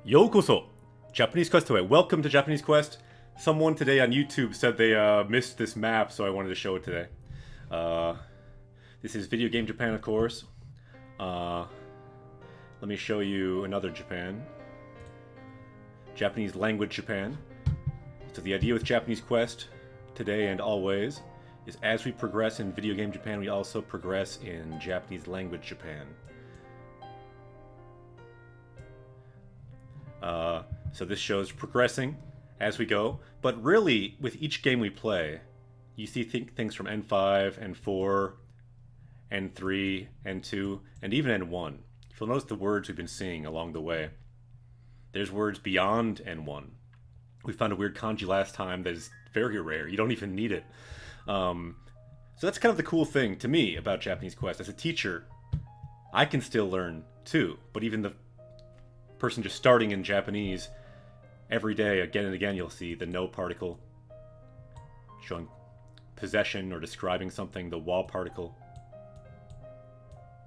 Yokoso! Japanese Quest away. Welcome to Japanese Quest. Someone today on YouTube said they missed this map, so I wanted to show it today. This is Video Game Japan, of course. Let me show you another Japan. Japanese language Japan. So the idea with Japanese Quest, today and always, is as we progress in Video Game Japan, we also progress in Japanese language Japan. So this shows progressing as we go, but really, with each game we play, you see things from N5, N4, N3, N2, and even N1. If you'll notice the words we've been seeing along the way, there's words beyond N1. We found a weird kanji last time that is very rare. You don't even need it. So that's kind of the cool thing to me about Japanese Quest. As a teacher, I can still learn too, but even the person just starting in Japanese, every day, again and again, you'll see the no particle showing possession or describing something, the wa particle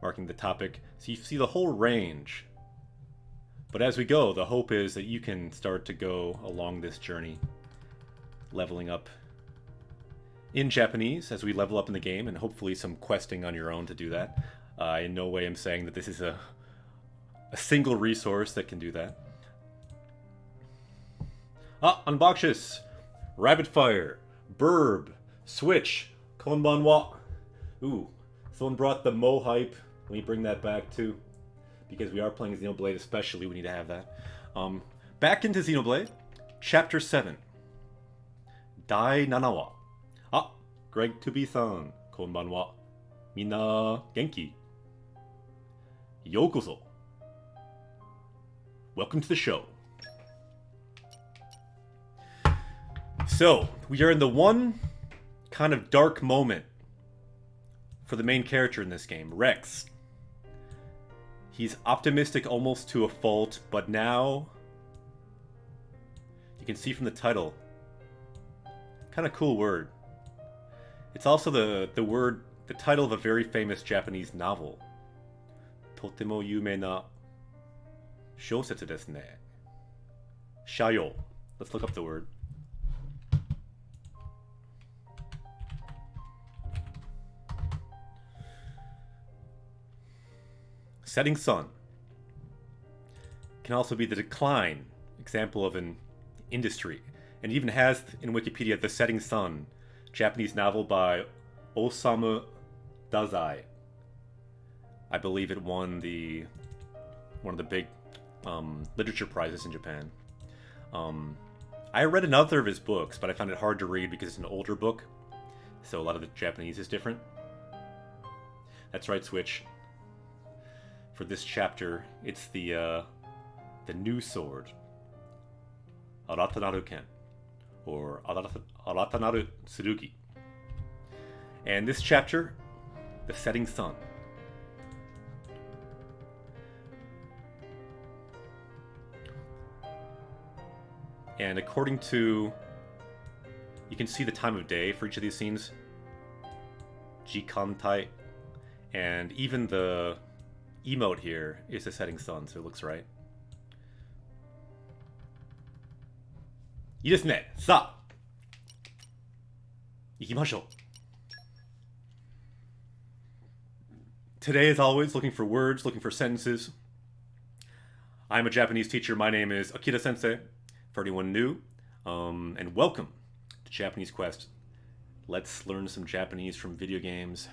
marking the topic. So you see the whole range. But as we go, the hope is that you can start to go along this journey, leveling up in Japanese as we level up in the game, and hopefully some questing on your own to do that. In no way I'm saying that this is a single resource that can do that. Unboxes, Rabbit Fire, Burb, Switch, Konbanwa. Ooh, someone brought the Mo hype. Let me bring that back too, because we are playing Xenoblade especially, we need to have that. Back into Xenoblade, Chapter 7. Dai Nanawa. Greg Tubi-san, Konbanwa. Minna genki? Yokoso. Welcome to the show. So, we are in the one kind of dark moment for the main character in this game, Rex. He's optimistic almost to a fault, but now you can see from the title, kind of cool word. It's also the title of a very famous Japanese novel. Totemo yume na shousetsu desu ne. Shayo. Let's look up the word. Setting sun can also be the decline, example of an industry, and even has in Wikipedia the Setting Sun, Japanese novel by Osamu Dazai. I believe it won one of the big literature prizes in Japan. I read another of his books, but I found it hard to read because it's an older book, so a lot of the Japanese is different. That's right, Switch. For this chapter, it's the new sword, Aratanaru Ken, or Aratanaru Tsurugi. And this chapter, the setting sun. And according to, you can see the time of day for each of these scenes, Jikantai, and even the emote here is the setting sun, so it looks right. いいですね。さあ、行きましょう。Today, as always, looking for words, looking for sentences. I'm a Japanese teacher. My name is Akira Sensei, for anyone new. And welcome to Japanese Quest. Let's learn some Japanese from video games.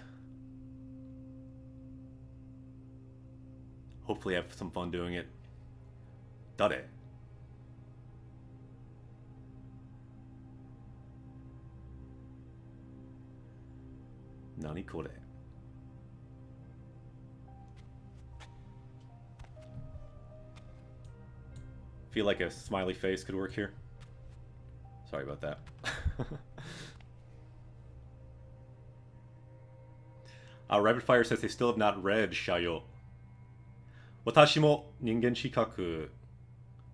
Hopefully have some fun doing it. Dare. Nani kore? Feel like a smiley face could work here. Sorry about that. Rabbit Fire says they still have not read Shayo. 私も人間資格、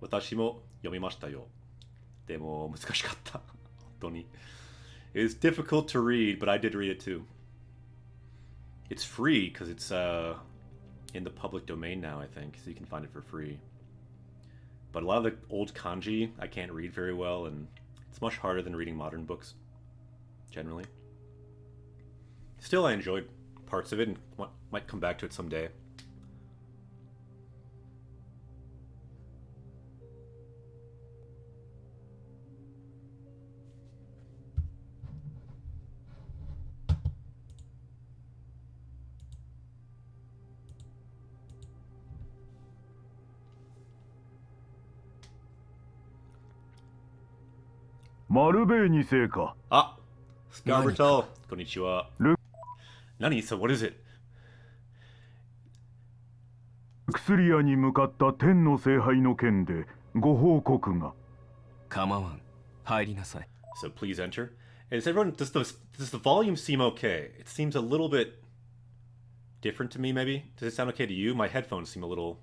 私も読みましたよ。でも難しかった。本当に。It's difficult to read, but I did read it too. It's free because it's in the public domain now, I think, so you can find it for free. But a lot of the old kanji I can't read very well, and it's much harder than reading modern books, generally. Still, I enjoyed parts of it and might come back to it someday. Ah, Scarbertal. Konnichiwa. Nani? So what is it? 薬屋に向かった天の聖杯の件でご報告が。構わん。入りなさい。So please enter. Is everyone does the volume seem okay? It seems a little bit different to me, maybe. Does it sound okay to you? My headphones seem a little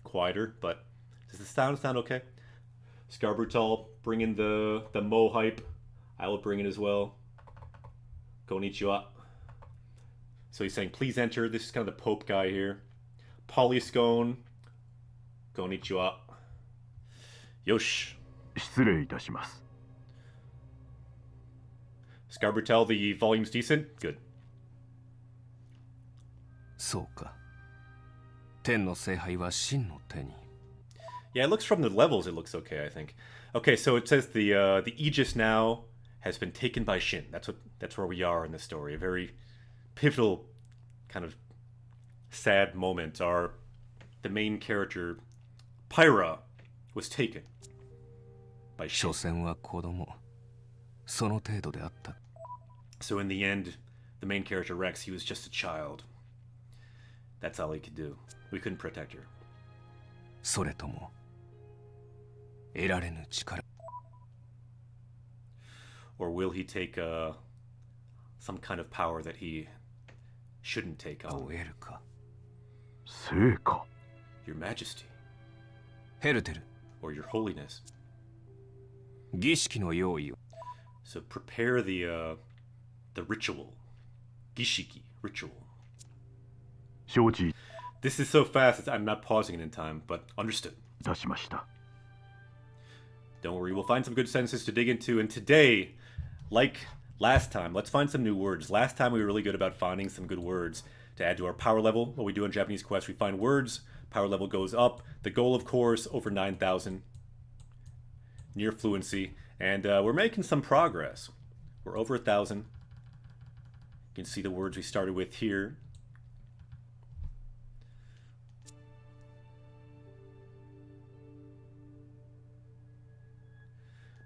quieter, but does the sound okay? Scarbrutal, bring in the Mo hype. I will bring it as well. Konnichiwa. So he's saying, please enter. This is kind of the Pope guy here. Polyscone. Konnichiwa. Yosh. 失礼いたします。Scarbrutal, the volume's decent? Good. そうか。天の聖杯は真の手に。Yeah, it looks from the levels, it looks okay, I think. Okay, so it says the Aegis now has been taken by Shin. That's where we are in the story. A very pivotal kind of sad moment. The main character, Pyra, was taken by Shin. 所詮は子供。その程度であった。So in the end, the main character Rex, he was just a child. That's all he could do. We couldn't protect her. それとも得られぬ力。Or will he take some kind of power that he shouldn't take on? 得るか。聖か。Your Majesty. ヘルテル。Or Your Holiness. 儀式の用意を。So prepare the ritual. Gishiki ritual. 承知 This is so fast, I'm not pausing it in time, but understood. いたしました。Don't worry, we'll find some good sentences to dig into, and today, like last time, let's find some new words. Last time we were really good about finding some good words to add to our power level. What we do in Japanese Quest, we find words, power level goes up. The goal, of course, over 9,000. Near fluency. And we're making some progress. We're over 1,000. You can see the words we started with here.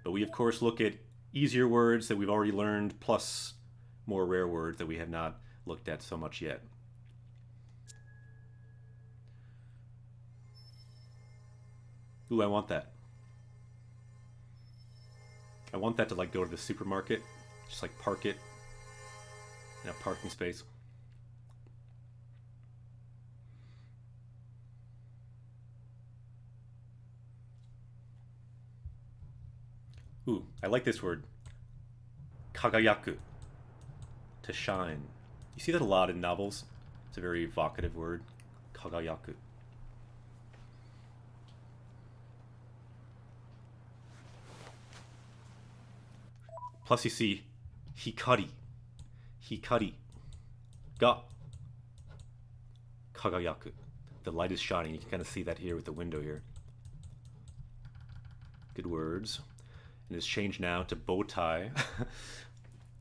But we, of course, look at easier words that we've already learned, plus more rare words that we have not looked at so much yet. Ooh, I want that. I want that to, like, go to the supermarket. Just, like, park it in a parking space. Ooh, I like this word. Kagayaku. To shine. You see that a lot in novels. It's a very evocative word. Kagayaku. Plus you see hikari. Hikari. Ga. Kagayaku. The light is shining. You can kind of see that here with the window here. Good words. And it's changed now to bow tie.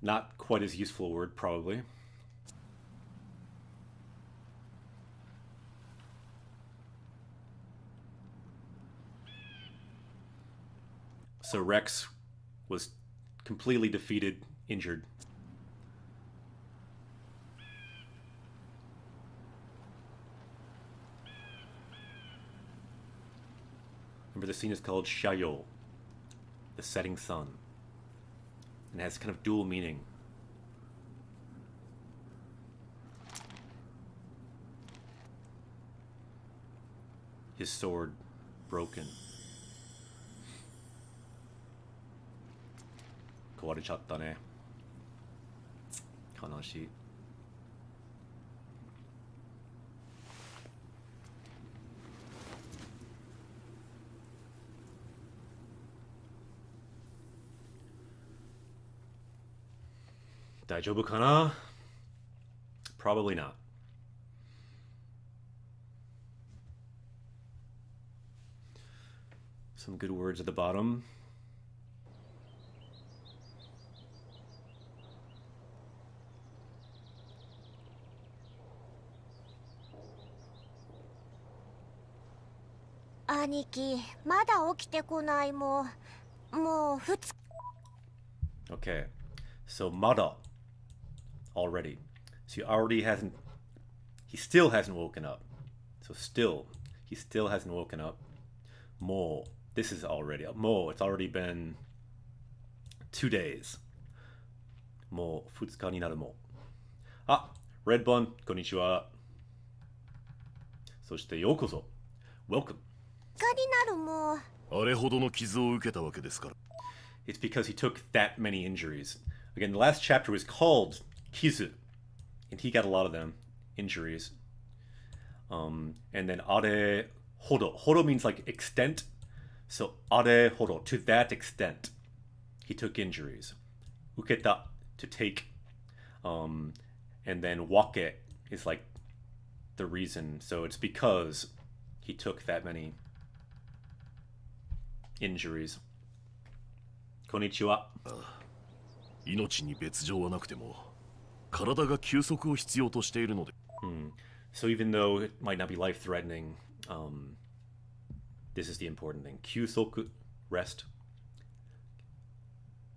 Not quite as useful a word, probably. So Rex was completely defeated, injured. Remember, the scene is called Shayo. The setting sun. And it has kind of dual meaning. His sword broken. 壊れちゃったね。悲しい。Daijoubu kana? Probably not. Some good words at the bottom. Aniki, まだ起きてこないもう。もう2 Okay, so Mada already. So he still hasn't woken up. So he still hasn't woken up. Mo, this is already Mo, it's already been 2 days. Mo, 2日になるも。あ、Red Bun, こんにちは。そしてようこそ。Welcome. 日になるもう。あれほどの傷を受けたわけですから。It's because he took that many injuries. Again, the last chapter was called Kizu, and he got a lot of them, injuries. And then Are Hodo. Hodo means like extent. So Are Hodo, to that extent, he took injuries. Uketa, to take. And then Wake is like the reason. So it's because he took that many injuries. Konnichiwa. 命に別状はなくても体が休息を必要としているので。So even though it might not be life-threatening, this is the important thing. 休息, rest.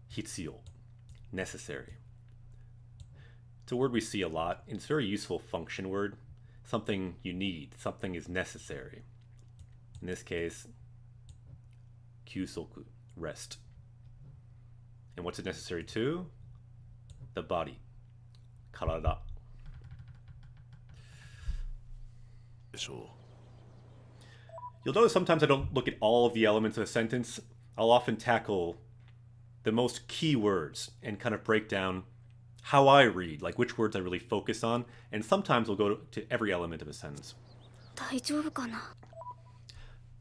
必要, necessary. It's a word we see a lot. It's a very useful function word. Something you need. Something is necessary. In this case, 休息, rest. And what's it necessary to? The body. Karada. でしょ You'll notice sometimes I don't look at all of the elements of a sentence. I'll often tackle the most key words and kind of break down how I read, like which words I really focus on. And sometimes we'll go to every element of a sentence. 大丈夫かな。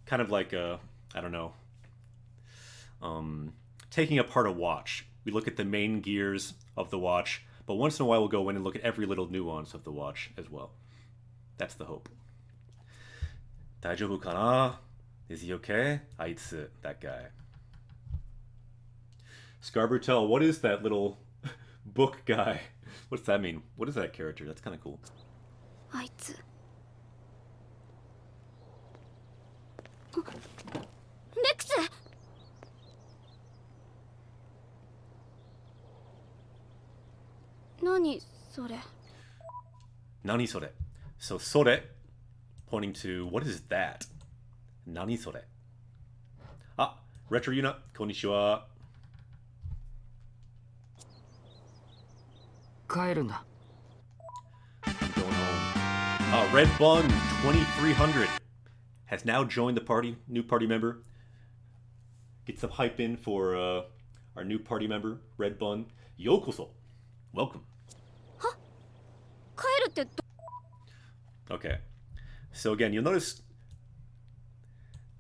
Kind of like, I don't know, taking apart a watch. We look at the main gears of the watch, but once in a while we'll go in and look at every little nuance of the watch as well. That's the hope. 大丈夫かな? Is he okay? あいつ, that guy. Scarborough, what is that little book guy? What's that mean? What is that character? That's kind of cool. あいつ。レックス。何それ。何それ? So それ pointing to what is that? 何それ? Ah, Retro Yuna, konnichiwa. 帰るんだ。 I'm going home. Red Bun 2300 has now joined the party, new party member. Get some hype in for our new party member, Red Bun. Yokoso. Welcome. 帰るってど。 Okay. So again, you'll notice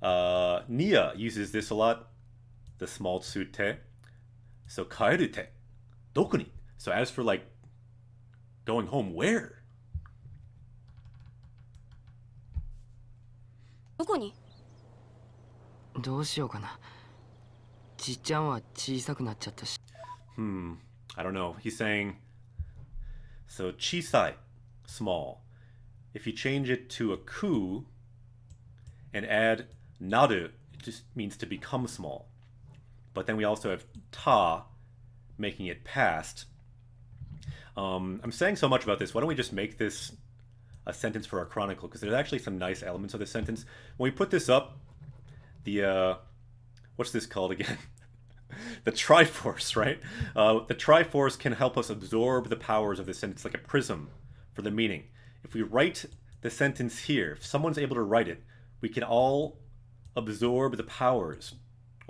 Nia uses this a lot, the small tsute. So kaerute, dokuni. So as for like going home, where? どこに。どうしようかな。じっちゃんは小さくなっちゃったし。I don't know. He's saying, so chisai, small. If you change it to a ku and add naru, it just means to become small. But then we also have ta, making it past. I'm saying so much about this. Why don't we just make this a sentence for our chronicle? Because there's actually some nice elements of this sentence. When we put this up, the what's this called again? The Triforce, right? The Triforce can help us absorb the powers of the sentence like a prism for the meaning. If we write the sentence here, if someone's able to write it, we can all absorb the powers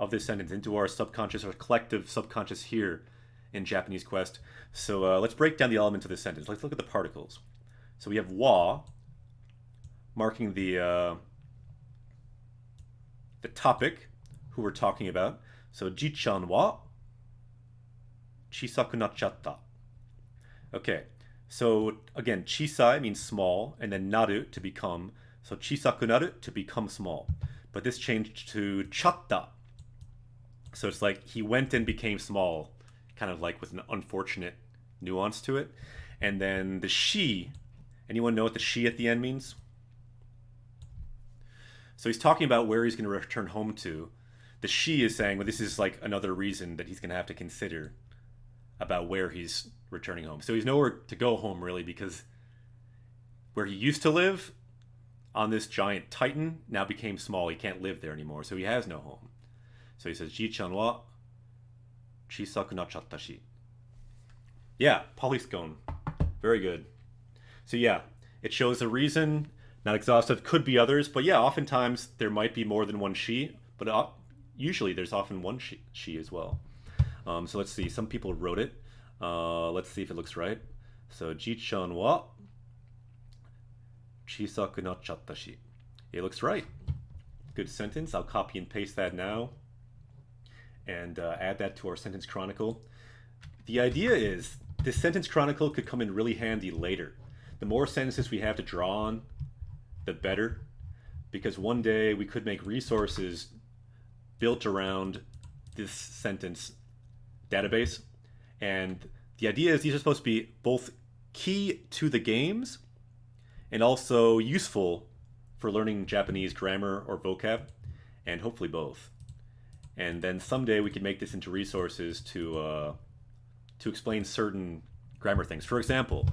of this sentence into our subconscious or collective subconscious here in Japanese Quest. So let's break down the elements of this sentence. Let's look at the particles. So we have wa, marking the topic, who we're talking about. So Jichan wa chisaku nachatta. Okay, so again, chisai means small, and then naru to become. So chisaku naru to become small. But this changed to chatta. So it's like he went and became small, kind of like with an unfortunate nuance to it. And then the shi, anyone know what the shi at the end means? So he's talking about where he's going to return home to. The shi is saying, well, this is like another reason that he's going to have to consider about where he's returning home. So he's nowhere to go home, really, because where he used to live on this giant titan now became small. He can't live there anymore, so he has no home. So he says, Ji-chan wa chisaku nachatta shi. Yeah, polyscone. Very good. So yeah, it shows a reason. Not exhaustive, could be others, but yeah, oftentimes there might be more than one shi, but usually there's often one shi as well. So let's see, some people wrote it. Let's see if it looks right. So, Ji-chan wa chisaku nachatta shi. It looks right. Good sentence. I'll copy and paste that now and add that to our sentence chronicle. The idea is this sentence chronicle could come in really handy later. The more sentences we have to draw on, the better, because one day we could make resources built around this sentence database. And the idea is these are supposed to be both key to the games and also useful for learning Japanese grammar or vocab, and hopefully both. And then someday we can make this into resources to explain certain grammar things. For example,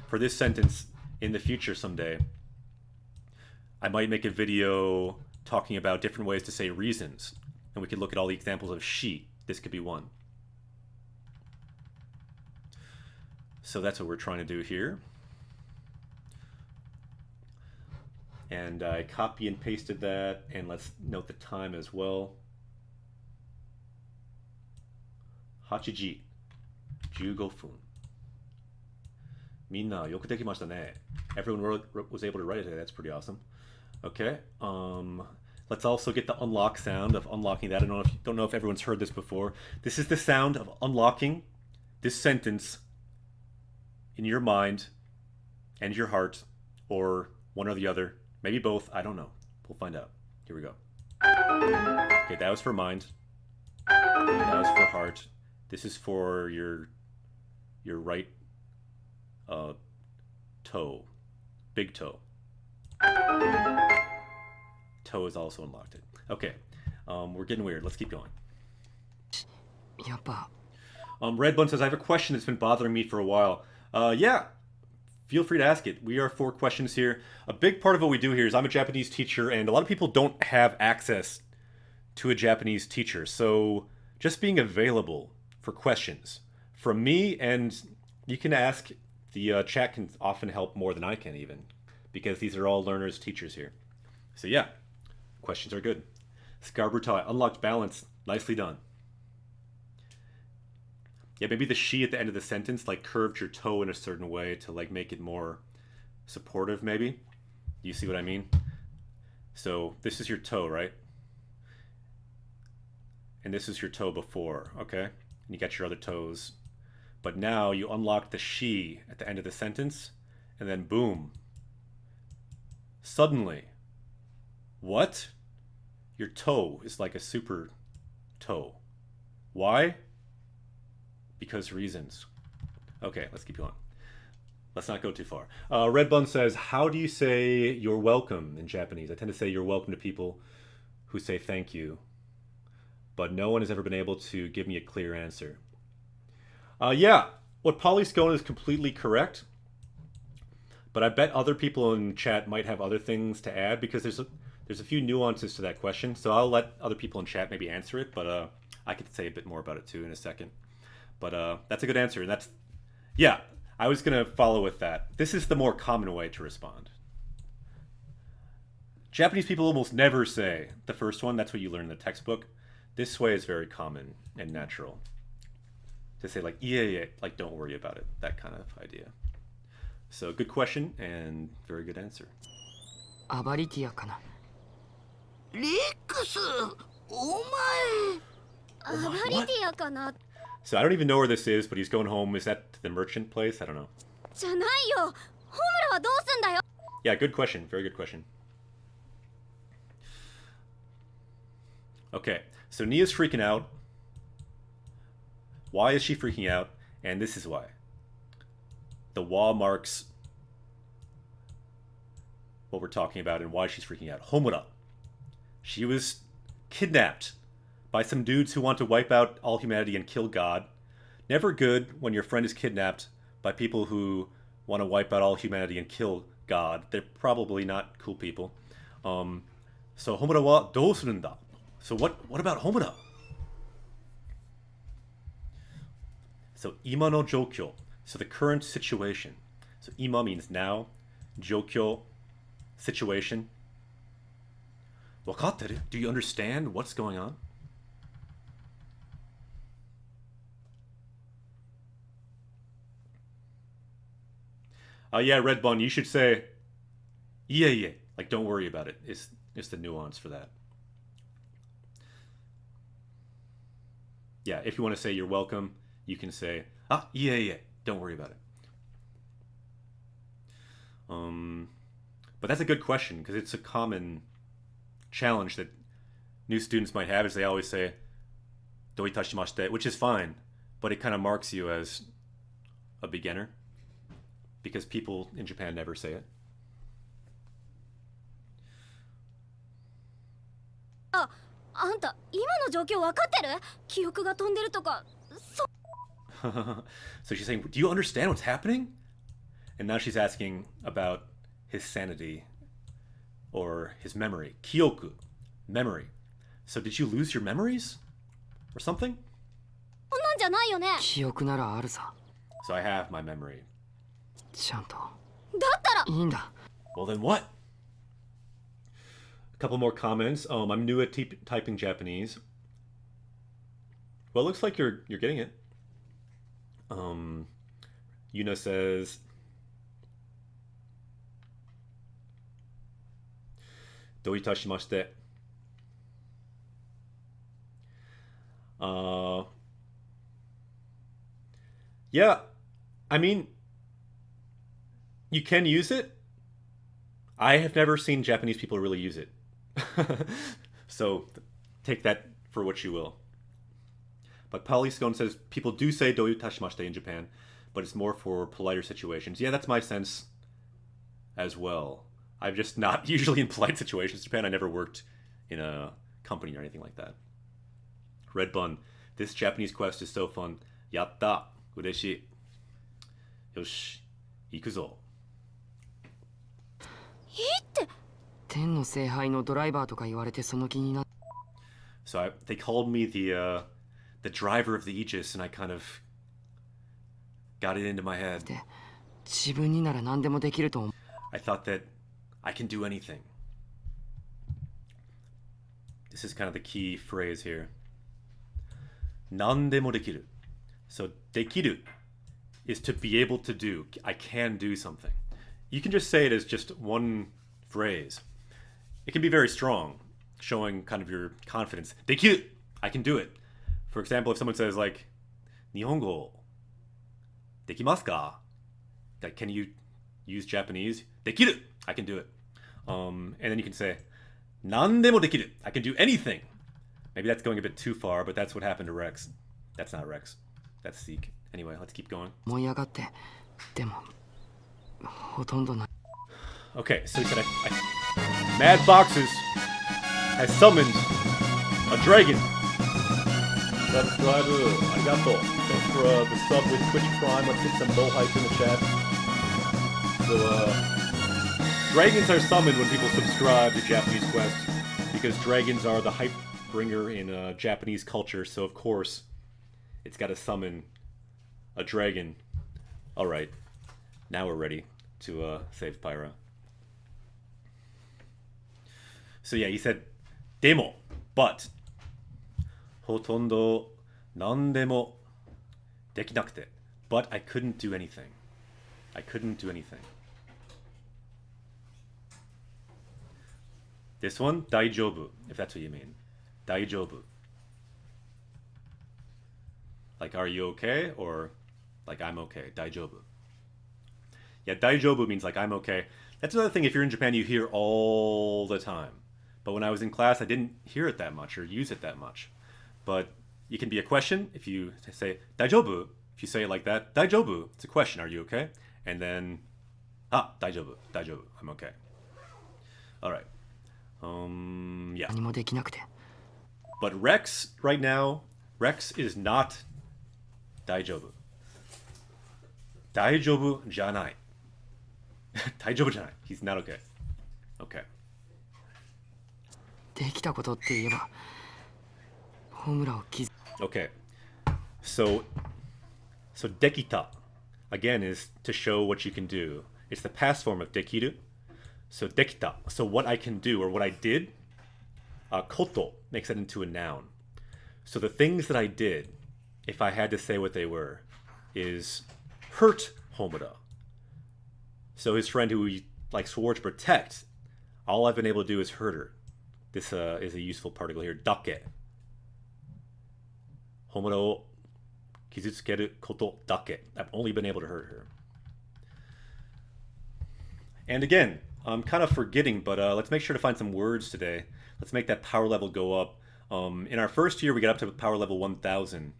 for this sentence in the future someday, I might make a video talking about different ways to say reasons, and we could look at all the examples of she. This could be one. So that's what we're trying to do here. And I copy and pasted that, and let's note the time as well. 8時15分. みんなよくできましたね. Everyone was able to write it today. That's pretty awesome. Okay. Let's also get the unlock sound of unlocking that. I don't know if everyone's heard this before. This is the sound of unlocking this sentence in your mind and your heart, or one or the other. Maybe both. I don't know. We'll find out. Here we go. Okay, that was for mind. That was for heart. This is for your right toe. Big toe. Toe is also unlocked. Okay. We're getting weird. Let's keep going. やっぱ Red Bun says, I have a question that's been bothering me for a while. Yeah, feel free to ask it. We are 4 questions here. A big part of what we do here is I'm a Japanese teacher, and a lot of people don't have access to a Japanese teacher. So just being available for questions from me, and you can ask. The chat can often help more than I can even, because these are all learners, teachers here. So yeah, questions are good. Scarbrutai, unlocked balance. Nicely done. Yeah, maybe the she at the end of the sentence like curved your toe in a certain way to like make it more supportive, maybe. You see what I mean? So this is your toe, right? And this is your toe before, okay? And you got your other toes. But now you unlock the she at the end of the sentence, and then boom. Suddenly, what? Your toe is like a super toe. Why? Because reasons. Okay, let's keep going. Let's not go too far. Red Bun says, how do you say you're welcome in Japanese? I tend to say you're welcome to people who say thank you, but no one has ever been able to give me a clear answer. Yeah, what Polyscone is completely correct, but I bet other people in chat might have other things to add, because there's a few nuances to that question, so I'll let other people in chat maybe answer it, but I could say a bit more about it too in a second. But that's a good answer, and that's, yeah, I was going to follow with that. This is the more common way to respond. Japanese people almost never say the first one. That's what you learn in the textbook. This way is very common and natural. To say like, yeah, like don't worry about it. That kind of idea. So good question and very good answer. アバリティアかな。リックス、お前。アバリティアかな。So I don't even know where this is, but he's going home. Is that the merchant place? I don't know. じゃないよ。ホムラはどうすんだよ。 Yeah, good question. Very good question. Okay, so Nia's freaking out. Why is she freaking out? And this is why. The wall marks what we're talking about and why she's freaking out. Homura. She was kidnapped by some dudes who want to wipe out all humanity and kill God. Never good when your friend is kidnapped by people who want to wipe out all humanity and kill God. They're probably not cool people. So Homura wa dou surunda? So what about Homura? So ima no joukyo. So the current situation. So ima means now. Joukyo, situation. Wakateru? Do you understand what's going on? Yeah, Red Bun, you should say, yeah. Like, don't worry about it. It's the nuance for that. Yeah, if you want to say you're welcome, you can say, yeah. Don't worry about it. But that's a good question, because it's a common challenge that new students might have, is they always say, doi tashimashite, which is fine, but it kind of marks you as a beginner, because people in Japan never say it. あんた今の状況分かってる？記憶が飛んでるとか。So she's saying, do you understand what's happening? And now she's asking about his sanity or his memory. Kyoku, memory. So did you lose your memories? Or something? こんなんじゃないよね。記憶ならあるさ。 So I have my memory. ちゃんと。だったら。いいんだ。 Well then what? A couple more comments. I'm new at typing Japanese. Well, it looks like you're getting it. Yuna says, "Do itashimashite." Yeah, I mean, you can use it. I have never seen Japanese people really use it. So take that for what you will. But Polyscone says people do say doyu tashimashite in Japan, but it's more for politer situations. Yeah, that's my sense as well. I'm just not usually in polite situations in Japan. I never worked in a company or anything like that. Red Bun, this Japanese quest is so fun. Yatta, ureshi. Yoshi, ikuzo. いいって。天の聖杯のドライバーとか言われてその気になっ So they called me the driver of the Aegis, and I kind of got it into my head. て自分になら何でもできると思う I thought that I can do anything. This is kind of the key phrase here. Nandemo dekiru. So dekiru is to be able to do. I can do something. You can just say it as just one phrase. It can be very strong, showing kind of your confidence. Dekiru! I can do it. For example, if someone says like, Nihongo dekimasu ka? Like, can you use Japanese? Dekiru! I can do it. And then you can say, Nandemo dekiru! I can do anything. Maybe that's going a bit too far, but that's what happened to Rex. That's not Rex. That's Zeke. Anyway, let's keep going. 思い上がってでもほとんどない Okay, so he said, Mad Boxes has summoned a dragon. Subscriber, arigato. Thanks for the sub with Twitch Prime. Let's get some bull hype in the chat. So, dragons are summoned when people subscribe to Japanese Quest, because dragons are the hype bringer in Japanese culture, so of course, it's got to summon a dragon. Alright, now we're ready to save Pyra. So yeah, he said, demo, but, hotondo nandemo dekinakute. But I couldn't do anything. I couldn't do anything. This one, daijobu, if that's what you mean. Daijobu. Like, are you okay? Or like, I'm okay. Daijobu. Yeah, daijobu means like, I'm okay. That's another thing, if you're in Japan, you hear all the time. But when I was in class, I didn't hear it that much or use it that much. But it can be a question. If you say, daijobu, if you say it like that, daijobu, it's a question, are you okay? And then, daijobu, daijobu, I'm okay. All right. Yeah. 何もできなくて But Rex, right now, Rex is not 大丈夫。大丈夫じゃない。大丈夫じゃない。He's not okay. Okay. できたことって言えばホムラを傷 Okay. So dekita, again, is to show what you can do. It's the past form of dekiru. So dekita. So what I can do, or what I did, koto makes it into a noun. So the things that I did, if I had to say what they were, is hurt Homura. So his friend who he like swore to protect, all I've been able to do is hurt her. This is a useful particle here. Dake. Homura o kizutsukeru koto dake. I've only been able to hurt her. And again, I'm kind of forgetting, but let's make sure to find some words today. Let's make that power level go up. In our first year, we got up to power level 1000.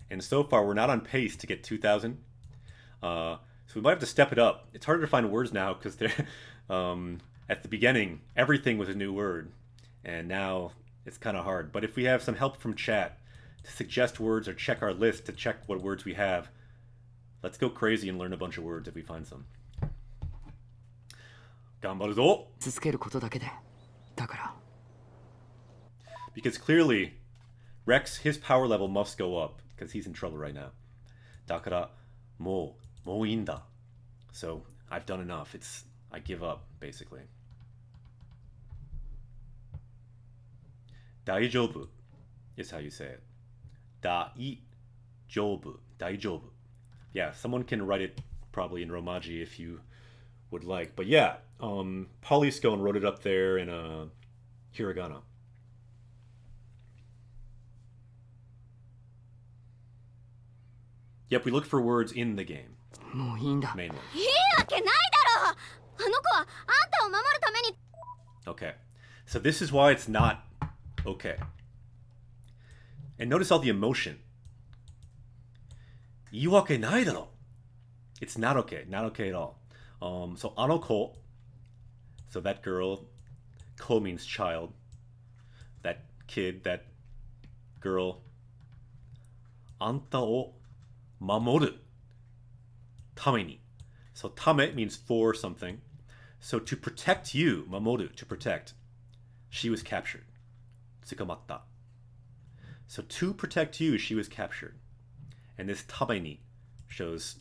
And so far, we're not on pace to get 2000. So we might have to step it up. It's harder to find words now because at the beginning, everything was a new word. And now it's kind of hard. But if we have some help from chat to suggest words or check our list to check what words we have, let's go crazy and learn a bunch of words if we find some. 頑張るぞ! 続けることだけでだから Because clearly, Rex, his power level must go up because he's in trouble right now. だからもういいんだ. So I've done enough. I give up, basically. 大丈夫 is how you say it. 大丈夫. Yeah, someone can write it probably in Romaji if you would like. But yeah, Polyscone wrote it up there in hiragana. Yep, we look for words in the game. もういいんだ Mainly. いいわけないだろう。あの子はあんたを守るために。 Okay. So this is why it's not okay. And notice all the emotion. いいわけないだろ. It's not okay. Not okay at all. So あの子. So that girl. Ko means child. That kid. That girl. あんたを守るために. So ため means for something. So to protect you, mamoru, to protect, she was captured. Tsukamatta. So to protect you, she was captured. And this tame ni shows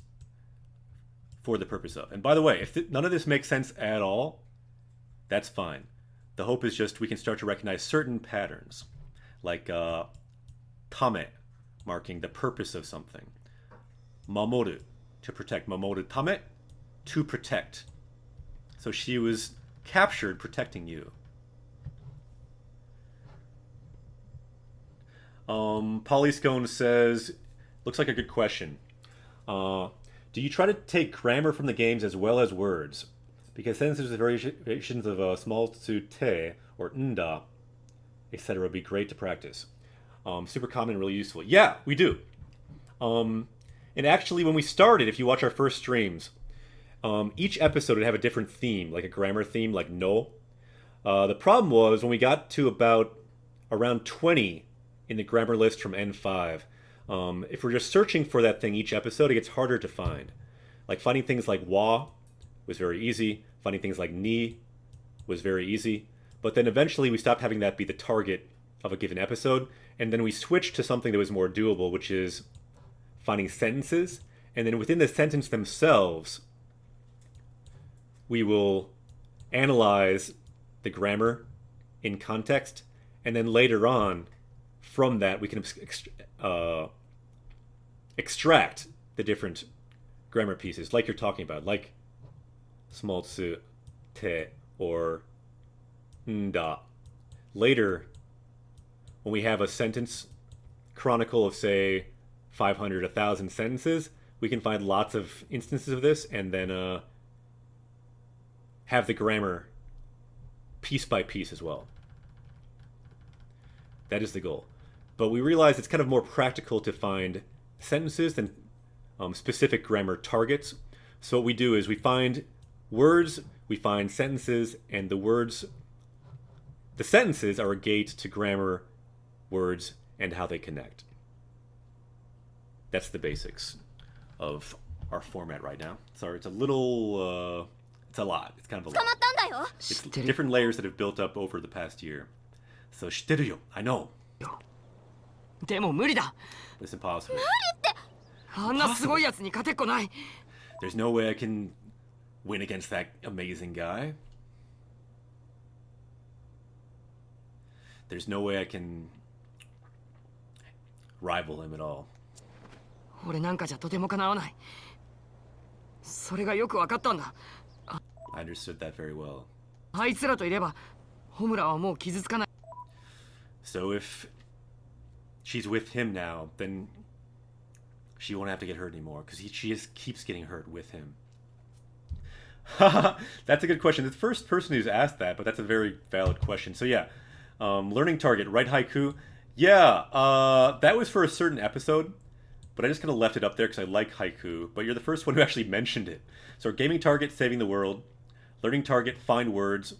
for the purpose of. And by the way, if none of this makes sense at all, that's fine. The hope is just we can start to recognize certain patterns. Like tame, marking the purpose of something. Mamoru, to protect. Mamoru tame, to protect. So she was captured protecting you. Polyscone says, looks like a good question. Do you try to take grammar from the games as well as words? Because since there's variations of small to te or nda, etc., would be great to practice. Super common and really useful. Yeah, we do. And actually, when we started, if you watch our first streams, each episode would have a different theme, like a grammar theme, like no. The problem was when we got to about around 20 in the grammar list from N5, if we're just searching for that thing each episode, it gets harder to find. Like finding things like wa was very easy. Finding things like ni was very easy. But then eventually we stopped having that be the target of a given episode, and then we switched to something that was more doable, which is finding sentences, and then within the sentence themselves, we will analyze the grammar in context, and then later on, from that, we can extract the different grammar pieces, like you're talking about, like small tsu, te, or nda. Later, when we have a sentence chronicle of, say, 500, 1,000 sentences, we can find lots of instances of this and then have the grammar piece by piece as well. That is the goal. But we realize it's kind of more practical to find sentences than specific grammar targets. So what we do is we find words, we find sentences, and the sentences are a gate to grammar, words, and how they connect. That's the basics of our format right now. Sorry, it's a little, it's a lot. It's kind of a lot. It's different layers that have built up over the past year. So, 知ってるよ, I know. でも無理だ。 It's impossible. あんなすごいやつに勝てっこない。 There's no way I can win against that amazing guy. There's no way I can rival him at all. 俺なんかじゃとてもかなわない。それがよくわかったんだ。 I understood that very well. あいつらといれば、ホムラはもう傷つかない。 So if she's with him now, then she won't have to get hurt anymore because she just keeps getting hurt with him. That's a good question. The first person who's asked that, but that's a very valid question. So yeah, learning target, write haiku. Yeah, that was for a certain episode, but I just kind of left it up there because I like haiku. But you're the first one who actually mentioned it. So gaming target, saving the world. Learning target, find words.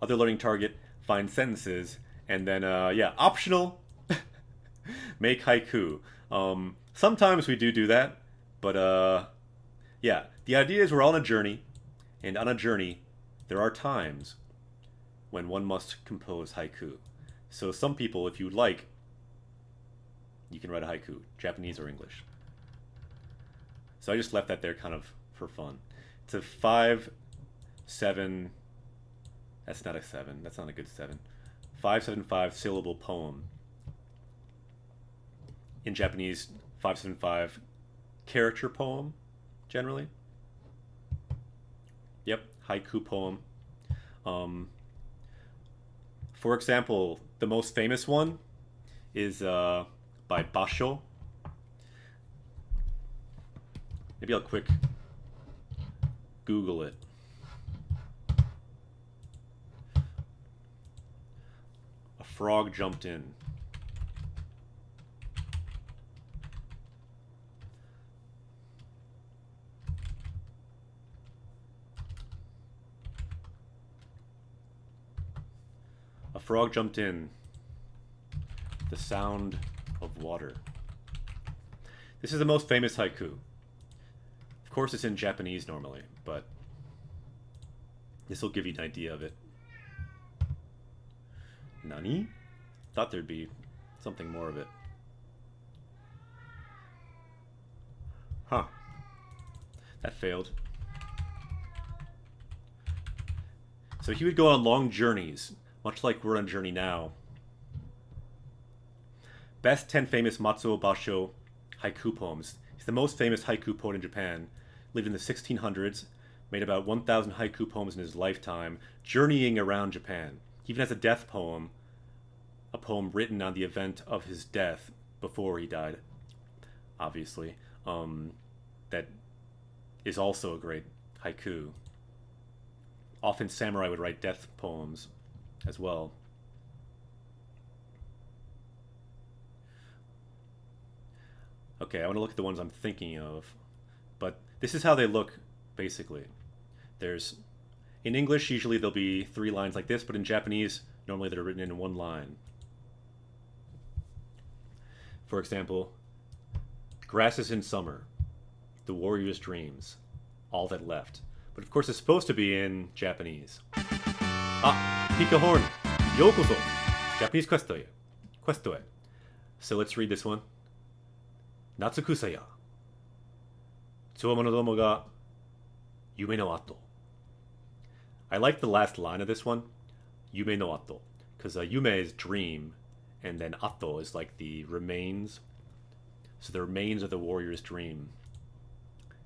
Other learning target, find sentences. And then, yeah, optional, make haiku. Sometimes we do that, but yeah, the idea is we're all on a journey, and on a journey, there are times when one must compose haiku. So some people, if you like, you can write a haiku, Japanese or English. So I just left that there kind of for fun. It's a 5, 7, that's not a 7, that's not a good 7. 575 syllable poem. In Japanese, 575 character poem, generally. Yep, haiku poem. For example, the most famous one is by Basho. Maybe I'll quick Google it. A frog jumped in. A frog jumped in. The sound of water. This is the most famous haiku. Of course it's in Japanese normally, but this will give you an idea of it. Nani? Thought there'd be something more of it. Huh. That failed. So he would go on long journeys, much like we're on a journey now. Best 10 famous Matsuo Basho haiku poems. He's the most famous haiku poet in Japan. Lived in the 1600s, made about 1,000 haiku poems in his lifetime, journeying around Japan. He even has a death poem, a poem written on the event of his death before he died, obviously, that is also a great haiku. Often samurai would write death poems as well. Okay, I want to look at the ones I'm thinking of, but this is how they look, basically. There's, in English, usually there'll be 3 lines like this, but in Japanese, normally they're written in 1 line. For example, grass is in summer, the warrior's dreams, all that left. But of course it's supposed to be in Japanese. Ah, Pika Horn, yokozo, Japanese questo e. So let's read this one. Natsukusa ya, tsuwamono domo ga yume no ato. I like the last line of this one, yume no ato, because yume is dream, and then ato is like the remains. So the remains of the warrior's dream.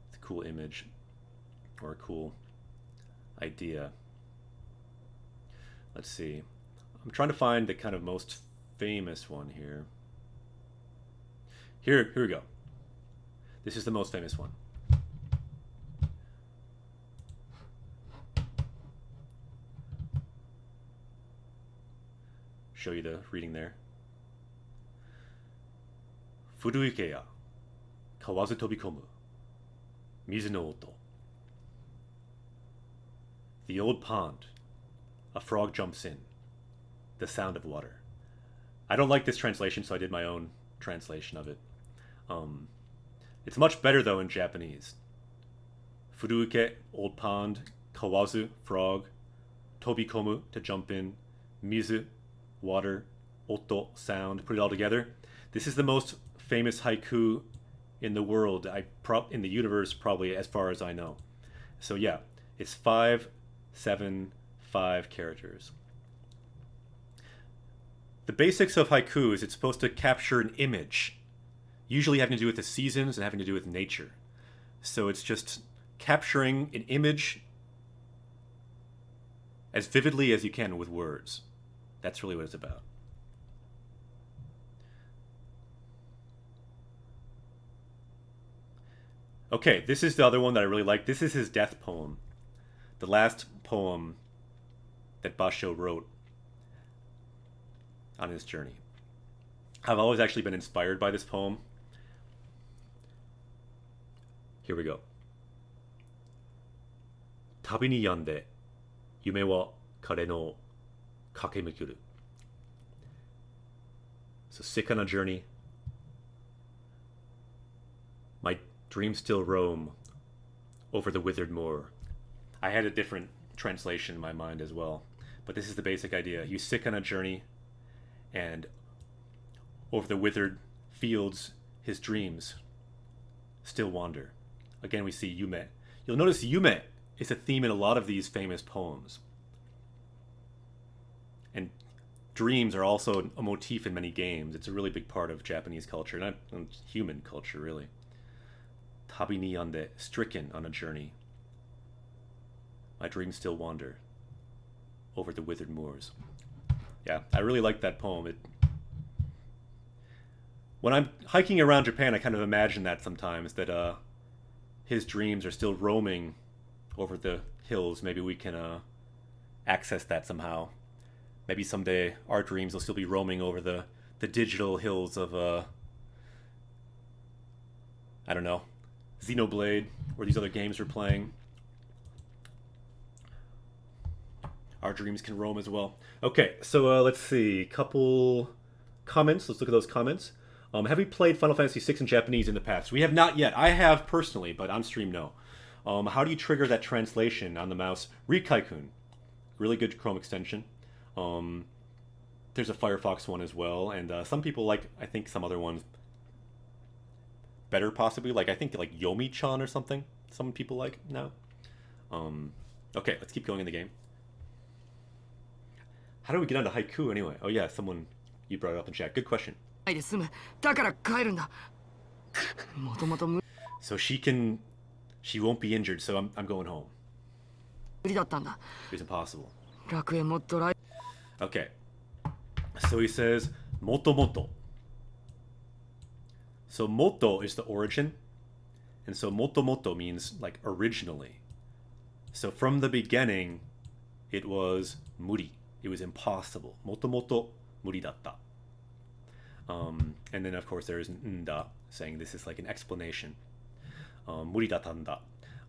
It's a cool image, or a cool idea. Let's see. I'm trying to find the kind of most famous one here. Here we go. This is the most famous one. Show you the reading there. Furuike ya kawazu tobikomu mizu no oto. The old pond. A frog jumps in. The sound of water. I don't like this translation, so I did my own translation of it. It's much better though in Japanese. Furuike, old pond. Kawazu, frog. Tobikomu, to jump in. Mizu, water. Oto, sound. Put it all together. This is the most famous haiku in the world, in the universe, probably, as far as I know. So yeah, it's 5, 7, 5 characters. The basics of haiku is it's supposed to capture an image, usually having to do with the seasons and having to do with nature. So it's just capturing an image as vividly as you can with words. That's really what it's about. Okay, this is the other one that I really like. This is his death poem. The last poem that Basho wrote on his journey. I've always actually been inspired by this poem. Here we go. Tabi ni yande, yume wa kare no kakemikuru. So sick on a journey. My dreams still roam over the withered moor. I had a different translation in my mind as well, but this is the basic idea. You sick on a journey, and over the withered fields, his dreams still wander. Again, we see yume. You'll notice yume is a theme in a lot of these famous poems. And dreams are also a motif in many games. It's a really big part of Japanese culture, not human culture, really. Tabi ni yande, stricken on a journey. My dreams still wander over the withered moors. Yeah, I really like that poem. When I'm hiking around Japan, I kind of imagine that sometimes, that his dreams are still roaming over the hills. Maybe we can access that somehow. Maybe someday our dreams will still be roaming over the digital hills of, I don't know, Xenoblade, where these other games are playing. Our dreams can roam as well. Okay, so let's see. Couple comments. Let's look at those comments. Have we played Final Fantasy VI in Japanese in the past? We have not yet. I have personally, but on stream, no. How do you trigger that translation on the mouse? Rikaikun. Really good Chrome extension. There's a Firefox one as well, and some people like, I think, some other ones better possibly. Like, I think like Yomi-chan or something. Some people like now. Okay, let's keep going in the game. How do we get onto haiku anyway? Oh yeah, you brought it up in chat. Good question. So she won't be injured, so I'm going home. It's impossible. Okay. So he says, moto moto. So moto is the origin. And so moto moto means like originally. So from the beginning, it was muri. It was impossible. Moto moto muri datta. And then of course there is nda, saying this is like an explanation. Muri datanda.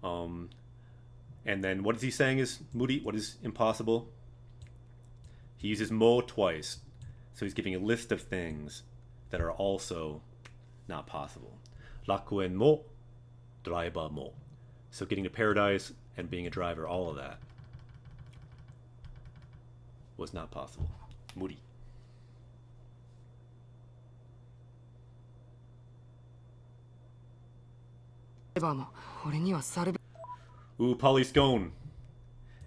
And then what is he saying is muri? What is impossible? He uses mo twice. So he's giving a list of things that are also not possible. Rakuen mo, driver mo. So getting to paradise and being a driver, all of that was not possible. Muri. Ooh, Polyscone.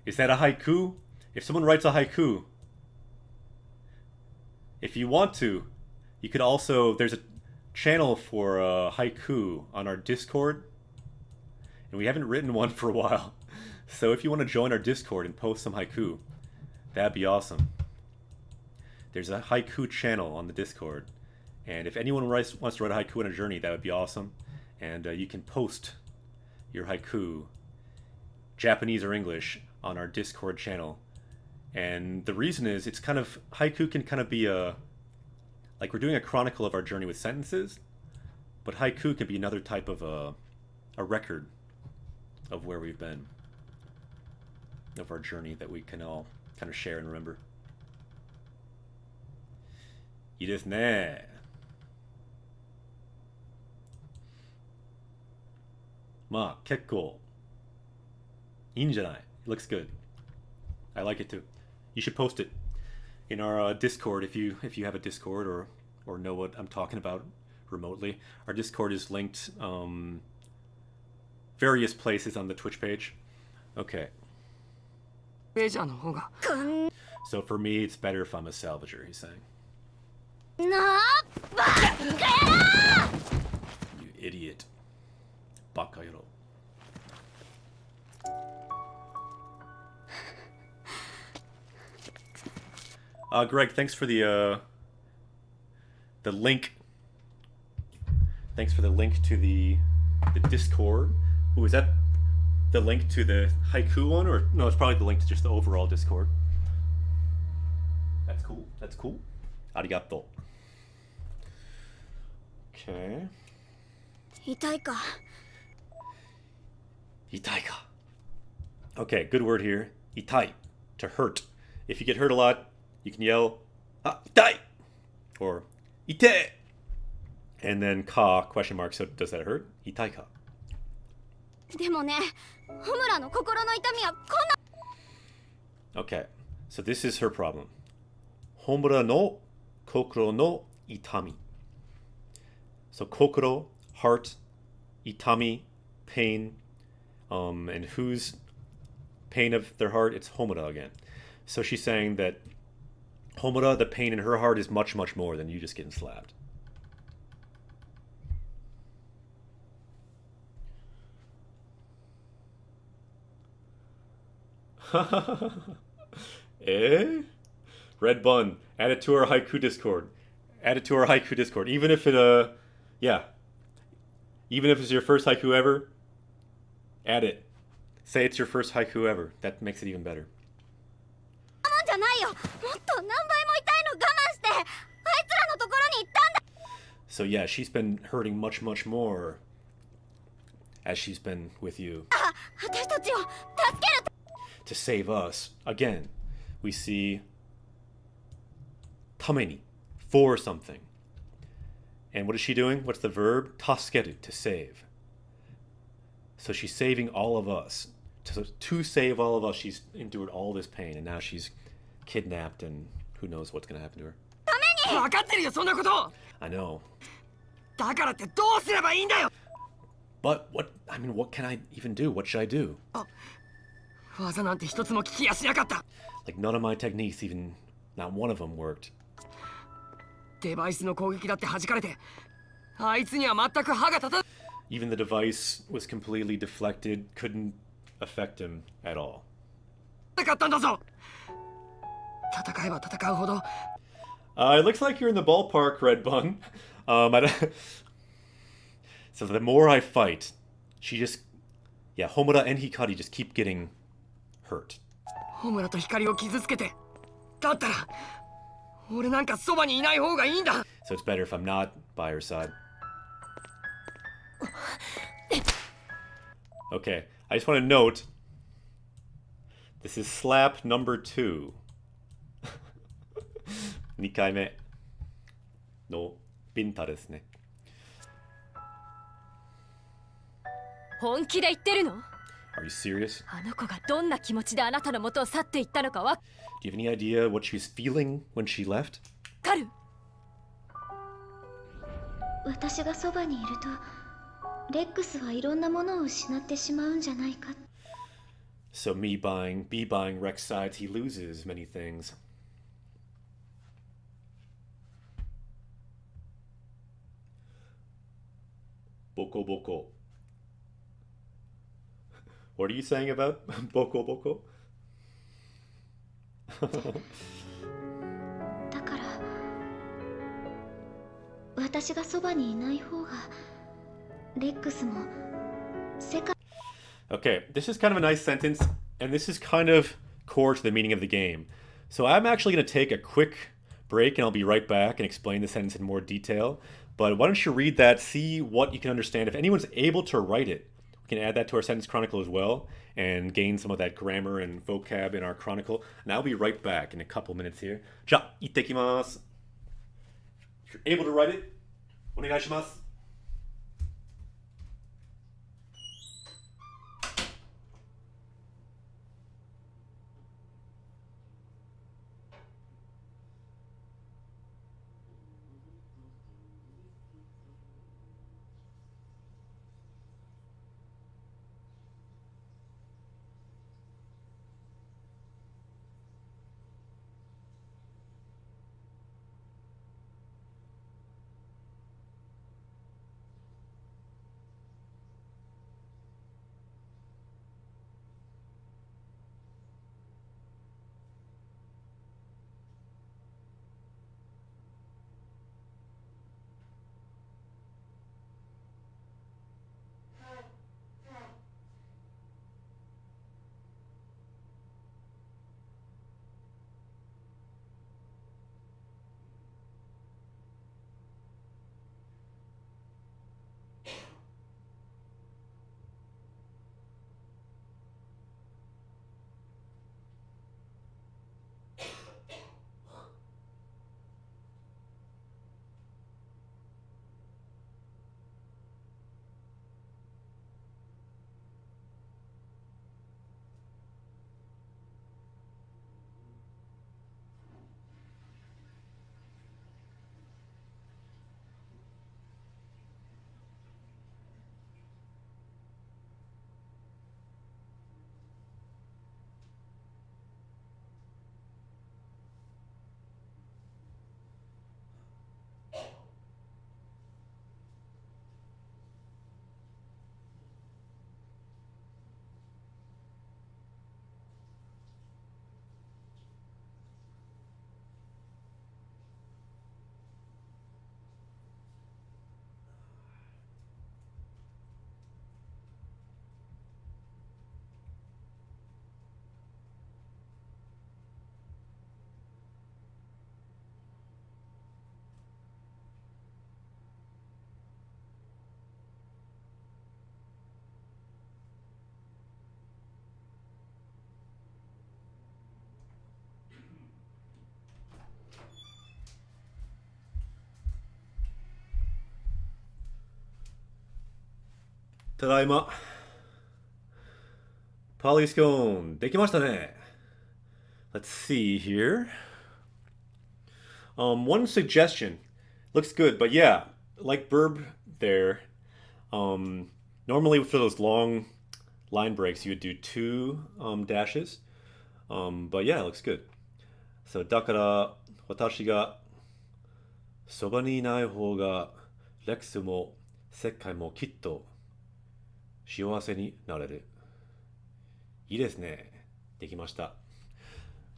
Is that a haiku? If someone writes a haiku, if you want to, you could also, there's a channel for haiku on our Discord, and we haven't written one for a while. So if you want to join our Discord and post some haiku, that'd be awesome. There's a haiku channel on the Discord, And if anyone wants to write a haiku on a journey, that would be awesome. And you can post your haiku, Japanese or English, on our Discord channel. And the reason is, it's kind of, haiku can kind of be like we're doing a chronicle of our journey with sentences, but haiku can be another type of a record of where we've been, of our journey that we can all kind of share and remember. いいですね。まあ結構いいんじゃない? It looks good. I like it too. You should post it in our Discord if you have a Discord or know what I'm talking about remotely. Our Discord is linked various places on the Twitch page. Okay. レジャーの方が So for me, it's better if I'm a salvager, he's saying. なあバカ野郎 You idiot. Bakayoro. Greg, thanks for the link. Thanks for the link to the Discord. Ooh, is that the link to the haiku one, or no? It's probably the link to just the overall Discord. That's cool. That's cool. Arigato. Okay. 痛いか Itai-ka. Okay, good word here. Itai, to hurt. If you get hurt a lot, you can yell, ah, itai! Or, ite! And then ka, question mark, so does that hurt? Itai-ka. でもねホムラの心の痛みはこんな Okay, so this is her problem. Homura no kokoro no itami. So kokoro, heart, itami, pain, and whose pain of their heart? It's Homura again. So she's saying that Homura, the pain in her heart, is much, much more than you just getting slapped. Eh? Red Bun, add it to our haiku Discord. Add it to our haiku Discord. Even if it, yeah. Even if it's your first haiku ever, add it. Say it's your first haiku ever. That makes it even better. もんじゃないよもっと何倍も痛いの我慢してあいつらのところに行ったんだ So yeah, she's been hurting much, much more as she's been with you. 私たちを助ける To save us. Again, we see tameni, for something. And what is she doing? What's the verb? Taskeru, to save. So she's saving all of us. To save all of us, she's endured all this pain, and now she's kidnapped, and who knows what's going to happen to her. 分かってるよそんなこと I know. だからってどうすればいいんだよ But what can I even do? What should I do? 技なんて一つも聞きやしなかった Like, none of my techniques, even not one of them worked. デバイスの攻撃だって弾かれてあいつには全く歯が立た Even the device was completely deflected, couldn't affect him at all. なかったんだぞ戦えば戦うほど It looks like you're in the ballpark, Red Bun. So the more I fight, Homura and Hikari just keep getting hurt. ホムラと光を傷つけてだったら俺なんかそばにいない方がいいんだ So it's better if I'm not by her side. Okay, I just want to note, this is slap number 2. 2回目のビンタですね。本気で言ってるの Are you serious? あの子がどんな気持ちであなたの元を去っていったのかわ Do you have any idea what she was feeling when she left? かる私がそばにいるとレックスはいろんなものを失ってしまうんじゃないか So me buying Rex sides, he loses many things. Boko Boko. What are you saying about Boko Boko? だから私がそばにいない方がレックスも世界 Okay, this is kind of a nice sentence, and this is kind of core to the meaning of the game. So I'm actually going to take a quick break, and I'll be right back and explain the sentence in more detail. But why don't you read that, see what you can understand. If anyone's able to write it, we can add that to our sentence chronicle as well, and gain some of that grammar and vocab in our chronicle. And I'll be right back in a couple minutes here. じゃあ、行ってきます。If you're able to write it, お願いします。ただいま。パリスコーン、できましたね。Let's see here. One suggestion. Looks good, but yeah, like Burb there, normally for those long line breaks, you would do two dashes. But yeah, it looks good. So, だから、私がそばにいない方が、レックスも世界もきっと幸せになれる。いいですね。できました。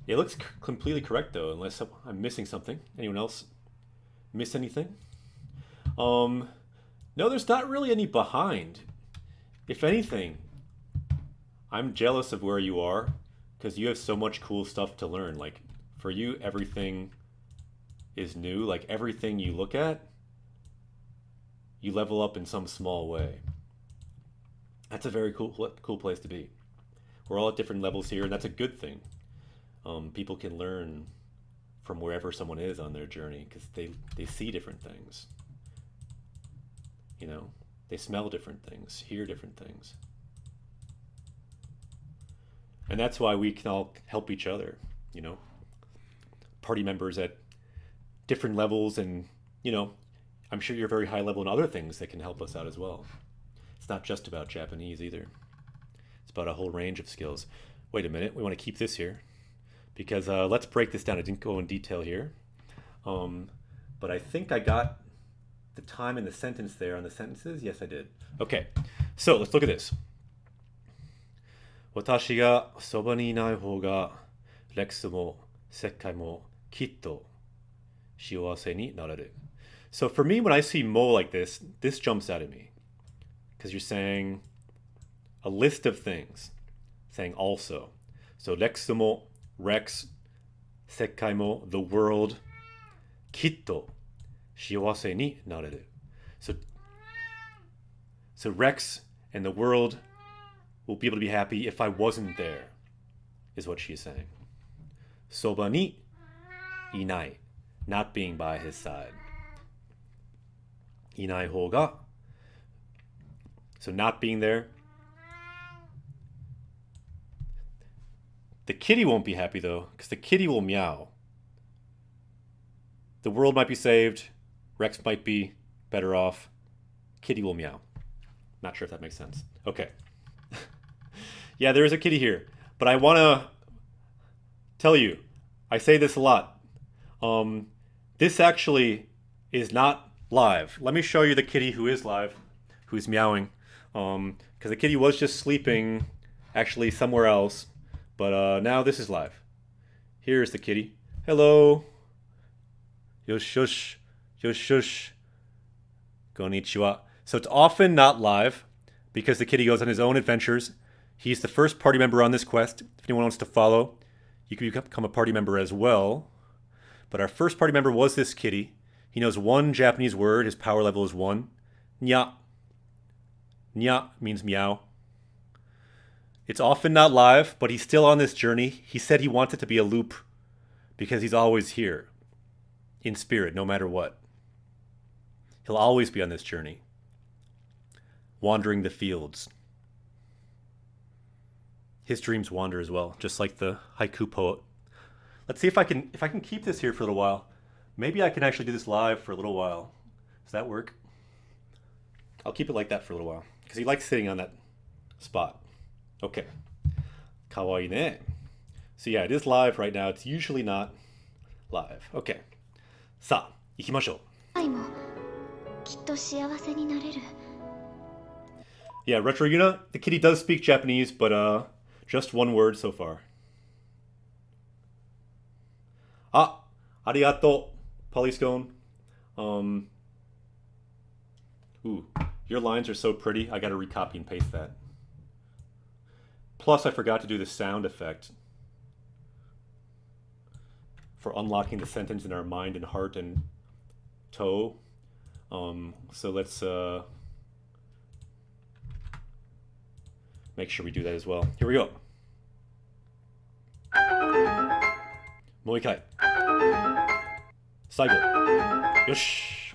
It looks completely correct though, unless I'm missing something. Anyone else miss anything? No, there's not really any behind. If anything, I'm jealous of where you are because you have so much cool stuff to learn. Like, for you, everything is new. Like, everything you look at, you level up in some small way. That's a very cool place to be. We're all at different levels here, and that's a good thing. People can learn from wherever someone is on their journey because they see different things. You know, they smell different things, hear different things. And that's why we can all help each other, you know. Party members at different levels, and, you know, I'm sure you're very high level in other things that can help us out as well. It's not just about Japanese either. It's about a whole range of skills. Wait a minute, we want to keep this here. Because let's break this down. I didn't go in detail here. But I think I got the time in the sentence there on the sentences. Yes, I did. Okay, so let's look at this. 私がそばにいない方がレックスも世界もきっと幸せになれる. So for me, when I see mo like this jumps out at me. Because you're saying a list of things. Saying also. So Rexu mo, Rex, Sekkai mo, the world, kitto, shiawase ni nareru. So Rex and the world will be able to be happy if I wasn't there, is what she's saying. Soba ni inai, not being by his side. Inai hoga, so not being there. The kitty won't be happy though, because the kitty will meow. The world might be saved, Rex might be better off, kitty will meow. Not sure if that makes sense. Okay. Yeah, there is a kitty here, but I want to tell you, I say this a lot. This actually is not live. Let me show you the kitty who is live, who's meowing, because the kitty was just sleeping actually somewhere else, but now this is live. Here's the kitty. Hello. Yoshush. Yoshush. Konnichiwa. So it's often not live because the kitty goes on his own adventures. He's the first party member on this quest. If anyone wants to follow, you can become a party member as well. But our first party member was this kitty. He knows one Japanese word. His power level is 1. Nya. Nya means meow. It's often not live, but he's still on this journey. He said he wants it to be a loop because he's always here in spirit, no matter what. He'll always be on this journey, wandering the fields. His dreams wander as well, just like the haiku poet. Let's see if I can keep this here for a little while. Maybe I can actually do this live for a little while. Does that work? I'll keep it like that for a little while because he likes sitting on that spot. Okay. Kawaii ne. So yeah, it is live right now. It's usually not live. Okay. Sa, ikimashou. きっと幸せになれる。 Yeah, Retro Yuna, the kitty does speak Japanese, but just one word so far. Ah, arigato, Polyscone. Ooh, your lines are so pretty, I gotta recopy and paste that. Plus, I forgot to do the sound effect for unlocking the sentence in our mind and heart and toe. So let's make sure we do that as well. Here we go. Moikai. Saigo. Yosh.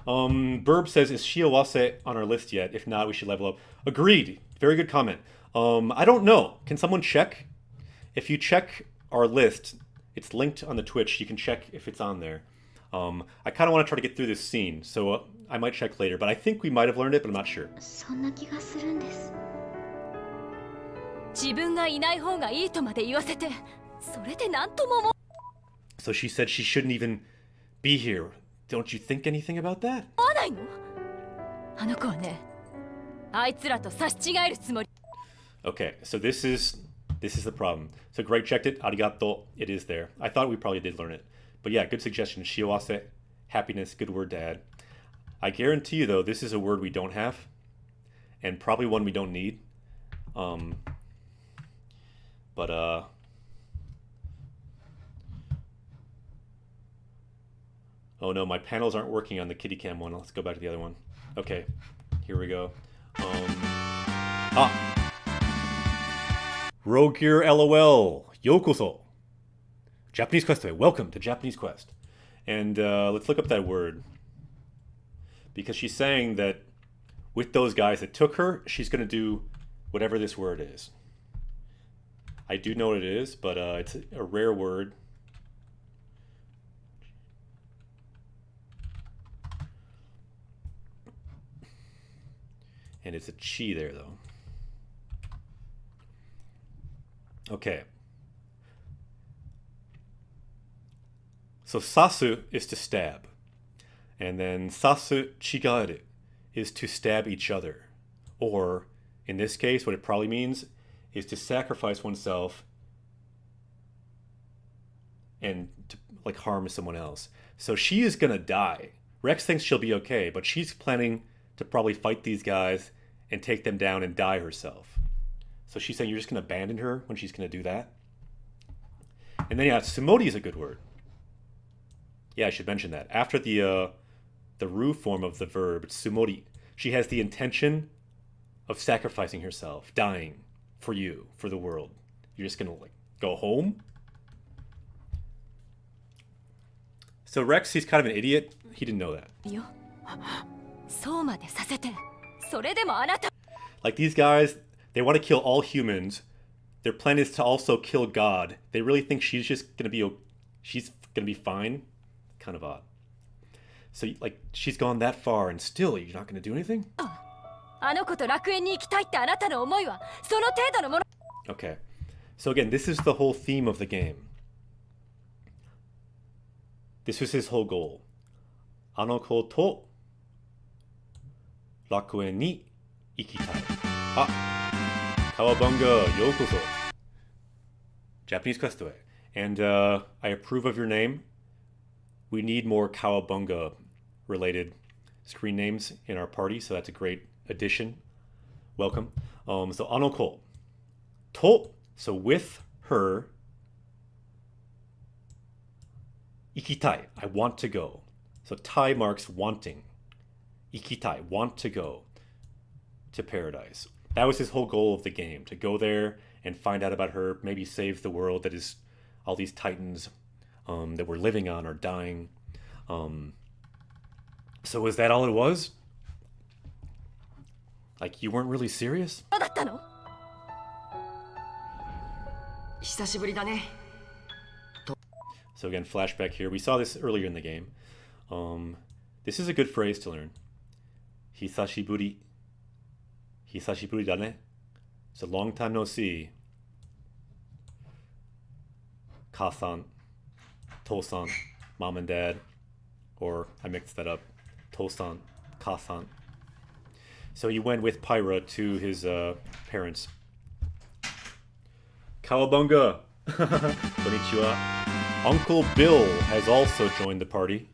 Burb says, is Shiawase on our list yet? If not, we should level up. Agreed. Very good comment. I don't know. Can someone check? If you check our list, it's linked on the Twitch. You can check if it's on there. I kind of want to try to get through this scene, so I might check later. But I think we might have learned it, but I'm not sure. そんな気がするんです。自分がいない方がいいとまで言わせて、それでなんとも思 So she said she shouldn't even be here. Don't you think anything about that? わないの？あの子はね、あいつらと差し違えるつもり。Okay, so this is the problem. So Greg checked it. Arigato. It is there. I thought we probably did learn it. But yeah, good suggestion. Shiawase, happiness, good word to add. I guarantee you, though, this is a word we don't have. And probably one we don't need. But oh no, my panels aren't working on the kitty cam one. Let's go back to the other one. Okay, here we go. Rogue Gear LOL. Yokoso. Japanese Quest today. Welcome to Japanese Quest. And let's look up that word. Because she's saying that with those guys that took her, she's going to do whatever this word is. I do know what it is, but it's a rare word. And it's a chi there, though. Okay. So sasu is to stab. And then sasu chigaeru is to stab each other. Or, in this case, what it probably means is to sacrifice oneself and to like harm someone else. So she is going to die Rex thinks she'll be okay, but she's planning to probably fight these guys and take them down and die herself. So she's saying you're just going to abandon her when she's going to do that? And then, yeah, Sumodi is a good word. Yeah, I should mention that. After the Ru form of the verb, it's Sumodi. She has the intention of sacrificing herself, dying for you, for the world. You're just going to, like, go home? So Rex, he's kind of an idiot. He didn't know that. よそうまでさせてそれでもあなた Like, these guys, they want to kill all humans. Their plan is to also kill God. They really think she's just going to be... She's going to be fine? Kind of odd. So, like, she's gone that far and still you're not going to do anything? あの子と楽園に行きたいってあなたの思いはその程度のもの Okay. So again, this is the whole theme of the game. This was his whole goal. あの子と楽園に行きたい。あ、Kawabunga, yokoso. Japanese Questway. And I approve of your name. We need more Kawabunga related screen names in our party, so that's a great addition. Welcome. So Anoko. To, so with her. Ikitai, I want to go. So tai marks wanting. Ikitai, want to go to paradise. That was his whole goal of the game, to go there and find out about her, maybe save the world that is all these titans that we're living on are dying. So was that all it was? Like, you weren't really serious? だったの久しぶりだね。 So again, flashback here. We saw this earlier in the game. This is a good phrase to learn. Hisashiburi. Hisashiburi da ne. It's a long time no see. Kasan. Tosan. Mom and dad. Or I mixed that up. Tosan. Kasan. So he went with Pyra to his parents. Kawabunga! Konnichiwa. Uncle Bill has also joined the party.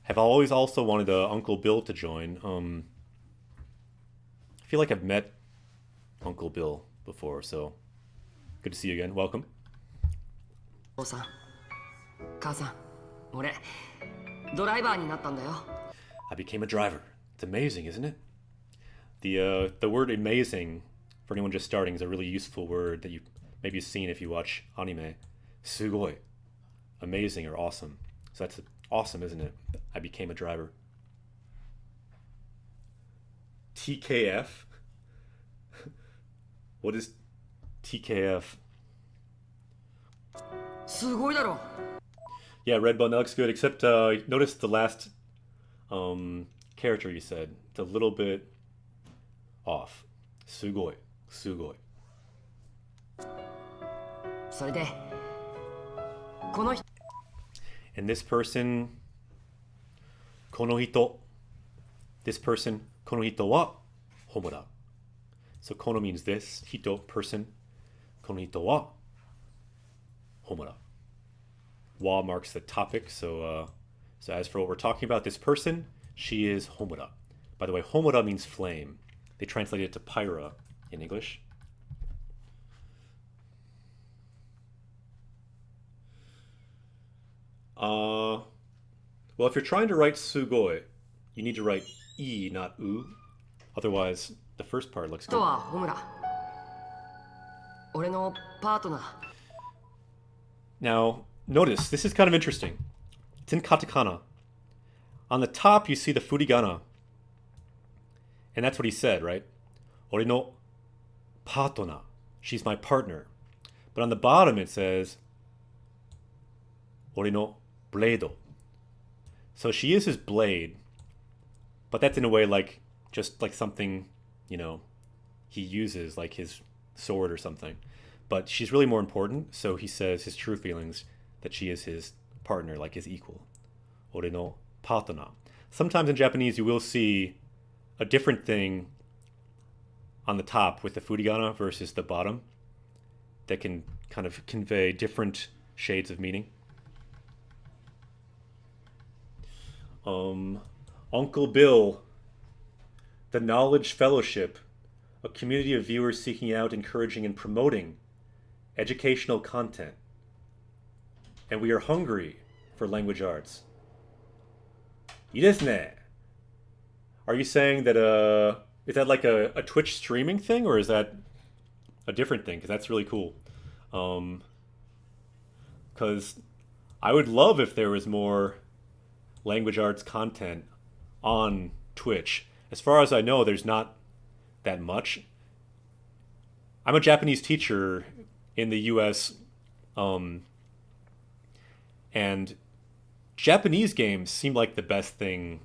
Have always also wanted Uncle Bill to join. I feel like I've met Uncle Bill before, so good to see you again. Welcome. お父さん、母さん、俺ドライバーになったんだよ。 I became a driver. It's amazing, isn't it? The word amazing for anyone just starting is a really useful word that you maybe you've seen if you watch anime. Sugoi. Amazing or awesome. So that's awesome, isn't it? I became a driver. TKF? What is TKF? すごいだろ。 Yeah, Red Button, that looks good, except notice the last character you said. It's a little bit off. Sugoi. Sugoi. それでこの人 And this person, この人. This person, この人はhomo da. So kono means this, hito, person. この人はhomo da. Wa marks the topic, so as for what we're talking about, this person, she is homo da. By the way, homo da means flame. They translate it to Pyra in English. Well, if you're trying to write sugoi, you need to write e, not u. Otherwise, the first part looks と good. はホムラ。俺のパートナー。 Now, notice, this is kind of interesting. It's in katakana. On the top, you see the furigana. And that's what he said, right? Ore no partona. She's my partner. But on the bottom, it says Ore no blade. So she is his blade. But that's in a way like, just like something, you know, he uses, like his sword or something. But she's really more important, so he says his true feelings, that she is his partner, like his equal. Ore no partona. Sometimes in Japanese you will see a different thing on the top with the furigana versus the bottom that can kind of convey different shades of meaning. Uncle Bill, the Knowledge Fellowship, a community of viewers seeking out, encouraging, and promoting educational content. And we are hungry for language arts. いいですね. Are you saying that is that like a Twitch streaming thing, or is that a different thing? Because that's really cool. Because I would love if there was more language arts content on Twitch. As far as I know, there's not that much. I'm a Japanese teacher in the US, and Japanese games seem like the best thing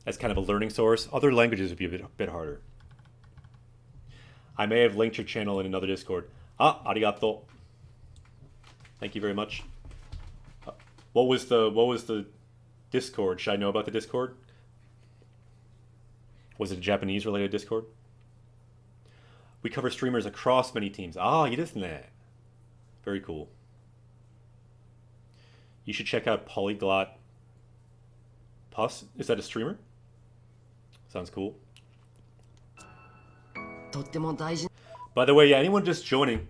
as kind of a learning source. Other languages would be a bit harder. I may have linked your channel in another Discord. Arigato. Thank you very much. What was the Discord? Should I know about the Discord? Was it a Japanese related Discord? We cover streamers across many teams. いいですね. Very cool. You should check out Polyglot Puss. Is that a streamer? Sounds cool. とっても大事 By the way, yeah, anyone just joining,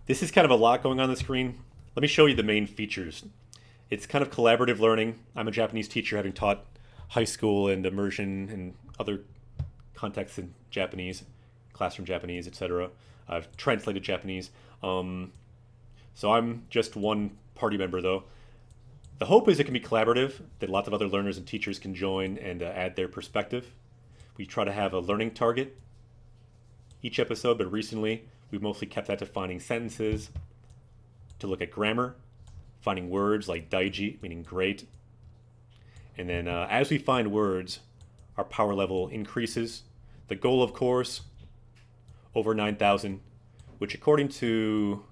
this is kind of a lot going on the screen. Let me show you the main features. It's kind of collaborative learning. I'm a Japanese teacher, having taught high school and immersion and other contexts in Japanese, classroom Japanese, etc. I've translated Japanese. So I'm just one party member, though. The hope is it can be collaborative, that lots of other learners and teachers can join and add their perspective. We try to have a learning target each episode, but recently we've mostly kept that to finding sentences, to look at grammar, finding words like daiji, meaning great. And then as we find words, our power level increases. The goal, of course, over 9,000, which according to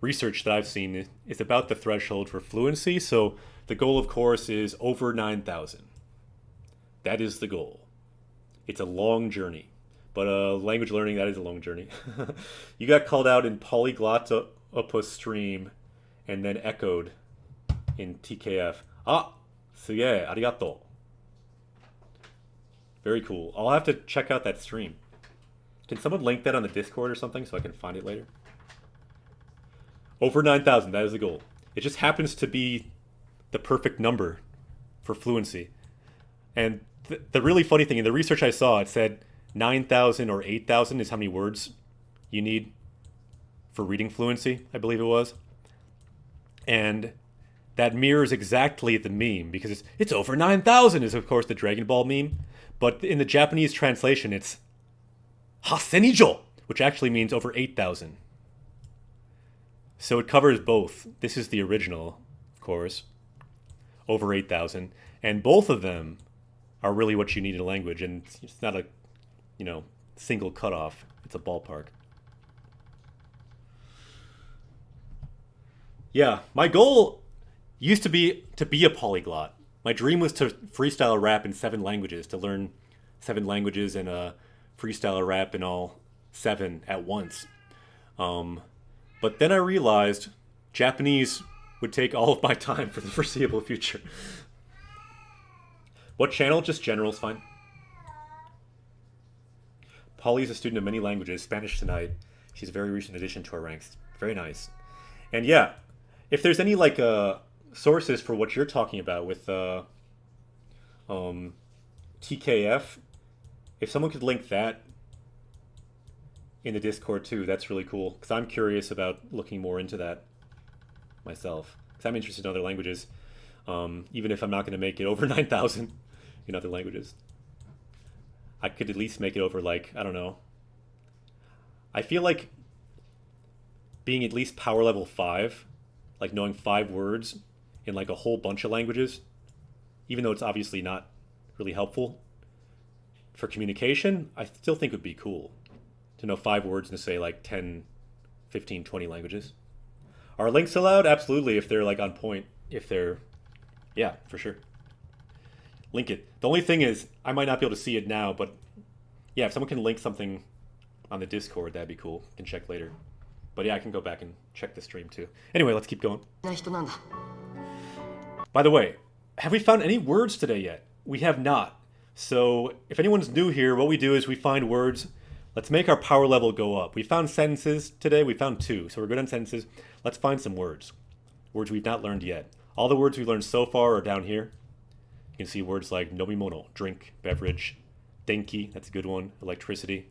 research that I've seen is about the threshold for fluency. So the goal, of course, is over 9,000. That is the goal. It's a long journey. But language learning, that is a long journey. You got called out in Polyglot Opus stream and then echoed in TKF. すげえ, arigato. Very cool. I'll have to check out that stream. Can someone link that on the Discord or something so I can find it later? Over 9,000, that is the goal. It just happens to be the perfect number for fluency. And the really funny thing, in the research I saw, it said 9,000 or 8,000 is how many words you need for reading fluency, I believe it was. And that mirrors exactly the meme, because it's over 9,000 is, of course, the Dragon Ball meme. But in the Japanese translation, it's Hasenijo, which actually means over 8,000. So it covers both. This is the original, of course, over 8,000. And both of them are really what you need in a language. And it's not a, single cutoff. It's a ballpark. Yeah, my goal used to be a polyglot. My dream was to freestyle rap in 7 languages, to learn 7 languages and freestyle rap in all 7 at once. But then I realized Japanese would take all of my time for the foreseeable future. What channel? Just general's fine. Polly is a student of many languages, Spanish tonight. She's a very recent addition to our ranks. Very nice. And yeah, if there's any sources for what you're talking about with TKF, if someone could link that in the Discord too, that's really cool. Because I'm curious about looking more into that myself. Because I'm interested in other languages, even if I'm not going to make it over 9,000 in other languages. I could at least make it over, I don't know. I feel like being at least power level 5, knowing 5 words in a whole bunch of languages, even though it's obviously not really helpful for communication, I still think would be cool to know 5 words in, say, 10, 15, 20 languages. Are links allowed? Absolutely, if they're on point. If they're, yeah, for sure. Link it. The only thing is, I might not be able to see it now, but yeah, if someone can link something on the Discord, that'd be cool. I can check later. But yeah, I can go back and check the stream too. Anyway, let's keep going. な人なんだ By the way, have we found any words today yet? We have not. So if anyone's new here, what we do is we find words. Let's make our power level go up. We found sentences today. We found 2, so we're good on sentences. Let's find some words. Words we've not learned yet. All the words we've learned so far are down here. You can see words like nomimono, drink, beverage, denki, that's a good one, electricity.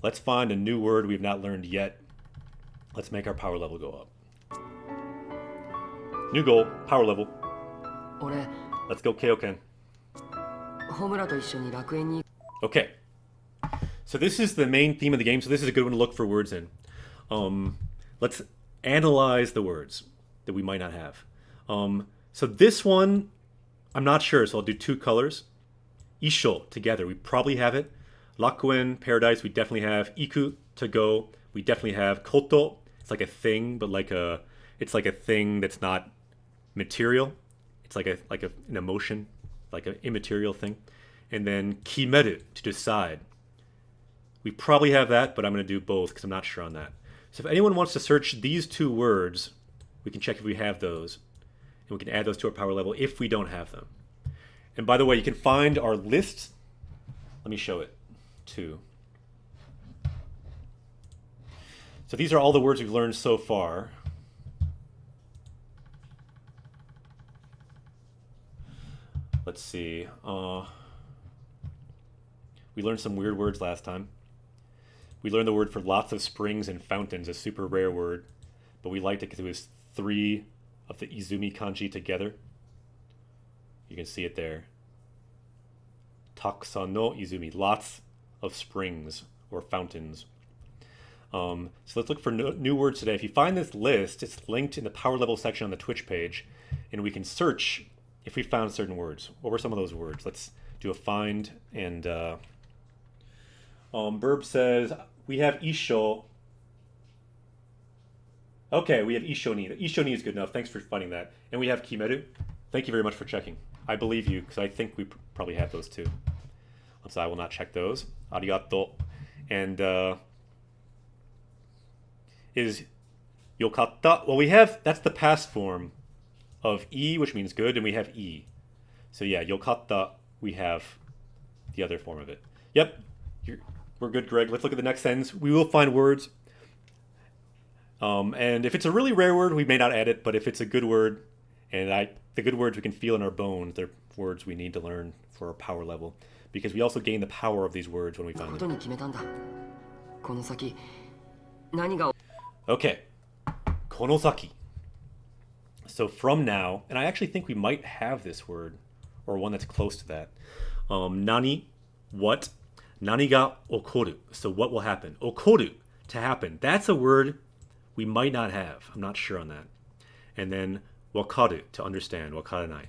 Let's find a new word we've not learned yet. Let's make our power level go up. New goal, power level. 俺 Let's go, Keioken. ホムラと一緒に楽園に Okay. So this is the main theme of the game, so this is a good one to look for words in. Let's analyze the words that we might not have. So this one, I'm not sure, so I'll do 2 colors. Isho, together, we probably have it. Rakuen, paradise, we definitely have. Iku, to go, we definitely have. Koto, it's like a thing, but it's like a thing that's not material. It's like an emotion, like an immaterial thing. And then kimeru, to decide. We probably have that, but I'm going to do both because I'm not sure on that. So if anyone wants to search these 2 words, we can check if we have those. And we can add those to our power level if we don't have them. And by the way, you can find our list. Let me show it too. So these are all the words we've learned so far. Let's see. We learned some weird words last time. We learned the word for lots of springs and fountains, a super rare word. But we liked it because it was 3 of the Izumi kanji together. You can see it there. Takusan no Izumi, lots of springs or fountains. So let's look for new words today. If you find this list, it's linked in the power level section on the Twitch page, and we can search if we found certain words. What were some of those words? Let's do a find. And Burb says we have Isho. Okay, we have Ishoni. Ishoni is good enough. Thanks for finding that. And we have Kimeru. Thank you very much for checking. I believe you, because I think we probably have those too. So I will not check those. Arigato. And is yokatta. Well, we have, that's the past form of E, which means good, and we have E. So yeah, yokatta, we have the other form of it. Yep, we're good, Greg. Let's look at the next sentence. We will find words. And if it's a really rare word, we may not add it, but if it's a good word, and the good words we can feel in our bones, they're words we need to learn for our power level, because we also gain the power of these words when we find them. 決めたんだこの先何が Okay, konosaki. So from now, and I actually think we might have this word, or one that's close to that. Nani, what? Nani ga okoru. So what will happen? Okoru, to happen. That's a word we might not have. I'm not sure on that. And then wakaru, to understand. Wakaranai,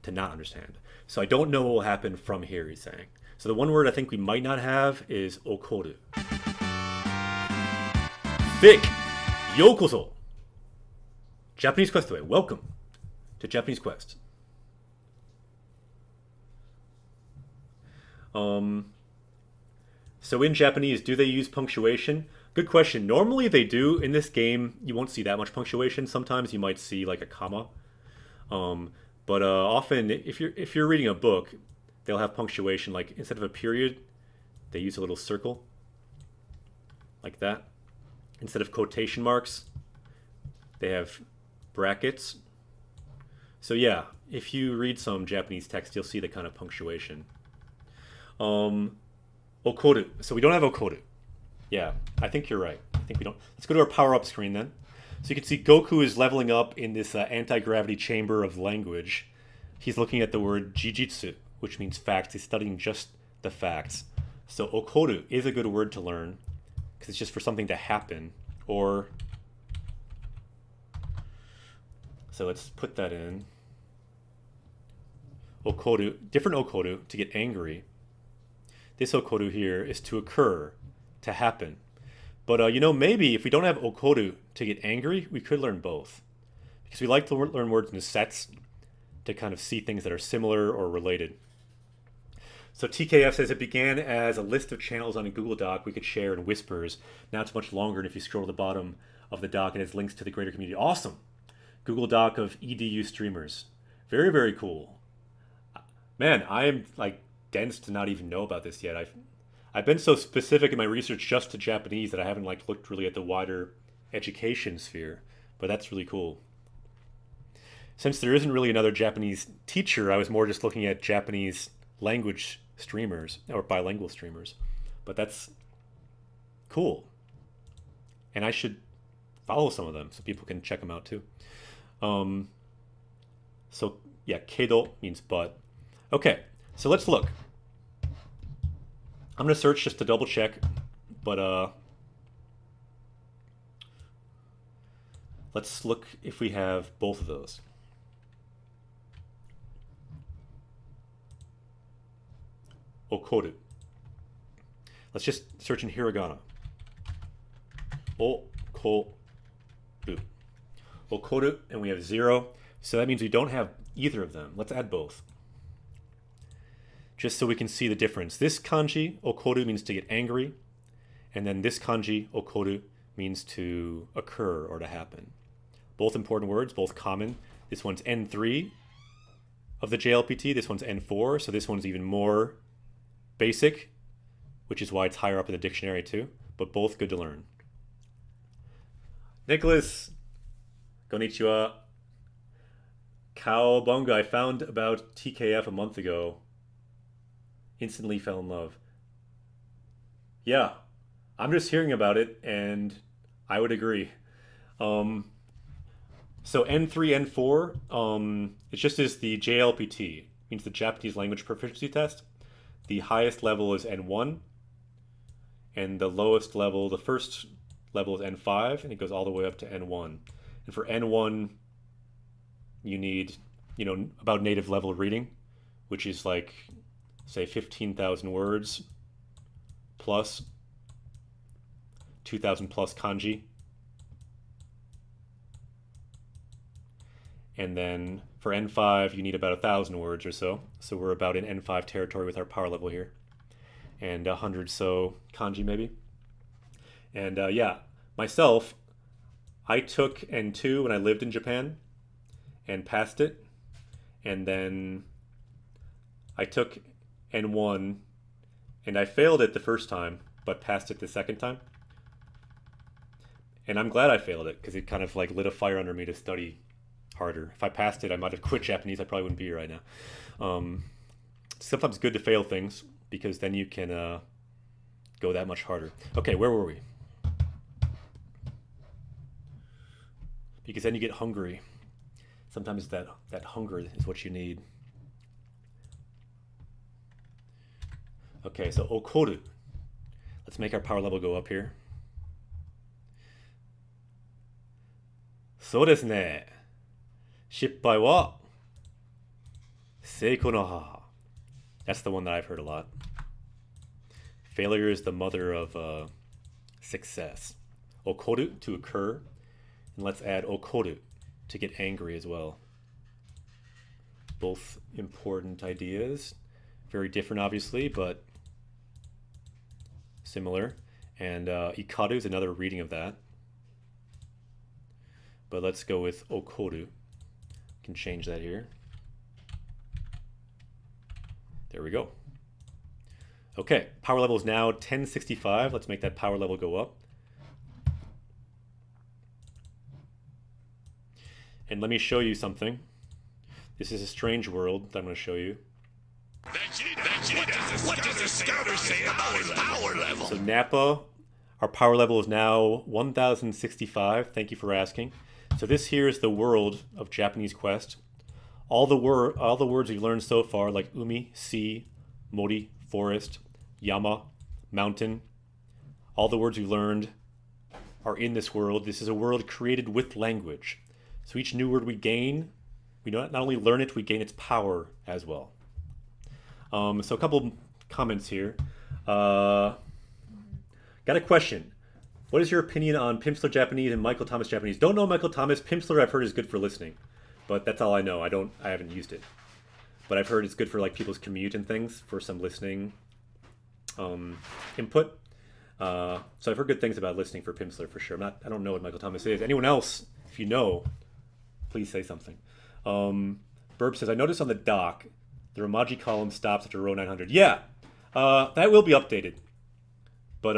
to not understand. So I don't know what will happen from here, he's saying. So the one word I think we might not have is okoru. Thick! Yokoso! Japanese Quest Away. Welcome to Japanese Quest. So in Japanese, do they use punctuation? Good question. Normally they do. In this game, you won't see that much punctuation. Sometimes you might see like a comma. But often, if you're reading a book, they'll have punctuation. Like instead of a period, they use a little circle, like that. Instead of quotation marks, they have brackets. So yeah, if you read some Japanese text, you'll see the kind of punctuation. Okoru. So we don't have okoru. Yeah, I think you're right. I think we don't. Let's go to our power-up screen then. So you can see Goku is leveling up in this anti-gravity chamber of language. He's looking at the word jijitsu, which means facts. He's studying just the facts. So okoru is a good word to learn, because it's just for something to happen. Or, so let's put that in. Okoru, different okoru, to get angry. This okoru here is to occur, to happen. But, maybe if we don't have okoru to get angry, we could learn both. Because we like to learn words in sets to kind of see things that are similar or related. So TKF says it began as a list of channels on a Google Doc we could share in whispers. Now it's much longer, and if you scroll to the bottom of the doc, it has links to the greater community. Awesome! Google Doc of EDU streamers. Very, very cool. Man, I am like dense to not even know about this yet. I've been so specific in my research just to Japanese that I haven't like looked really at the wider education sphere. But that's really cool. Since there isn't really another Japanese teacher, I was more just looking at Japanese language streamers or bilingual streamers. But that's cool. And I should follow some of them so people can check them out too. So yeah, kedo means but. Okay, so let's look. I'm gonna search just to double check, but let's look if we have both of those. Okoru. Let's just search in hiragana. Okoru. Okoru, and we have 0. So that means we don't have either of them. Let's add both. Just so we can see the difference. This kanji, okoru, means to get angry. And then this kanji, okoru, means to occur or to happen. Both important words, both common. This one's N3 of the JLPT. This one's N4. So this one's even more basic, which is why it's higher up in the dictionary too. But both good to learn. Nicholas, konnichiwa. Cowabunga, I found about TKF a month ago. Instantly fell in love. Yeah, I'm just hearing about it, and I would agree. So N3, N4, it just is the JLPT, means the Japanese Language Proficiency Test. The highest level is N1, and the lowest level, the first level is N5, and it goes all the way up to N1. And for N1, you need, about native level reading, which is like, say, 15,000 words plus 2,000 plus kanji. And then for N5, you need about 1,000 words or so. So we're about in N5 territory with our power level here. And 100 so kanji maybe. And yeah, myself, I took N2 when I lived in Japan and passed it. And then I took N1 and I failed it the first time, but passed it the second time. And I'm glad I failed it because it kind of like lit a fire under me to study harder. If I passed it, I might have quit Japanese. I probably wouldn't be here right now. It's sometimes good to fail things because then you can go that much harder. Okay, where were we? Because then you get hungry. Sometimes that hunger is what you need. Okay, so okoru. Let's make our power level go up here. そうですね。失敗は成功の母. That's the one that I've heard a lot. Failure is the mother of success. Okoru, to occur. And let's add okoru, to get angry as well. Both important ideas. Very different, obviously, but similar. And ikaru is another reading of that. But let's go with okoru. Can change that here. There we go. Okay, power level is now 1065. Let's make that power level go up. And let me show you something. This is a strange world that I'm going to show you. What does the scouter say about his power level? So Nappa, our power level is now 1065. Thank you for asking. So this here is the world of Japanese Quest. All the words we've learned so far, like umi, sea, mori, forest, yama, mountain, all the words we've learned are in this world. This is a world created with language. So each new word we gain, we not only learn it, we gain its power as well. So a couple comments here. Got a question. What is your opinion on Pimsleur Japanese and Michael Thomas Japanese? Don't know Michael Thomas. Pimsleur I've heard is good for listening, but that's all I know. I haven't used it, but I've heard it's good for like people's commute and things for some listening input. So I've heard good things about listening for Pimsleur for sure. I don't know what Michael Thomas is. Anyone else, if you know, please say something. Burp says, I noticed on the dock, the Romaji column stops after row 900. Yeah, that will be updated. But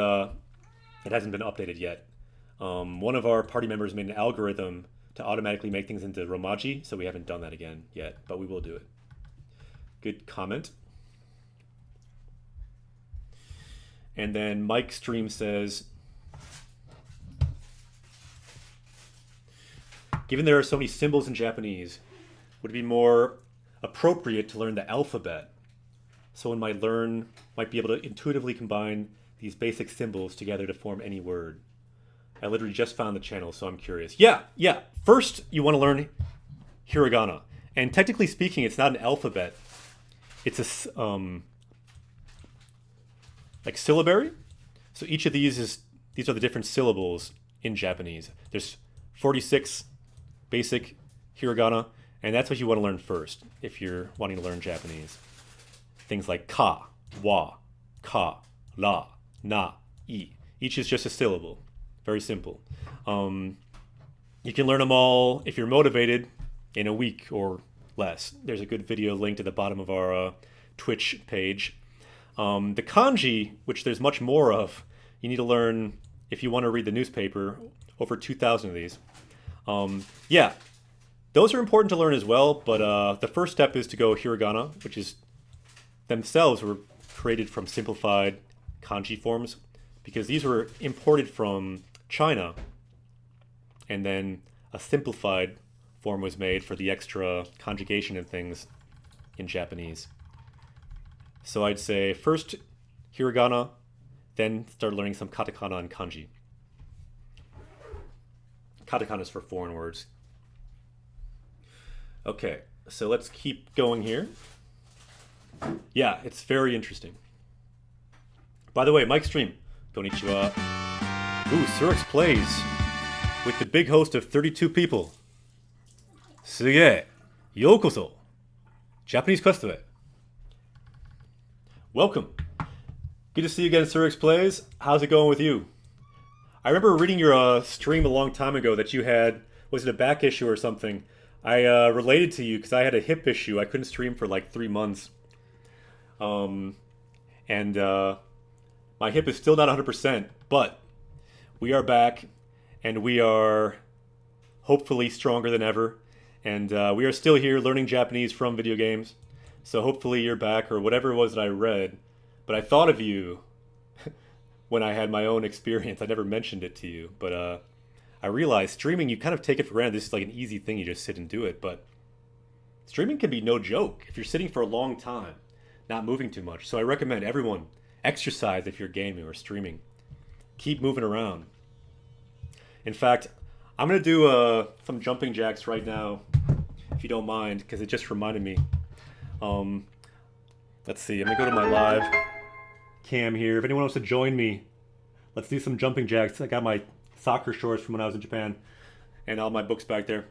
it hasn't been updated yet. One of our party members made an algorithm to automatically make things into Romaji, so we haven't done that again yet, but we will do it. Good comment. And then Mike Stream says, given there are so many symbols in Japanese, would it be more appropriate to learn the alphabet? Someone might be able to intuitively combine these basic symbols together to form any word. I literally just found the channel, so I'm curious. Yeah. First, you want to learn hiragana. And technically speaking, it's not an alphabet. It's a like syllabary. So each of these are the different syllables in Japanese. There's 46 basic hiragana, and that's what you want to learn first if you're wanting to learn Japanese. Things like ka, wa, ka, la, na, i. Each is just a syllable. Very simple. You can learn them all, if you're motivated, in a week or less. There's a good video linked at the bottom of our Twitch page. The kanji, which there's much more of, you need to learn if you want to read the newspaper, over 2,000 of these. Yeah, those are important to learn as well, but the first step is to go hiragana, which is themselves were created from simplified kanji forms, because these were imported from China, and then a simplified form was made for the extra conjugation and things in Japanese. So I'd say first hiragana, then start learning some katakana and kanji. Katakana is for foreign words. Okay, so let's keep going here. Yeah, it's very interesting. By the way, Mike Stream, konnichiwa. Ooh, Surix plays with the big host of 32 people. Suge, yokoso. Japanese Questへ. Welcome. Good to see you again, Surix Plays. How's it going with you? I remember reading your stream a long time ago that you had, was it a back issue or something? I related to you because I had a hip issue. I couldn't stream for like 3 months. My hip is still not 100%, but we are back, and we are hopefully stronger than ever. And we are still here learning Japanese from video games. So hopefully you're back, or whatever it was that I read. But I thought of you when I had my own experience. I never mentioned it to you, but I realized streaming, you kind of take it for granted. This is like an easy thing. You just sit and do it. But streaming can be no joke if you're sitting for a long time, not moving too much. So I recommend everyone exercise if you're gaming or streaming. Keep moving around. In fact, I'm going to do some jumping jacks right now, if you don't mind, because it just reminded me. Let's see, I'm going to go to my live cam here. If anyone wants to join me, let's do some jumping jacks. I got my soccer shorts from when I was in Japan, and all my books back there.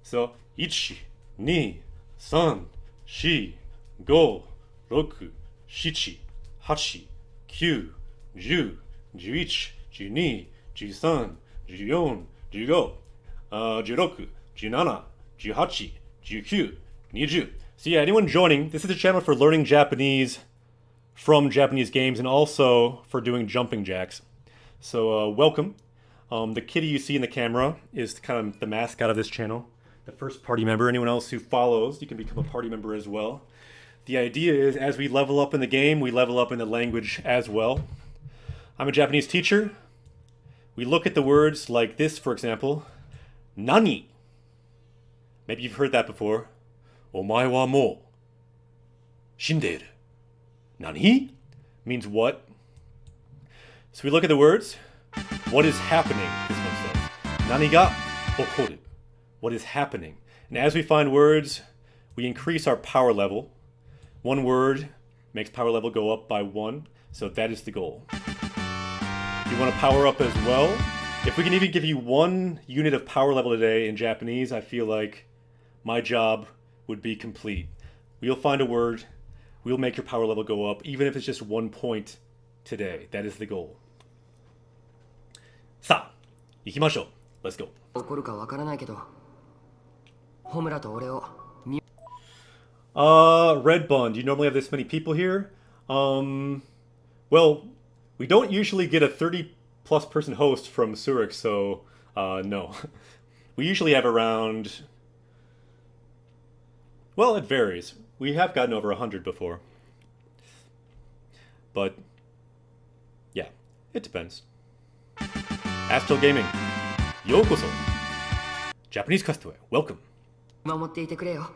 So, 1, 2, 3, 4, 5, 6, 7, 8, 9, 10, 11, 12, 13, 14, 15, 16, 17, 18, 19, 20. So yeah, anyone joining, this is a channel for learning Japanese from Japanese games and also for doing jumping jacks. So welcome. The kitty you see in the camera is kind of the mascot of this channel. The first party member. Anyone else who follows, you can become a party member as well. The idea is as we level up in the game, we level up in the language as well. I'm a Japanese teacher. We look at the words like this, for example. Nani. Maybe you've heard that before. Omae wa mou shinderu. Nani? Means what? So we look at the words. What is happening? This one says. Nani ga okoru. What is happening? And as we find words, we increase our power level. One word makes power level go up by 1. So that is the goal. If you want to power up as well, if we can even give you 1 unit of power level today in Japanese, I feel like my job would be complete. We'll find a word, we'll make your power level go up, even if it's just 1 point today. That is the goal. Sa, ikimashou. Let's go. Red Bun, do you normally have this many people here? Well, we don't usually get a 30-plus person host from Zurich, so, no. We usually have around... Well, it varies. We have gotten over 100 before. But, yeah, it depends. Astral Gaming, yokoso. Japanese customer, welcome. 守っていてくれよ。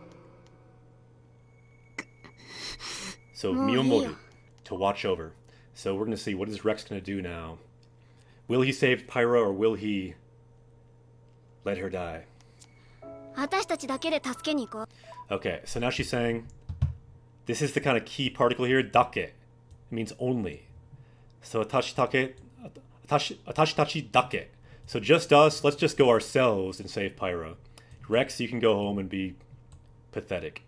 So Miyamoto to watch over. So we're gonna see what is Rex gonna do now. Will he save Pyra or will he let her die? 私たちだけで助けに行こう。 Okay, so now she's saying this is the kind of key particle here, dake. It means only. So atashi tachi dake. So just us, let's just go ourselves and save Pyra. Rex, you can go home and be pathetic.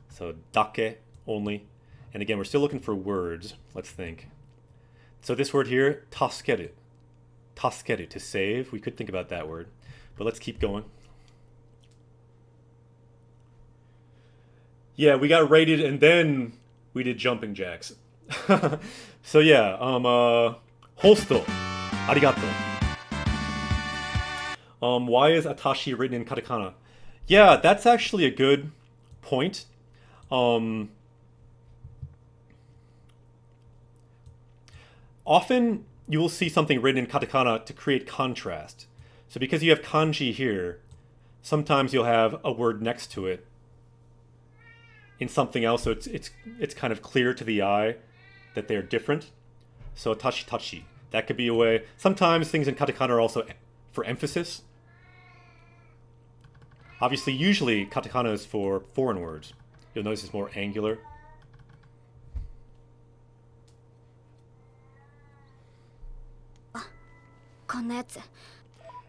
So dake, only. And again, we're still looking for words. Let's think. So this word here, taskeru. Taskeru, to save. We could think about that word. But let's keep going. Yeah, we got rated and then we did jumping jacks. So yeah, Holsto. Arigato. Why is Atashi written in katakana? Yeah, that's actually a good point. Often you will see something written in katakana to create contrast. So because you have kanji here, sometimes you'll have a word next to it in something else, so it's kind of clear to the eye that they're different. So tachi tachi, that could be a way. Sometimes things in katakana are also for emphasis. Obviously, usually katakana is for foreign words. You'll notice it's more angular.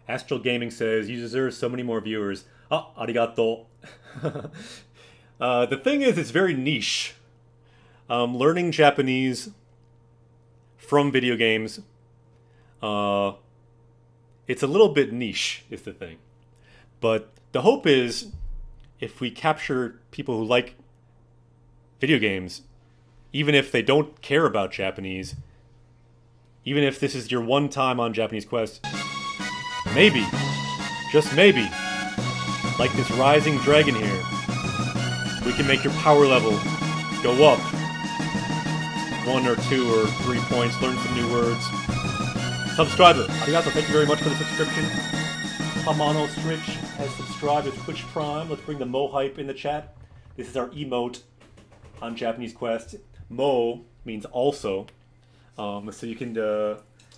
Astral Gaming says, you deserve so many more viewers. Ah, arigato. The thing is, it's very niche. Learning Japanese from video games, it's a little bit niche, is the thing. But the hope is, if we capture people who like video games, even if they don't care about Japanese, even if this is your one time on Japanese Quest, maybe, just maybe, like this rising dragon here, we can make your power level go up 1 or 2 or 3 points, learn some new words. Subscriber, arigato, thank you very much for the subscription. Hamano Stritch has subscribed with Twitch Prime. Let's bring the Mo hype in the chat. This is our emote on Japanese Quest. Mo means also. So you can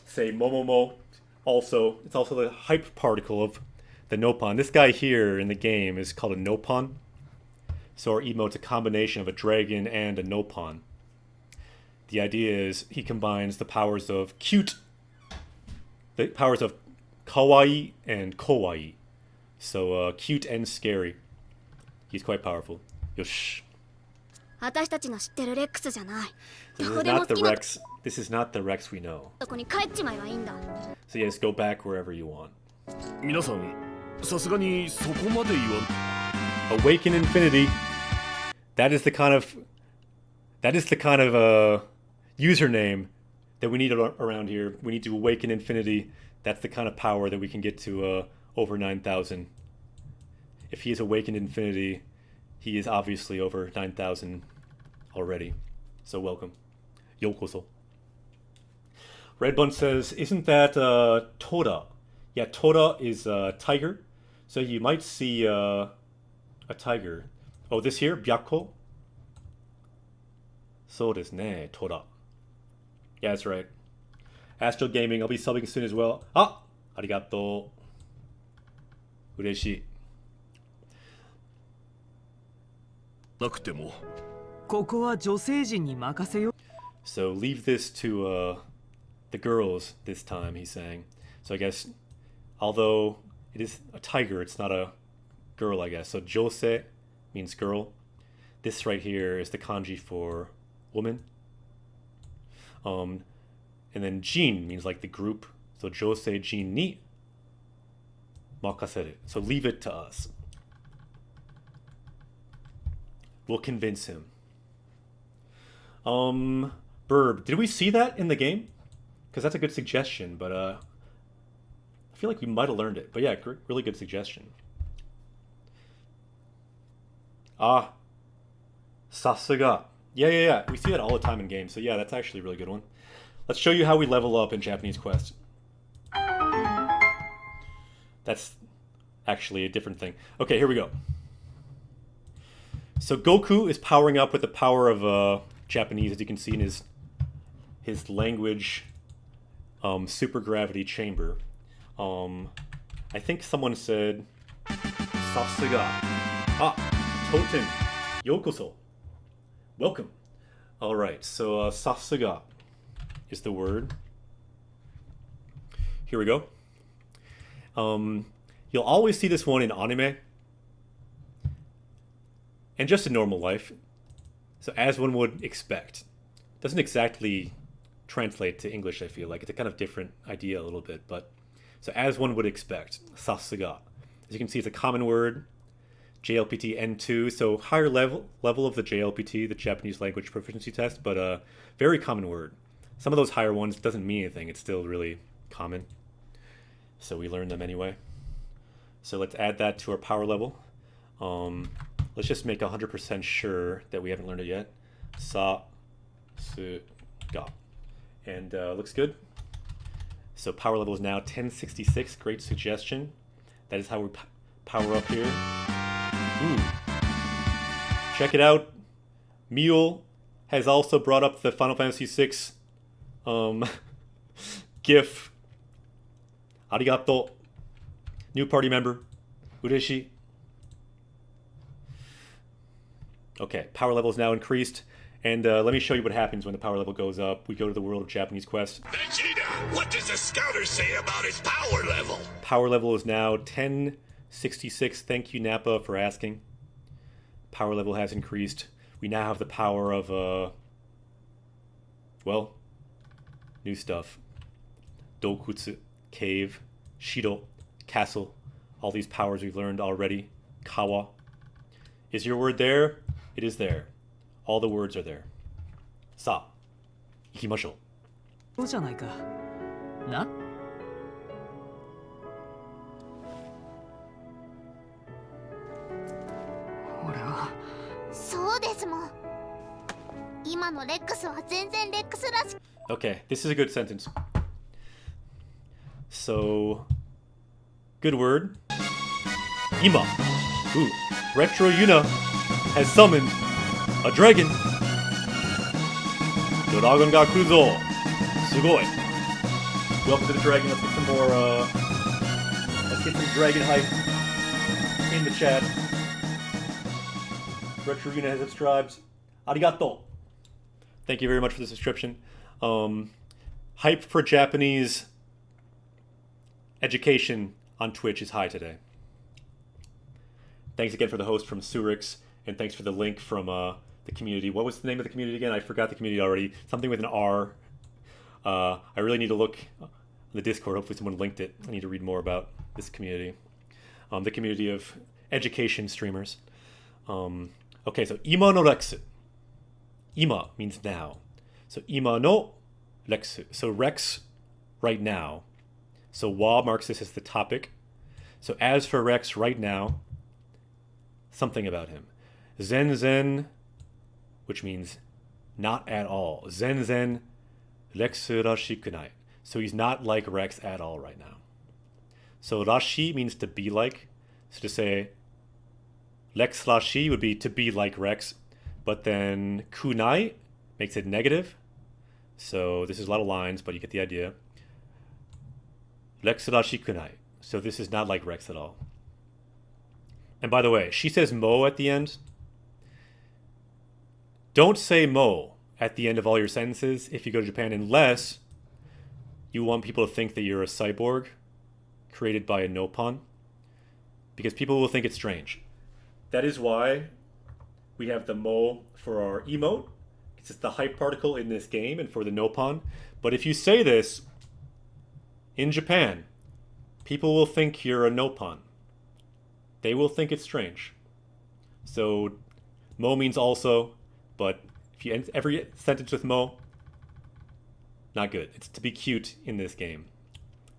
say Momomo also. It's also the hype particle of the Nopon. This guy here in the game is called a Nopon. So our emote's a combination of a dragon and a Nopon. The idea is he combines the powers of cute, the powers of kawaii and kawaii. So cute and scary. He's quite powerful. Yosh. 私たちの知ってるレックスじゃない。 This ど is こでも not 好 the きな Rex. This is not the Rex we know. とこに帰っちまえばいいんだ。 So yes, go back wherever you want. 皆さんさすがにそこまで言わん。 Awaken Infinity. That is the kind of username that we need around here. We need to awaken Infinity. That's the kind of power that we can get to over 9,000. If he is awakened Infinity, he is obviously over 9,000 already. So welcome. Yokoso. Red Bun says, isn't that Toda? Yeah, Toda is tiger. So you might see a tiger. Oh, this here? Byakko? So desu ne, Toda. Yeah, that's right. Astral Gaming, I'll be subbing soon as well. Ah! Arigato. Ureshi. なくても。ここは女性陣に任せよ。 So leave this to the girls this time, he's saying. So I guess, although it is a tiger, it's not a girl, I guess. So jose means girl. This right here is the kanji for woman. And then jin means like the group. So jose jin ni makaseru. So leave it to us. We'll convince him. Burb, did we see that in the game? Because that's a good suggestion, but I feel like we might have learned it. But yeah, really good suggestion. Ah, Sasuga. Yeah. We see that all the time in games. So yeah, that's actually a really good one. Let's show you how we level up in Japanese Quest. That's actually a different thing. Okay, here we go. So Goku is powering up with the power of Japanese, as you can see in his language super gravity chamber. I think someone said Sasuga. Ah, Toten. Yokoso. Welcome. Alright, so Sasuga is the word. Here we go. You'll always see this one in anime. And just in normal life. So as one would expect. Doesn't exactly translate to English, I feel like. It's a kind of different idea a little bit. But so as one would expect, Sasuga. As you can see, it's a common word. JLPT N2, so higher level of the JLPT, the Japanese language proficiency test, but a very common word. Some of those higher ones doesn't mean anything. It's still really common. So we learn them anyway. So let's add that to our power level. Let's just make 100% sure that we haven't learned it yet. Sa-su-ga. And looks good. So power level is now 1066. Great suggestion. That is how we power up here. Ooh. Check it out. Mule has also brought up the Final Fantasy VI GIF. Arigato. New party member. Ureshi. Okay, power level is now increased. And let me show you what happens when the power level goes up. We go to the world of Japanese Quest. Vegeta, what does the scouter say about his power level? Power level is now 1066. Thank you, Nappa, for asking. Power level has increased. We now have the power of, well, new stuff. Dokutsu, cave, Shido, castle. All these powers we've learned already. Kawa. Is your word there? It is there. All the words are there. Sa, ikimashou. そうじゃないか。な。俺はそうですもん。今のレックスは全然レックスらしく。 Okay, this is a good sentence. So, good word. Ima. Ooh, Retro Yuna has summoned a dragon. Dragon ga kuzo. Sugoi. Welcome to the dragon. Let's get some more, let's get some dragon hype in the chat. Retro Yuna has subscribed. Arigato. Thank you very much for the subscription. Hype for Japanese education on Twitch is high today. Thanks again for the host from Surix, and thanks for the link from the community. What was the name of the community again? I forgot the community already. Something with an R. I really need to look on the Discord. Hopefully someone linked it. I need to read more about this community. The community of education streamers. Okay, so Ima no Rexu. Ima means now. So Ima no Rexu. So Rex, right now. So Wa marks this as the topic. So as for Rex right now, something about him. Zen Zen, which means not at all. Zen Zen Rexu rashikunai. So he's not like Rex at all right now. So Rashi means to be like. So to say Rex Rashi would be to be like Rex. But then kunai makes it negative. So this is a lot of lines, but you get the idea. Rex Rashi kunai. So this is not like Rex at all. And by the way, she says mo at the end. Don't say mo at the end of all your sentences if you go to Japan unless you want people to think that you're a cyborg created by a nopon. Because people will think it's strange. That is why we have the mo for our emote. It's just the hype particle in this game and for the nopon. But if you say this in Japan, people will think you're a nopon. They will think it's strange. So Mo means also, but if you end every sentence with mo, not good. It's to be cute in this game.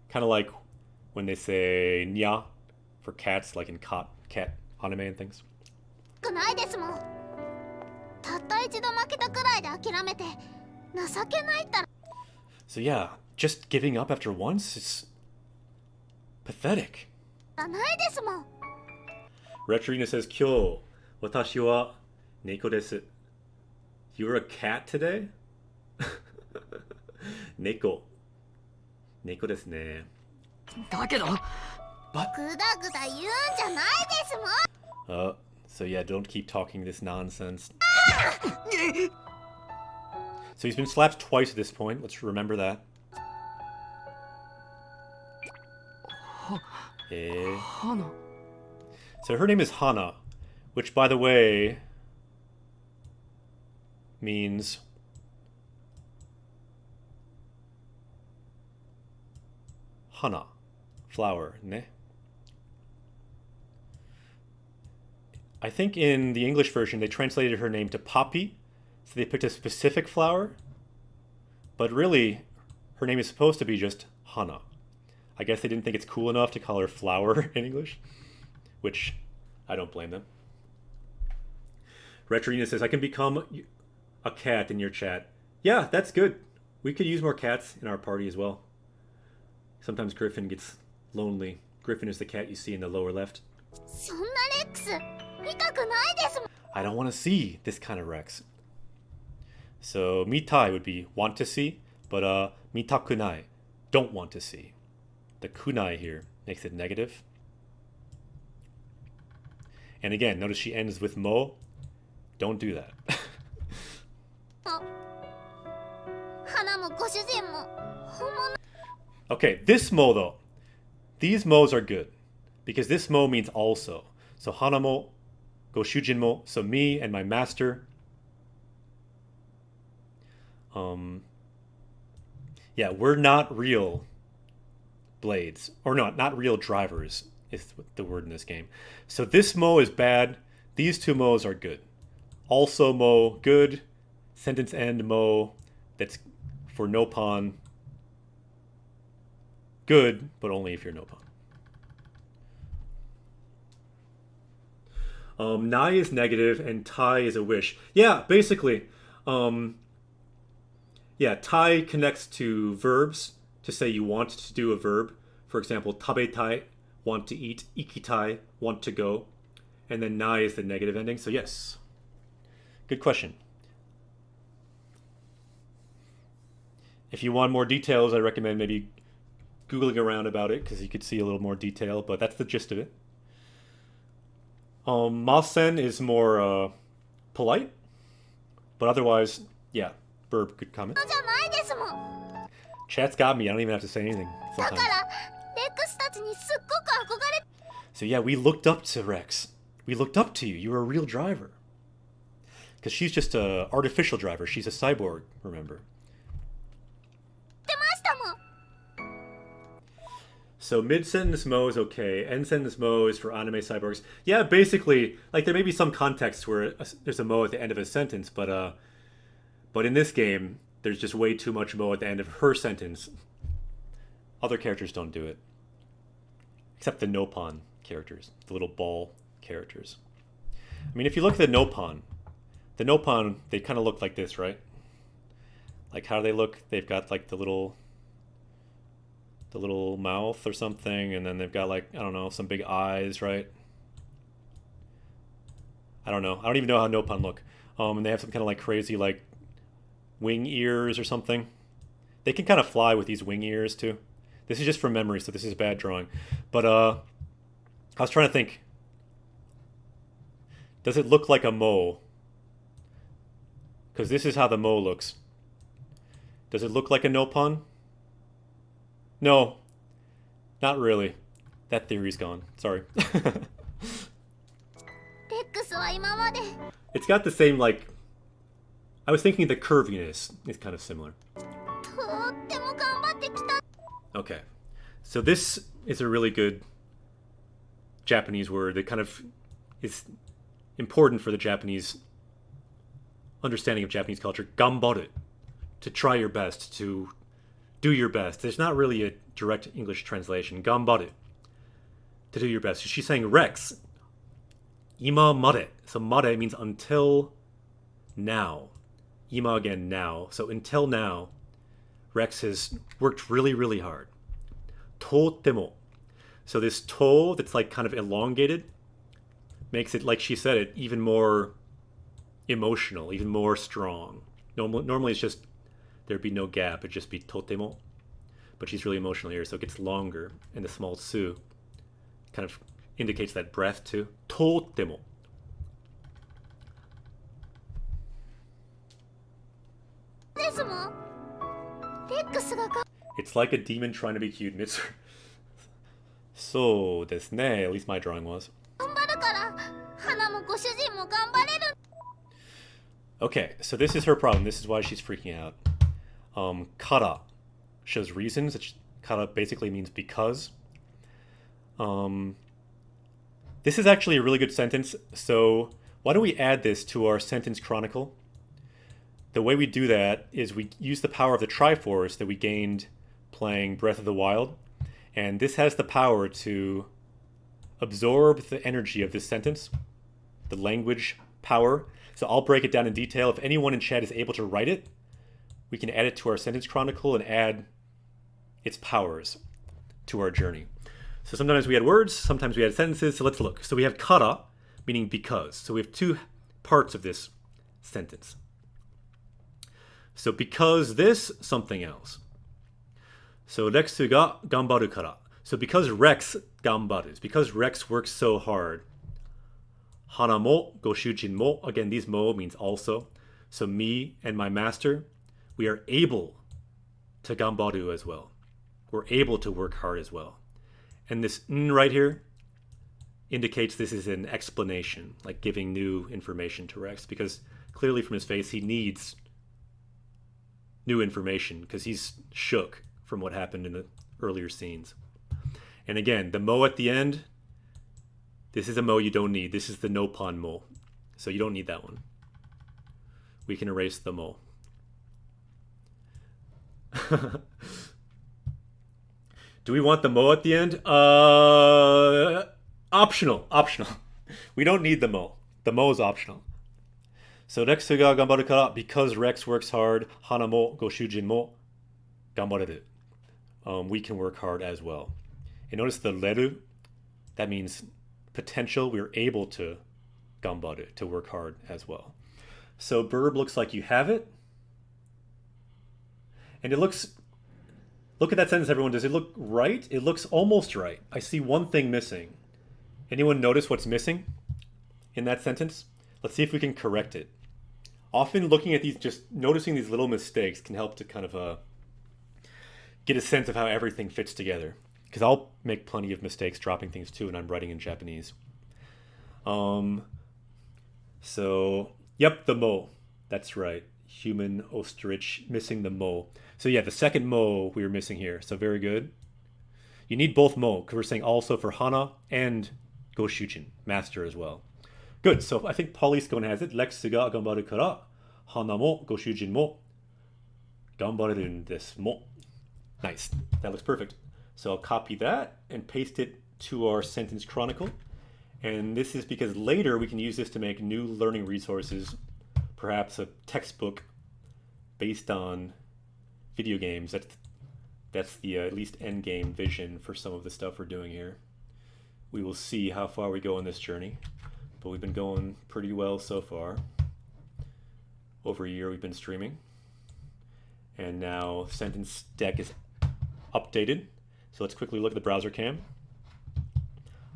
Kind of like when they say nya for cats, like in cat anime and things. くないですもん。たった一度負けたくらいで諦めて情けないったら。 So yeah, just giving up after once is pathetic. ないですもん。 Retrina says, Kyo, watashi wa neko desu. You're a cat today? Neko. Neko desu ne. だけど ぐだぐだ言うんじゃないですもん。 So yeah, don't keep talking this nonsense. So he's been slapped twice at this point. Let's remember that. Eh. 花 So her name is Hana, which, by the way, means Hana, flower, ne? I think in the English version they translated her name to Poppy, so they picked a specific flower, but really her name is supposed to be just Hana. I guess they didn't think it's cool enough to call her flower in English, which I don't blame them. Retrina says, I can become a cat in your chat. Yeah, that's good. We could use more cats in our party as well. Sometimes Griffin gets lonely. Griffin is the cat you see in the lower left. そんなレックス見たくないですもん。 I don't want to see this kind of Rex. So mitai would be want to see, but mitakunai, don't want to see. The kunai here makes it negative. And again, notice she ends with mo. Don't do that. 花もご主人も本物。 Okay, this mo though. These mo's are good. Because this mo means also. So hanamo, goshujin mo, so me and my master. Yeah, we're not real blades. Or not real drivers is the word in this game. So this mo is bad. These two mo's are good. Also mo, good. Sentence end mo, that's for no pawn. Good, but only if you're no pawn. Nai is negative and tai is a wish. Yeah, basically. Yeah, tai connects to verbs to say you want to do a verb. For example, tabetai, want to eat. Ikitai, want to go. And then nai is the negative ending. So yes. Good question. If you want more details, I recommend maybe Googling around about it because you could see a little more detail, but that's the gist of it. Masen is more polite, but otherwise, yeah, verb, good comment. じゃないですもん。 Chat's got me, I don't even have to say anything だか sometimes. らレックスたちにすっごく憧れ So yeah, we looked up to Rex. We looked up to you. You were a real driver. Because she's just a artificial driver. She's a cyborg, remember. てましたもん。 So mid-sentence mo is okay. End-sentence mo is for anime cyborgs. Yeah, basically, like there may be some context where there's a mo at the end of a sentence, but in this game, there's just way too much mo at the end of her sentence. Other characters don't do it. Except the Nopon characters, the little ball characters. I mean, if you look at the Nopon, they kind of look like this, right? Like how do they look? They've got like the little mouth or something, and then they've got like, I don't know, some big eyes, right? I don't know. I don't even know how Nopon look. And they have some kind of like crazy like wing ears or something. They can kind of fly with these wing ears too. This is just from memory, so this is bad drawing. But I was trying to think. Does it look like a mo? Because this is how the mo looks. Does it look like a Nopon? No, not really. That theory's gone. Sorry. レックスは今まで It's got the same, like... I was thinking the curviness is kind of similar. とっても頑張ってきた。 Okay. So this is a really good Japanese word that kind of is important for the Japanese understanding of Japanese culture. Gambaru, to try your best, to do your best. There's not really a direct English translation. Gambaru, to do your best. So she's saying Rex, ima mare. So mare means until now. Ima again, now. So until now, Rex has worked really, really hard. Totemo. So this to that's like kind of elongated makes it, like she said it, even more emotional, even more strong. Normally it's just, there'd be no gap, it'd just be totemo. But she's really emotional here, so it gets longer. And the small su kind of indicates that breath too. Totemo. It's like a demon trying to be cute, and it's so desu ne. At least my drawing was. Okay, so this is her problem. This is why she's freaking out. Kara shows reasons. Kara basically means because. This is actually a really good sentence. So why don't we add this to our sentence chronicle? The way we do that is we use the power of the Triforce that we gained playing Breath of the Wild. And this has the power to absorb the energy of this sentence, the language power. So I'll break it down in detail. If anyone in chat is able to write it, we can add it to our sentence chronicle and add its powers to our journey. So sometimes we add words, sometimes we add sentences. So let's look. So we have kara, meaning because. So we have two parts of this sentence. So because this, something else. So Rex ga gambaru kara. So because Rex gambaru, because Rex works so hard. Hana mo, goshujin mo. Again, these mo means also. So me and my master, we are able to gambaru as well. We're able to work hard as well. And this n right here indicates this is an explanation, like giving new information to Rex, because clearly from his face he needs new information because he's shook from what happened in the earlier scenes. And again, the mo at the end, this is a mo you don't need. This is the nopon mo. So you don't need that one. We can erase the mo. Do we want the mo at the end? Optional. We don't need the mo. The mo is optional. So Rex ga gambaru kara, because Rex works hard, hana mo goshujin mo gambareru. We can work hard as well. And notice the reru, that means potential. We're able to gambaru, to work hard as well. So verb looks like you have it. And it looks, look at that sentence, everyone. Does it look right? It looks almost right. I see one thing missing. Anyone notice what's missing in that sentence? Let's see if we can correct it. Often looking at these, just noticing these little mistakes can help to kind of get a sense of how everything fits together. Because I'll make plenty of mistakes dropping things too when I'm writing in Japanese. So, yep, the mo. That's right. Human ostrich, missing the mo. So yeah, the second mo we were missing here. So very good. You need both mo, because we're saying also for hana and goshujin, master as well. Good, so I think Polyscone has it. Rex ga gambaru kara, hana mo goshujin mo gambareru desu mo. Nice, that looks perfect. So I'll copy that and paste it to our sentence chronicle. And this is because later we can use this to make new learning resources, perhaps a textbook based on video games. That's the at least end game vision for some of the stuff we're doing here. We will see how far we go on this journey, but we've been going pretty well so far. Over a year we've been streaming, and now sentence deck is updated. So let's quickly look at the browser cam.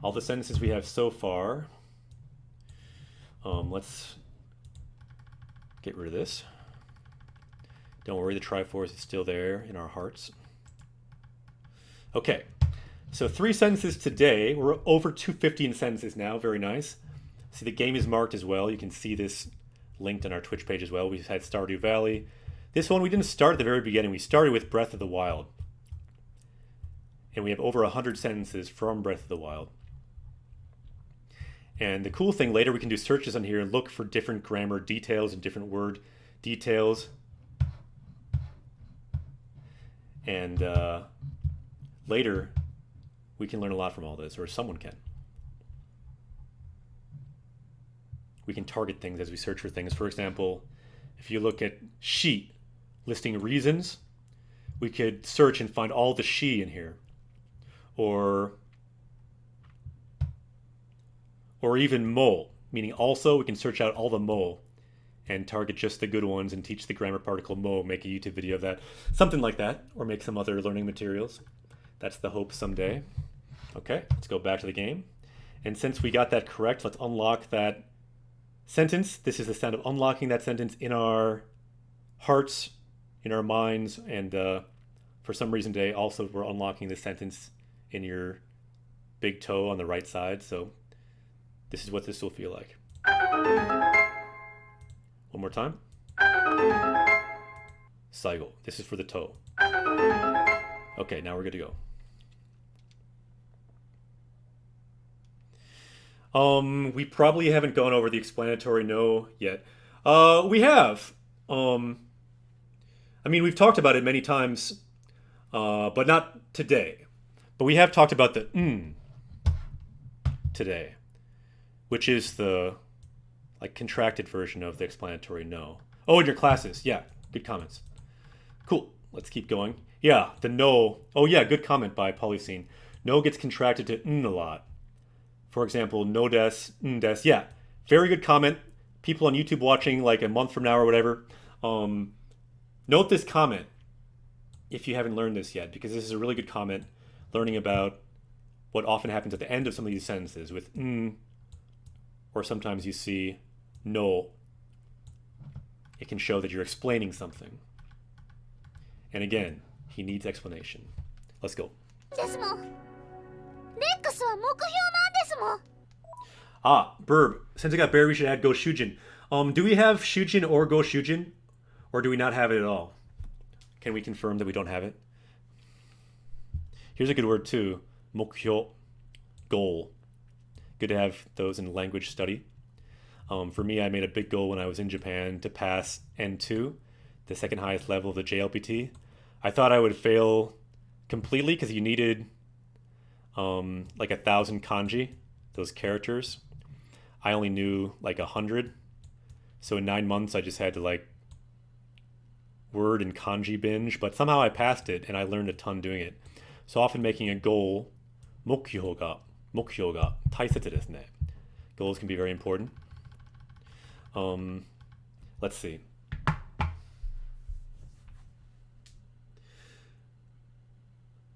All the sentences we have so far. Let's get rid of this. Don't worry, the Triforce is still there in our hearts. Okay, so 3 sentences today. We're over 250 in sentences now, very nice. See, the game is marked as well. You can see this linked on our Twitch page as well. We've had Stardew Valley. This one we didn't start at the very beginning. We started with Breath of the Wild. And we have over 100 sentences from Breath of the Wild. And the cool thing, later we can do searches on here and look for different grammar details and different word details. And later, we can learn a lot from all this, or someone can. We can target things as we search for things. For example, if you look at she, listing reasons, we could search and find all the she in here. Or even mo, meaning also, we can search out all the mo and target just the good ones and teach the grammar particle mo, make a YouTube video of that. Something like that, or make some other learning materials. That's the hope someday. Okay, let's go back to the game. And since we got that correct, let's unlock that sentence. This is the sound of unlocking that sentence in our hearts, in our minds, and for some reason today also we're unlocking the sentence in your big toe on the right side. So this is what this will feel like. One more time. Saigo. This is for the toe. Okay, now we're good to go. We probably haven't gone over the explanatory no yet. We have. I mean, we've talked about it many times, but not today. But we have talked about the today, which is the like contracted version of the explanatory no. Oh, in your classes. Yeah, good comments. Cool. Let's keep going. Yeah, the no. Oh yeah, good comment by Polycene. No gets contracted to a lot. For example, no des, des. Yeah, very good comment. People on YouTube watching like a month from now or whatever, note this comment if you haven't learned this yet, because this is a really good comment, learning about what often happens at the end of some of these sentences with or sometimes you see no. It can show that you're explaining something. And again, he needs explanation. Let's go. Ah, Burb. Since I got Barry, we should add Go Shujin. Do we have Shujin or Go Shujin? Or do we not have it at all? Can we confirm that we don't have it? Here's a good word too. Mokhyo. Goal. Good to have those in language study. For me, I made a big goal when I was in Japan to pass N2, the second highest level of the JLPT. I thought I would fail completely because you needed like 1,000 kanji, those characters. I only knew like 100. So in 9 months, I just had to like word and kanji binge, but somehow I passed it and I learned a ton doing it. So often making a goal, mokyo ga taisetsu desu ne. Goals can be very important. Let's see.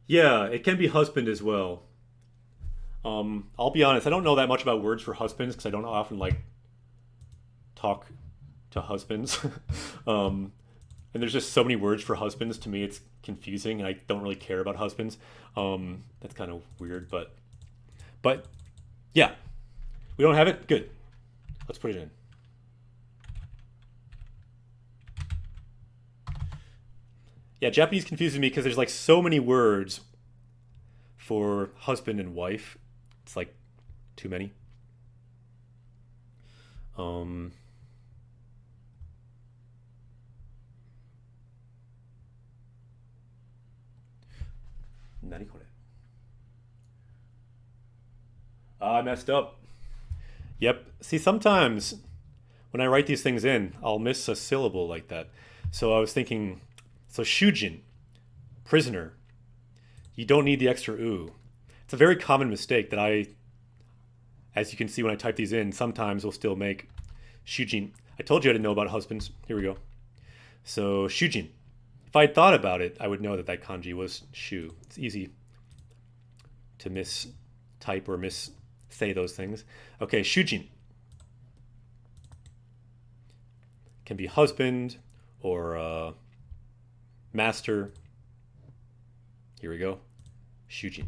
Yeah, it can be husband as well. I'll be honest, I don't know that much about words for husbands because I don't often like talk to husbands. And there's just so many words for husbands. To me, it's confusing, and I don't really care about husbands. That's kind of weird, but yeah, we don't have it. Good. Let's put it in. Yeah, Japanese confuses me because there's like so many words for husband and wife. It's like too many. Nani kore? I messed up. Yep. See, sometimes when I write these things in, I'll miss a syllable like that. So I was thinking, so shujin, prisoner. You don't need the extra oo. It's a very common mistake that I, as you can see when I type these in, sometimes will still make shujin. I told you I didn't know about husbands. Here we go. So shujin. If I had thought about it, I would know that that kanji was shu. It's easy to mistype or say those things. Okay, shujin. Can be husband or master. Here we go. Shujin.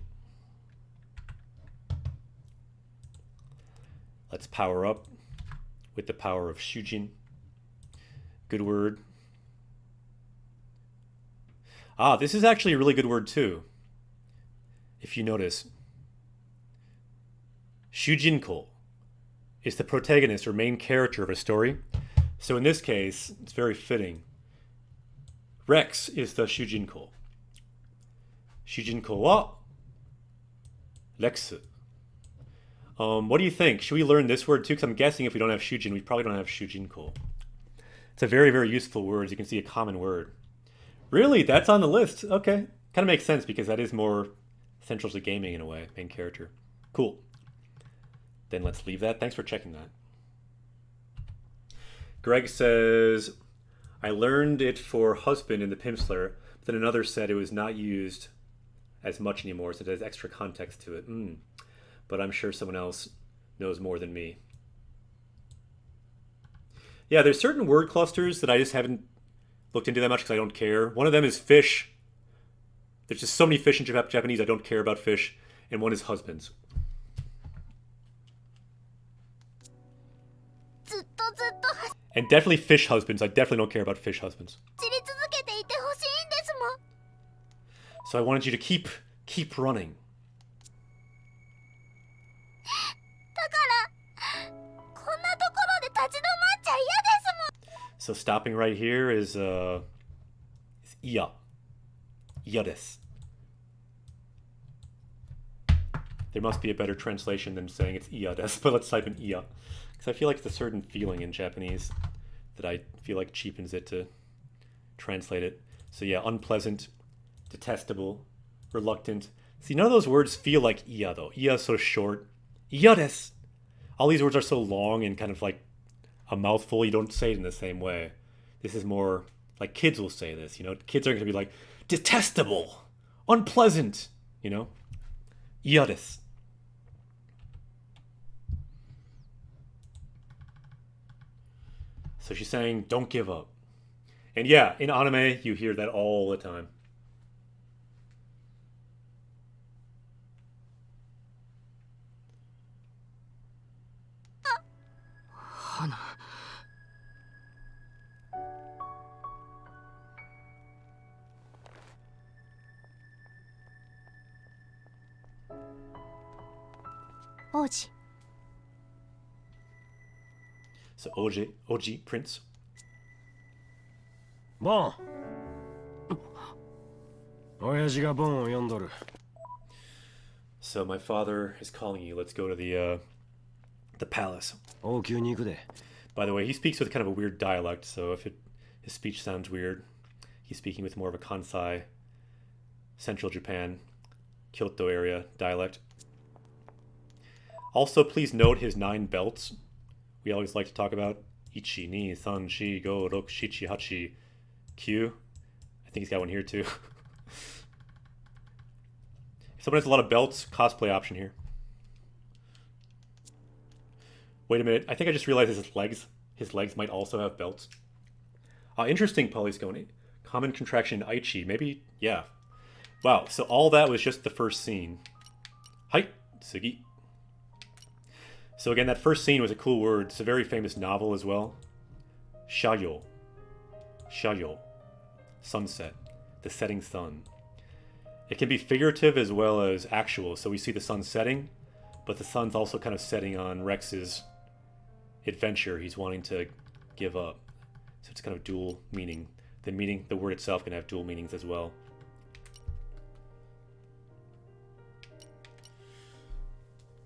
Let's power up with the power of shujin. Good word. Ah, this is actually a really good word too. If you notice. Shujinko. is the protagonist or main character of a story. So in this case, it's very fitting. Rex is the shujinko. Shujinko wa Rex. What do you think? Should we learn this word too? Because I'm guessing if we don't have shujin, we probably don't have shujinko. It's a very, very useful word. As you can see, a common word. Really? That's on the list. Okay. Kind of makes sense because that is more central to gaming in a way. Main character. Cool. Then let's leave that. Thanks for checking that. Greg says, I learned it for husband in the Pimsleur, but then another said it was not used as much anymore, so it has extra context to it. But I'm sure someone else knows more than me. Yeah, there's certain word clusters that I just haven't looked into that much because I don't care. One of them is fish. There's just so many fish in Japanese, I don't care about fish. And one is husbands. And definitely fish husbands. I definitely don't care about fish husbands. So I wanted you to keep running. So stopping right here is iya. Iya desu. There must be a better translation than saying it's iya desu, but let's type in iya. Because I feel like it's a certain feeling in Japanese that I feel like cheapens it to translate it. So yeah, unpleasant, detestable, reluctant. See, none of those words feel like iya though. Iya is so short. Iya desu. All these words are so long and kind of like a mouthful. You don't say it in the same way. This is more like kids will say this, you know? Kids are going to be like, detestable, unpleasant, you know? Iya desu. So she's saying, don't give up. And yeah, in anime, you hear that all the time. Hana. Oji. So Oji, Prince. ボン親父がボンを呼んどる So my father is calling you. Let's go to the palace. 王宮に行くで By the way, he speaks with kind of a weird dialect, so if his speech sounds weird, he's speaking with more of a Kansai, Central Japan, Kyoto area dialect. Also, please note his 9 belts. We always like to talk about Ichi, ni, san, shi, go, roku, shichi, hachi, Q. I think he's got one here too. If someone has a lot of belts, cosplay option here. Wait a minute, I think I just realized his legs might also have belts. Interesting, Polyscone. Common contraction Aichi, maybe, yeah. Wow, so all that was just the first scene. Hai, Sugi. So again, that first scene was a cool word. It's a very famous novel as well. Shayo. Shayo. Sunset. The setting sun. It can be figurative as well as actual. So we see the sun setting, but the sun's also kind of setting on Rex's adventure he's wanting to give up. So it's kind of dual meaning. The word itself can have dual meanings as well.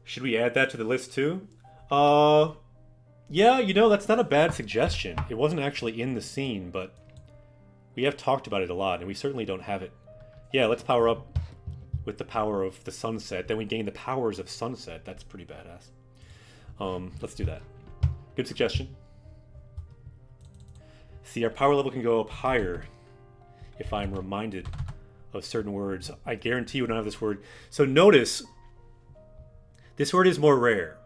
Should we add that to the list too? Yeah, you know, that's not a bad suggestion. It wasn't actually in the scene, but we have talked about it a lot, and we certainly don't have it. Yeah, let's power up with the power of the sunset. Then we gain the powers of sunset. That's pretty badass. Let's do that. Good suggestion. See, our power level can go up higher if I'm reminded of certain words. I guarantee we don't have this word. So notice, this word is more rare.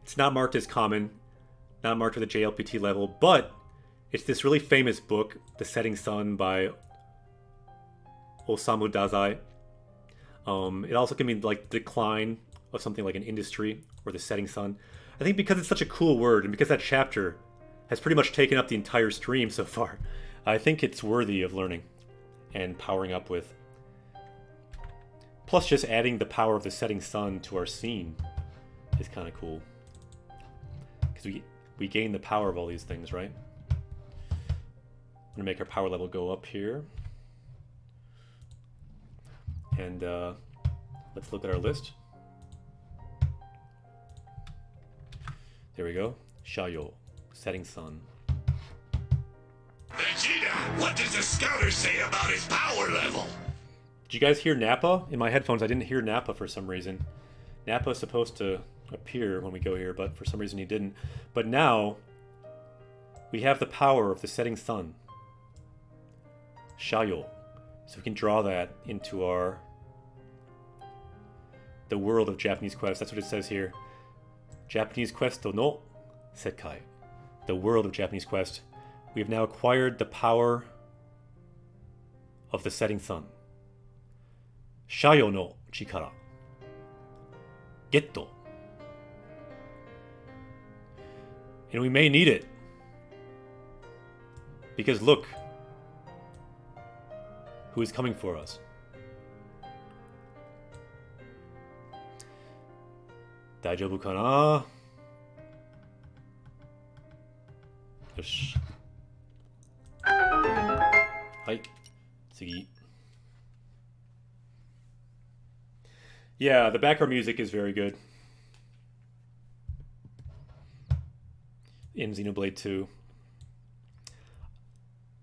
It's not marked as common, not marked with a JLPT level, but it's this really famous book, The Setting Sun by Osamu Dazai. It also can mean like decline of something like an industry or the setting sun. I think because it's such a cool word and because that chapter has pretty much taken up the entire stream so far, I think it's worthy of learning and powering up with. Plus just adding the power of the setting sun to our scene is kind of cool. because we gain the power of all these things, right? I'm gonna make our power level go up here, and let's look at our list. There we go. Shayo, setting sun. Vegeta, what does the scouter say about his power level? Did you guys hear Nappa? In my headphones, I didn't hear Nappa for some reason. Nappa is supposed to appear when we go here, but for some reason he didn't. But now, we have the power of the setting sun. Shayo. So we can draw that into the world of Japanese Quest. That's what it says here. Japanese Quest no Sekai. The world of Japanese Quest. We have now acquired the power of the setting sun. Shayo no chikara. Getto. And we may need it. Because look who is coming for us. Daijoubu kana? Yoshi. Hai. Tsugi. Yeah, the background music is very good in Xenoblade 2.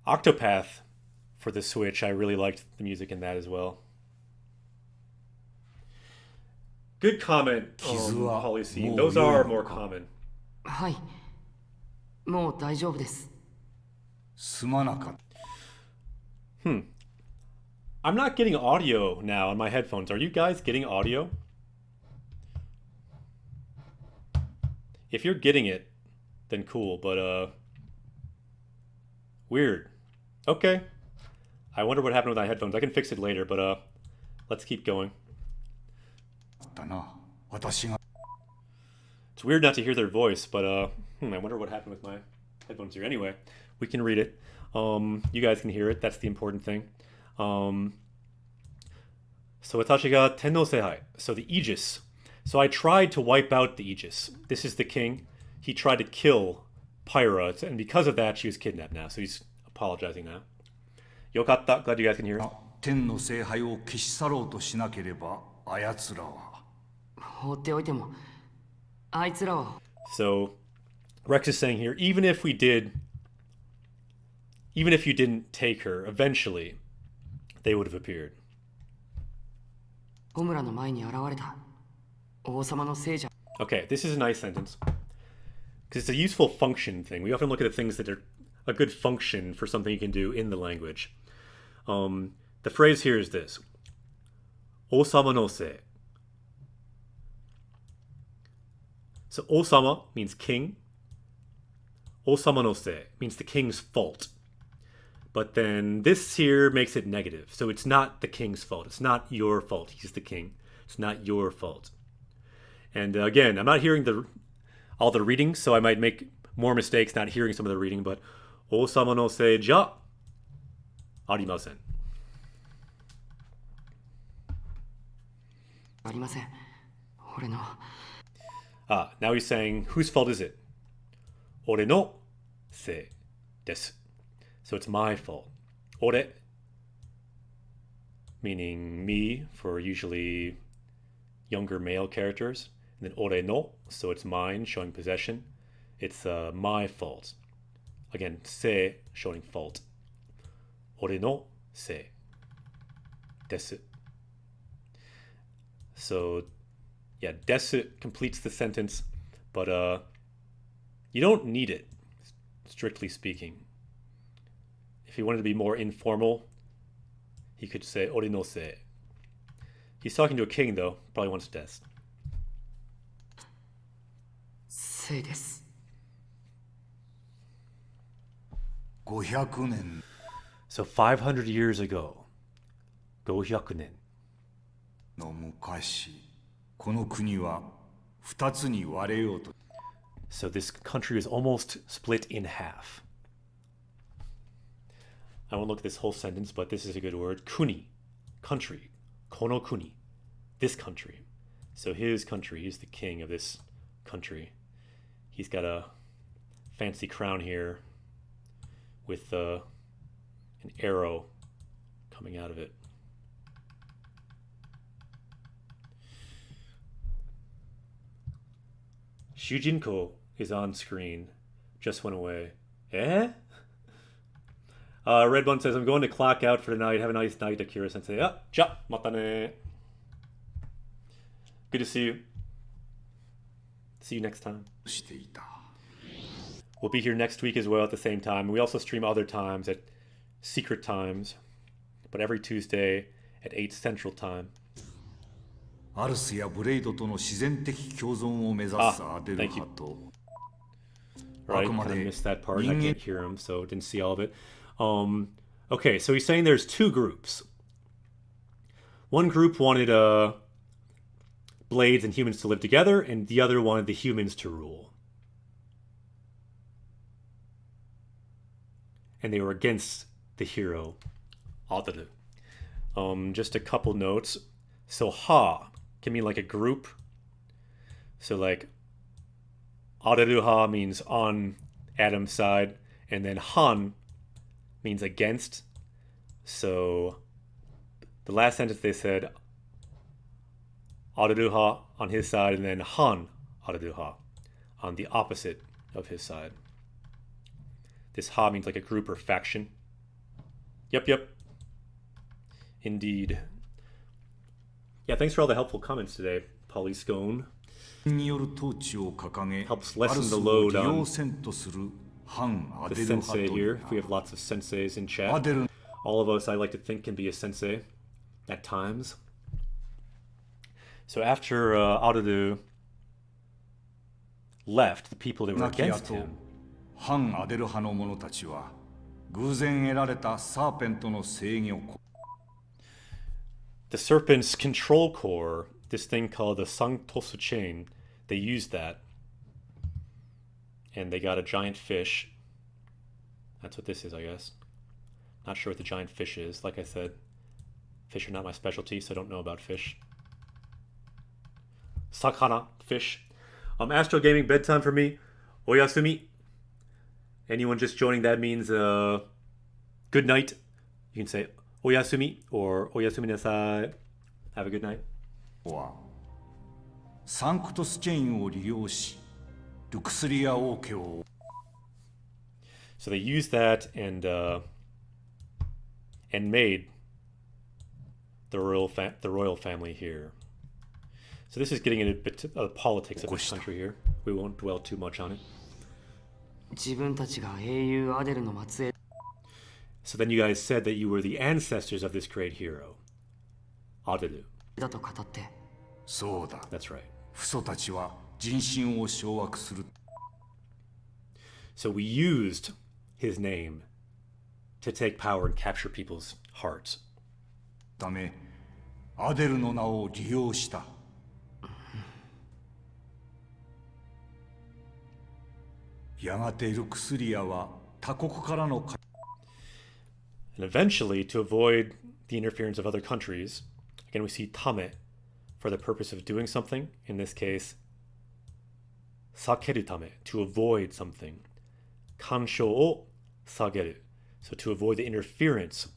Octopath for the Switch, I really liked the music in that as well. Good comment, Polycene. Those are more common. はいもう大丈夫です。すまなかった。 I'm not getting audio now on my headphones. Are you guys getting audio? If you're getting it, then cool, but weird. Okay. I wonder what happened with my headphones. I can fix it later, but let's keep going. It's weird not to hear their voice, but I wonder what happened with my headphones here. Anyway, we can read it. You guys can hear it. That's the important thing. So watashi ga Tenno Seihai. So the Aegis. So I tried to wipe out the Aegis. This is the king. He tried to kill Pyra, and because of that, she was kidnapped now. So he's apologizing now. Yokatta. Glad you guys can hear it. 天の聖杯を消し去ろうとしなければあやつらは放っておいてもあいつらは So Rex is saying here, even if you didn't take her, eventually they would have appeared. ホムラの前に現れた王様の聖者 Okay, this is a nice sentence. Because it's a useful function thing. We often look at the things that are a good function for something you can do in the language. The phrase here is this. Osama no se. So Osama means king. Osama no se means the king's fault. But then this here makes it negative. So it's not the king's fault. It's not your fault. He's the king. It's not your fault. And again, I'm not hearing all the reading, so I might make more mistakes not hearing some of the reading, but Osama no se ja arimasen. ありません俺の Ah, now he's saying, whose fault is it? Ore no se desu. So it's my fault. Ore, meaning me for usually younger male characters. And then ore no, so it's mine, showing possession. It's my fault. Again, se, showing fault. Ore no se desu. So, yeah, desu completes the sentence, but you don't need it, strictly speaking. If he wanted to be more informal, he could say ori no se. He's talking to a king, though. Probably wants des. せいです 500年 So 500 years ago, 500年. の昔この国は2つに割れようと So this country is almost split in half. I won't look at this whole sentence, but this is a good word. Kuni, country. Kono kuni, this country. So his country, he's the king of this country. He's got a fancy crown here with an arrow coming out of it. Shujinko is on screen. Just went away. Eh? Red Bun says, I'm going to clock out for tonight. Have a nice night, Akira Sensei. Ah, ja, matane. Good to see you. See you next time. していた。 We'll be here next week as well at the same time. We also stream other times at secret times, but every Tuesday at 8 Central Time. アルスやブレイドとの自然的共存を目指すアデル派と Right, kind of missed that part. I can't hear him, so didn't see all of it. Okay, so he's saying there's two groups. One group wanted blades and humans to live together, and the other wanted the humans to rule. And they were against the hero, Adaru. Just a couple notes. So ha can mean like a group. So like Adaru-ha means on Adam's side, and then Han means against. So the last sentence they said Adaru-ha on his side, and then Han Adaru-ha on the opposite of his side. This ha means like a group or faction. Yep. Indeed. Yeah, thanks for all the helpful comments today, Polly Scone. による統治を掲げ、 Helps ア lessen ル the スを load 利 on 用せんとする反ア the デル派 sensei とい here. う If we have lots of senseis in ア chat. デル All of us, I like to think, can be a sensei at times. So after Adaru left, the people that were 亡き against 後 him, 反アデル派の者たちは偶然得られたサーペントの制御 the serpent's control core, this thing called the Sanctosu chain, they used that. And they got a giant fish. That's what this is, I guess. Not sure what the giant fish is. Like I said, fish are not my specialty, so I don't know about fish. Sakana, fish. Astro Gaming, bedtime for me. Oyasumi. Anyone just joining, that means good night. You can say Oyasumi or Oyasumi nasai. Have a good night. はサンクトスチェインを利用しルクスリア王家を So they used that and made the royal family here. So this is getting into a bit of the politics of this country here. We won't dwell too much on it. 自分たちが英雄アデルの末裔 So then you guys said that you were the ancestors of this great hero, Adaru. だと語って、そうだ That's right. 父祖たちは人心を掌握する So we used his name to take power and capture people's hearts. ためアデルの名を利用したやがてルクスリアは他国からの And eventually, to avoid the interference of other countries, again we see tame for the purpose of doing something. In this case, sakeru tame, to avoid something. Kansho o sageru, so to avoid the interference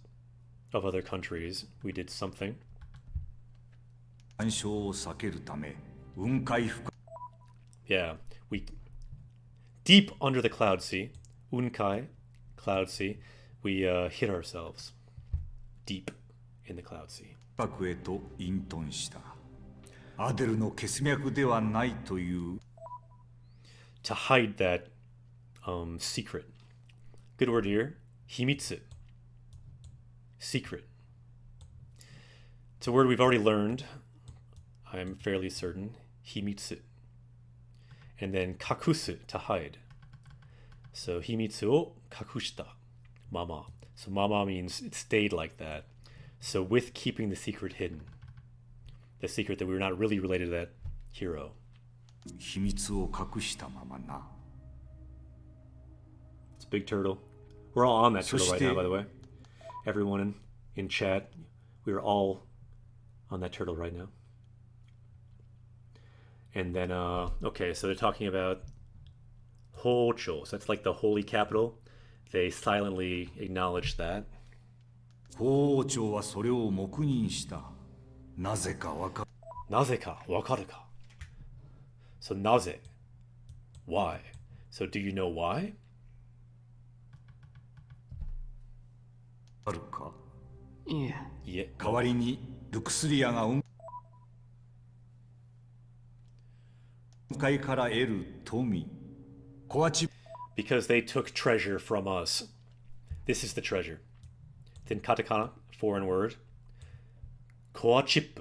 of other countries, we did something. 干渉を避けるため雲海深 Yeah, we deep under the cloud sea, unkai, cloud sea, we hid ourselves deep in the cloud sea. くへと隠遁したアデルの血脈ではないという To hide that secret. Good word here. Himitsu. Secret. It's a word we've already learned. I'm fairly certain. Himitsu. And then kakusu, to hide. So himitsu o kakushita. Mama. So mama means it stayed like that. So with keeping the secret hidden. The secret that we were not really related to that hero. 秘密を隠したままな It's a big turtle. We're all on that turtle right now, そして by the way. Everyone in chat, we are all on that turtle right now. And then, okay, so they're talking about Hocho. So that's like the holy capital. They silently acknowledge that. 法王朝はそれを黙認した。なぜかわかる。なぜかわかるか? So なぜ? Why? So do you know why? あるか。いえ。いえ。代わりにルクスリアが雲海から得る富。コアチップ。 Because they took treasure from us. This is the treasure. It's in katakana, foreign word. Koa chip.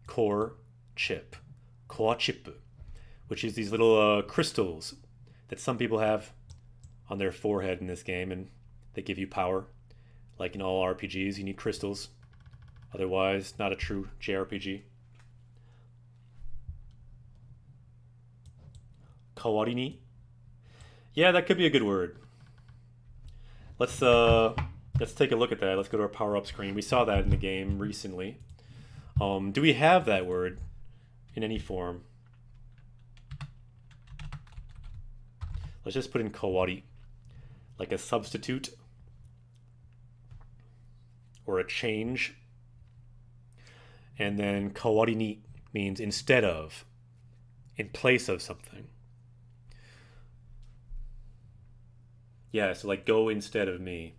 Core chip. Koa chip. Which is these little crystals that some people have on their forehead in this game, and they give you power. Like in all RPGs, you need crystals. Otherwise, not a true JRPG. Kawari ni? Yeah, that could be a good word. Let's take a look at that. Let's go to our power-up screen. We saw that in the game recently. Do we have that word in any form? Let's just put in kawari, like a substitute or a change. And then kawari ni means instead of, in place of something. Yeah, so like go instead of me.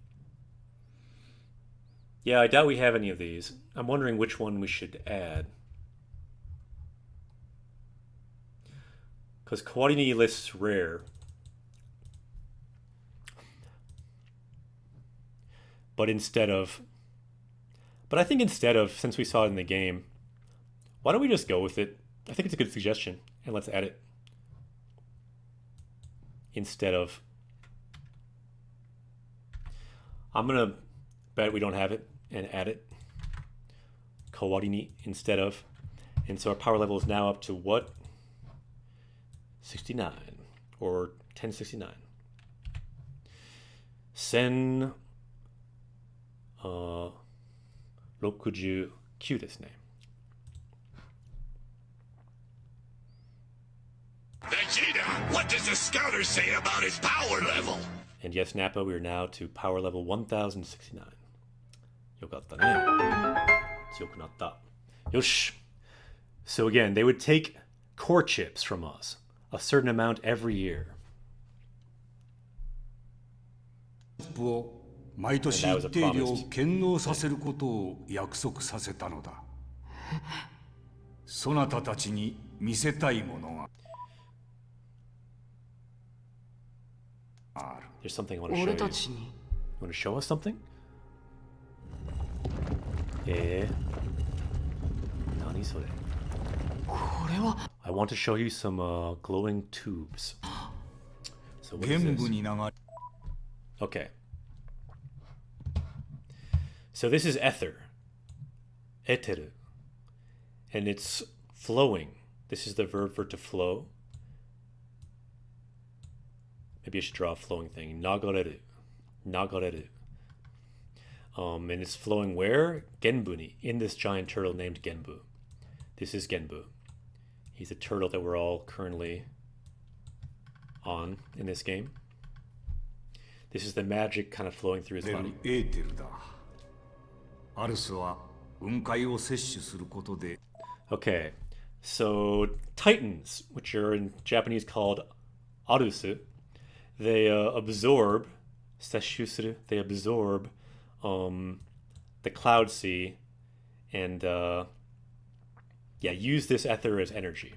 Yeah, I doubt we have any of these. I'm wondering which one we should add. Because kawari ni lists rare. But instead of... But I think instead of, since we saw it in the game, why don't we just go with it? I think it's a good suggestion. And let's add it. Instead of... I'm going to bet we don't have it and add it. Kawari ni instead of. And so our power level is now up to what? 69 or 1069. 1069ですね。Vegeta, what does the scouter say about his power level? And yes, Nappa, we are now to power level 1069. よかったね。強くなった。よし。So again, they would take core chips from us, a certain amount every year. を毎年一定量献納させることを約束させたのだ。そなたたちに見せたいものが。There's something I want to show you. You want to show us something? 何それ? これは I want to show you some glowing tubes. So what is 玄 this? 武に流れ Okay. So this is ether. Eteru. And it's flowing. This is the verb for to flow. Maybe I should draw a flowing thing. Nagareru. Nagareru. And it's flowing where? Genbu ni. In this giant turtle named Genbu. This is Genbu. He's a turtle that we're all currently on in this game. This is the magic kind of flowing through his 出る body. エーテルだ。アルスは雲海を摂取することで Okay, so Titans, which are in Japanese called Arusu, they absorb, seshusuru, they absorb the cloud sea and use this ether as energy.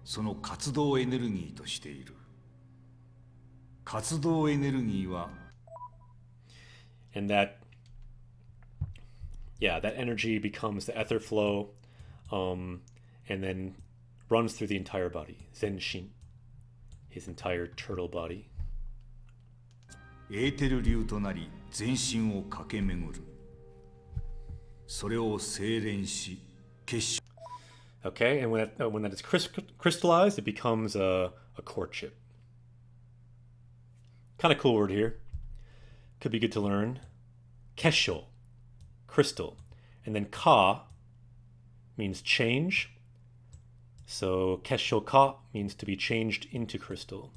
その活動エネルギーとしている。活動エネルギーは And that energy becomes the ether flow, and then runs through the entire body. Zenshin, his entire turtle body. エーテル流となり全身を駆け巡る。それを精錬し結晶 Okay, and when that is crystallized, it becomes a core chip. Kind of cool word here. Could be good to learn. Kesho, crystal. And then ka means change. So Kesho-ka means to be changed into crystal.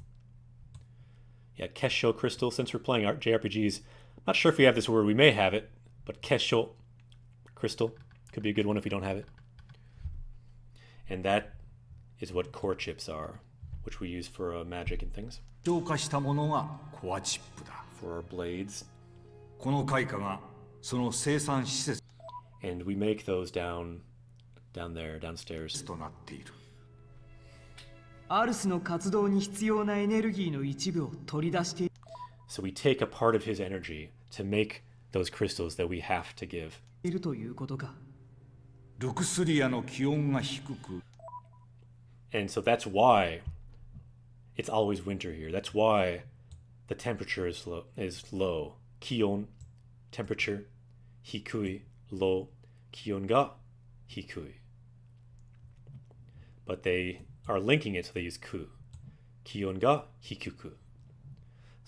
Yeah, Kesho crystal, since we're playing JRPGs, not sure if we have this word, we may have it, but Kesho crystal could be a good one if we don't have it. And that is what core chips are, which we use for magic and things. 消化したものがコアチップだ。 For our blades. この開花がその生産施設 And we make those down there, downstairs. となっている。アルスの活動に必要なエネルギーの一部を取り出している。 So we take a part of his energy to make those crystals that we have to give. いるということか。ルクスリアの気温が低く、 And so that's why it's always winter here. That's why the temperature is low. Kion, temperature. Hikui, low. Kion ga hikui. But they are linking it, so they use ku. Kion ga hikuku.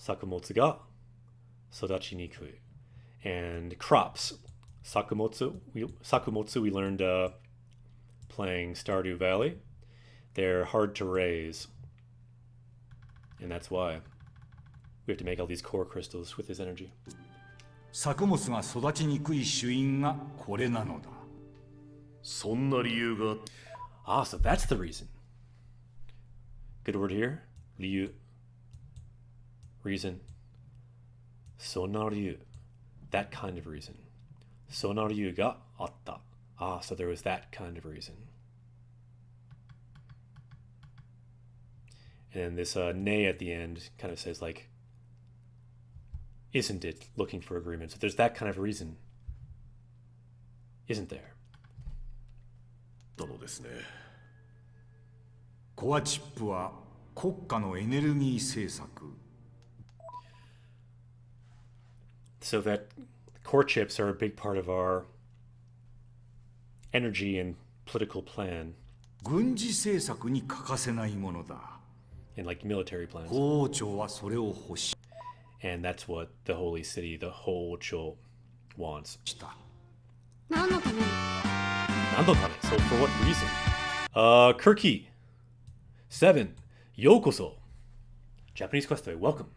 Sakumotsu ga sodachi nikui. And crops. Sakumotsu we learned playing Stardew Valley. They're hard to raise. And that's why we have to make all these core crystals with his energy. 作物が育ちにくい主因がこれなのだ。そんな理由が Ah, so that's the reason. Good word here. Ryu. Reason. Sonaryu. That kind of reason. Sonaryu ga atta. Ah, so there was that kind of reason. And this ne at the end kind of says like, isn't it looking for agreement? So there's that kind of reason, isn't there? たのですね。コアチップは国家のエネルギー政策。 So that core chips are a big part of our energy and political plan 軍事政策に欠かせないものだ。 and like military plans. 王朝はそれを欲し And that's what the holy city, the Hojo, wants. た。何のために？ Nandotane. So for what reason? Kirky. 7. Yokoso. Japanese quest way. Welcome.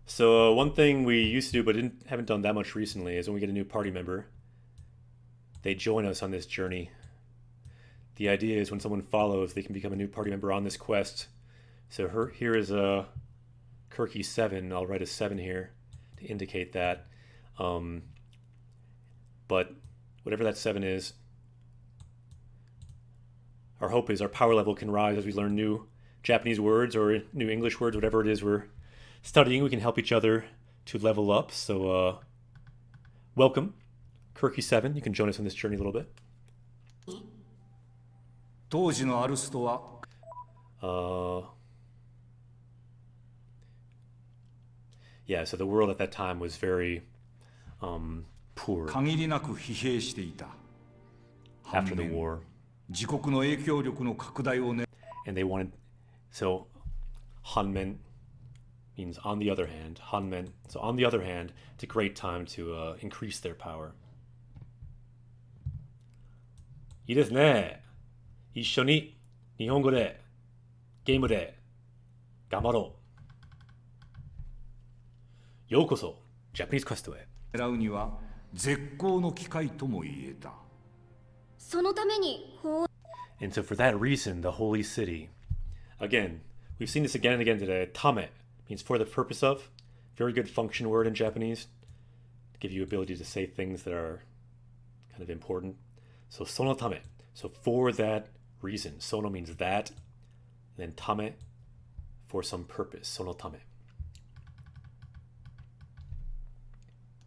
So one thing we used to do but haven't done that much recently is when we get a new party member, they join us on this journey. The idea is when someone follows, they can become a new party member on this quest. So here is a Kirky 7. I'll write a 7 here to indicate that. But whatever that 7 is, our hope is our power level can rise as we learn new Japanese words or new English words, whatever it is we're studying. We can help each other to level up. So welcome, Kirky 7. You can join us on this journey a little bit. 当時のアルストは Yeah, so the world at that time was very poor 限りなく疲弊していた。 after the war. 自国の影響力の拡大をね And they wanted, so Hanmen means on the other hand, Hanmen. So on the other hand, it's a great time to increase their power. いいですね。一緒に日本語でゲームで頑張ろう。ようこそジャパニーズクエストへ。狙うには絶好の機会とも言えた。そのために法 And so for that reason, the holy city. Again, we've seen this again and again today. Tame means for the purpose of. Very good function word in Japanese. To give you ability to say things that are kind of important. So sono tame. So for that reason. Sono means that. And then tame for some purpose. Sono tame.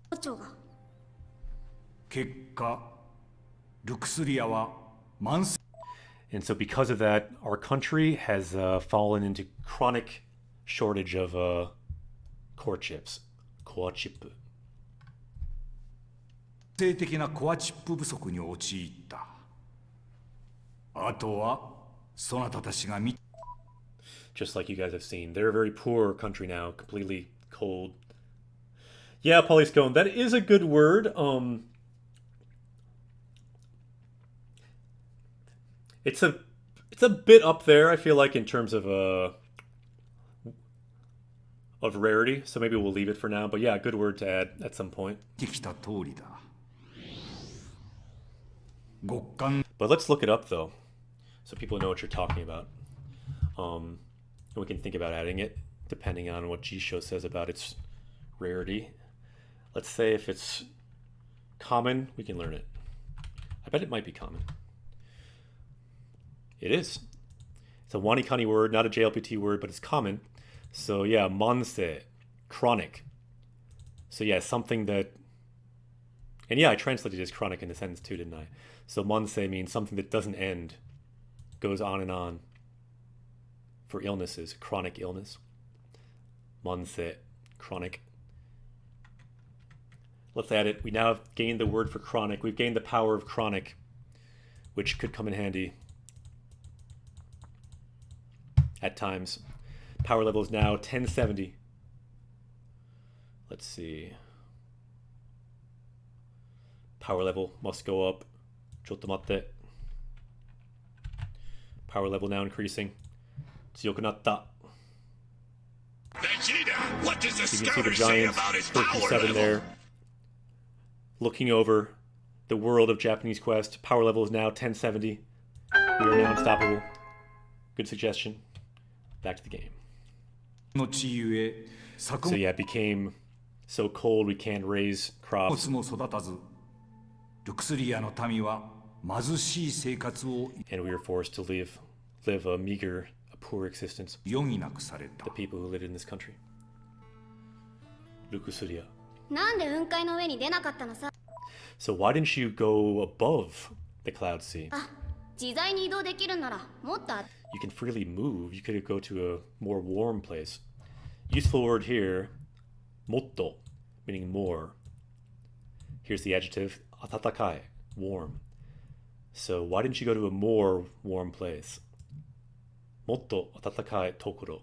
王朝が結果、ルクスリアは慢性 And so because of that, our country has fallen into chronic shortage of core chips. Core chip. 的なコアチップ不足に陥った。あとはそなたたちが見 Just like you guys have seen. They're a very poor country now, completely cold. Yeah, polyscone, that is a good word. It's a bit up there, I feel like, in terms of rarity. So maybe we'll leave it for now. But yeah, good word to add at some point. てきた通りだ。極寒 But let's look it up though, so people know what you're talking about. And we can think about adding it depending on what Jisho says about its rarity. Let's say if it's common, we can learn it. I bet it might be common. It is. It's a Wanikani word, not a JLPT word, but it's common. So yeah, monse, chronic. So yeah, something that... And yeah, I translated it as chronic in the sentence too, didn't I? So monse means something that doesn't end, goes on and on. For illnesses, chronic illness. Monse, chronic. Let's add it. We now have gained the word for chronic. We've gained the power of chronic, which could come in handy at times. Power level is now 1070. Let's see. Power level must go up. Chottomatte. Power level now increasing. Tsuyokunatta. Vegeta, what does the You can see the scouter say giant about his Turkey power 7 level? there. Looking over the world of Japanese Quest. Power level is now 1070. We are now unstoppable. Good suggestion. Back to the game. の地ゆえ So 作 yeah, it became so cold we can't raise crops. 物も育たずルクスリアの民は貧しい生活を And we were forced to live a meager, a poor existence. 余儀なくされた The people who lived in this country. Lukusuria. なんで雲海の上に出なかったのさ。 So why didn't you go above the Cloud Sea? あ、自在に移動できるならもっと You can freely move. You could go to a more warm place. Useful word here, motto, meaning more. Here's the adjective, atatakai, warm. So why didn't you go to a more warm place? Motto atatakai tokoro.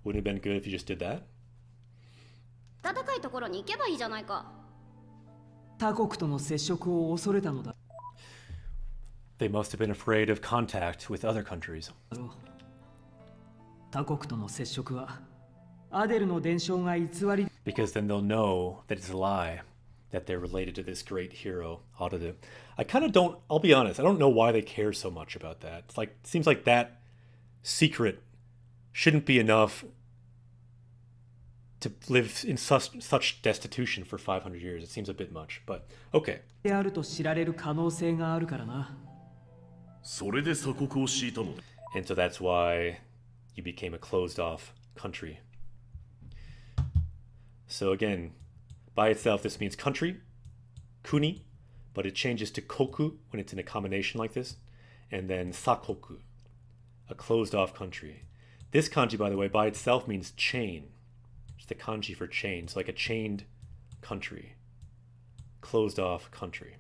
Wouldn't it have been good if you just did that? 暖かいところに行けばいいじゃないか。他国との接触を恐れたのだ They must have been afraid of contact with other countries. ろう他国との接触はアデルの伝承が偽り Because then they'll know that it's a lie, that they're related to this great hero, Arudu. I kind of don't, I'll be honest, I don't know why they care so much about that. It's like, it seems like that secret shouldn't be enough to live in such destitution for 500 years. It seems a bit much, but okay. であると知られる可能性があるからなそれで鎖国を敷いたのだ。 And so that's why you became a closed-off country. So again, by itself, this means country, kuni, but it changes to koku when it's in a combination like this, and then sakoku, a closed-off country. This kanji, by the way, by itself means chain. It's the kanji for chain, so like a chained country, closed-off country.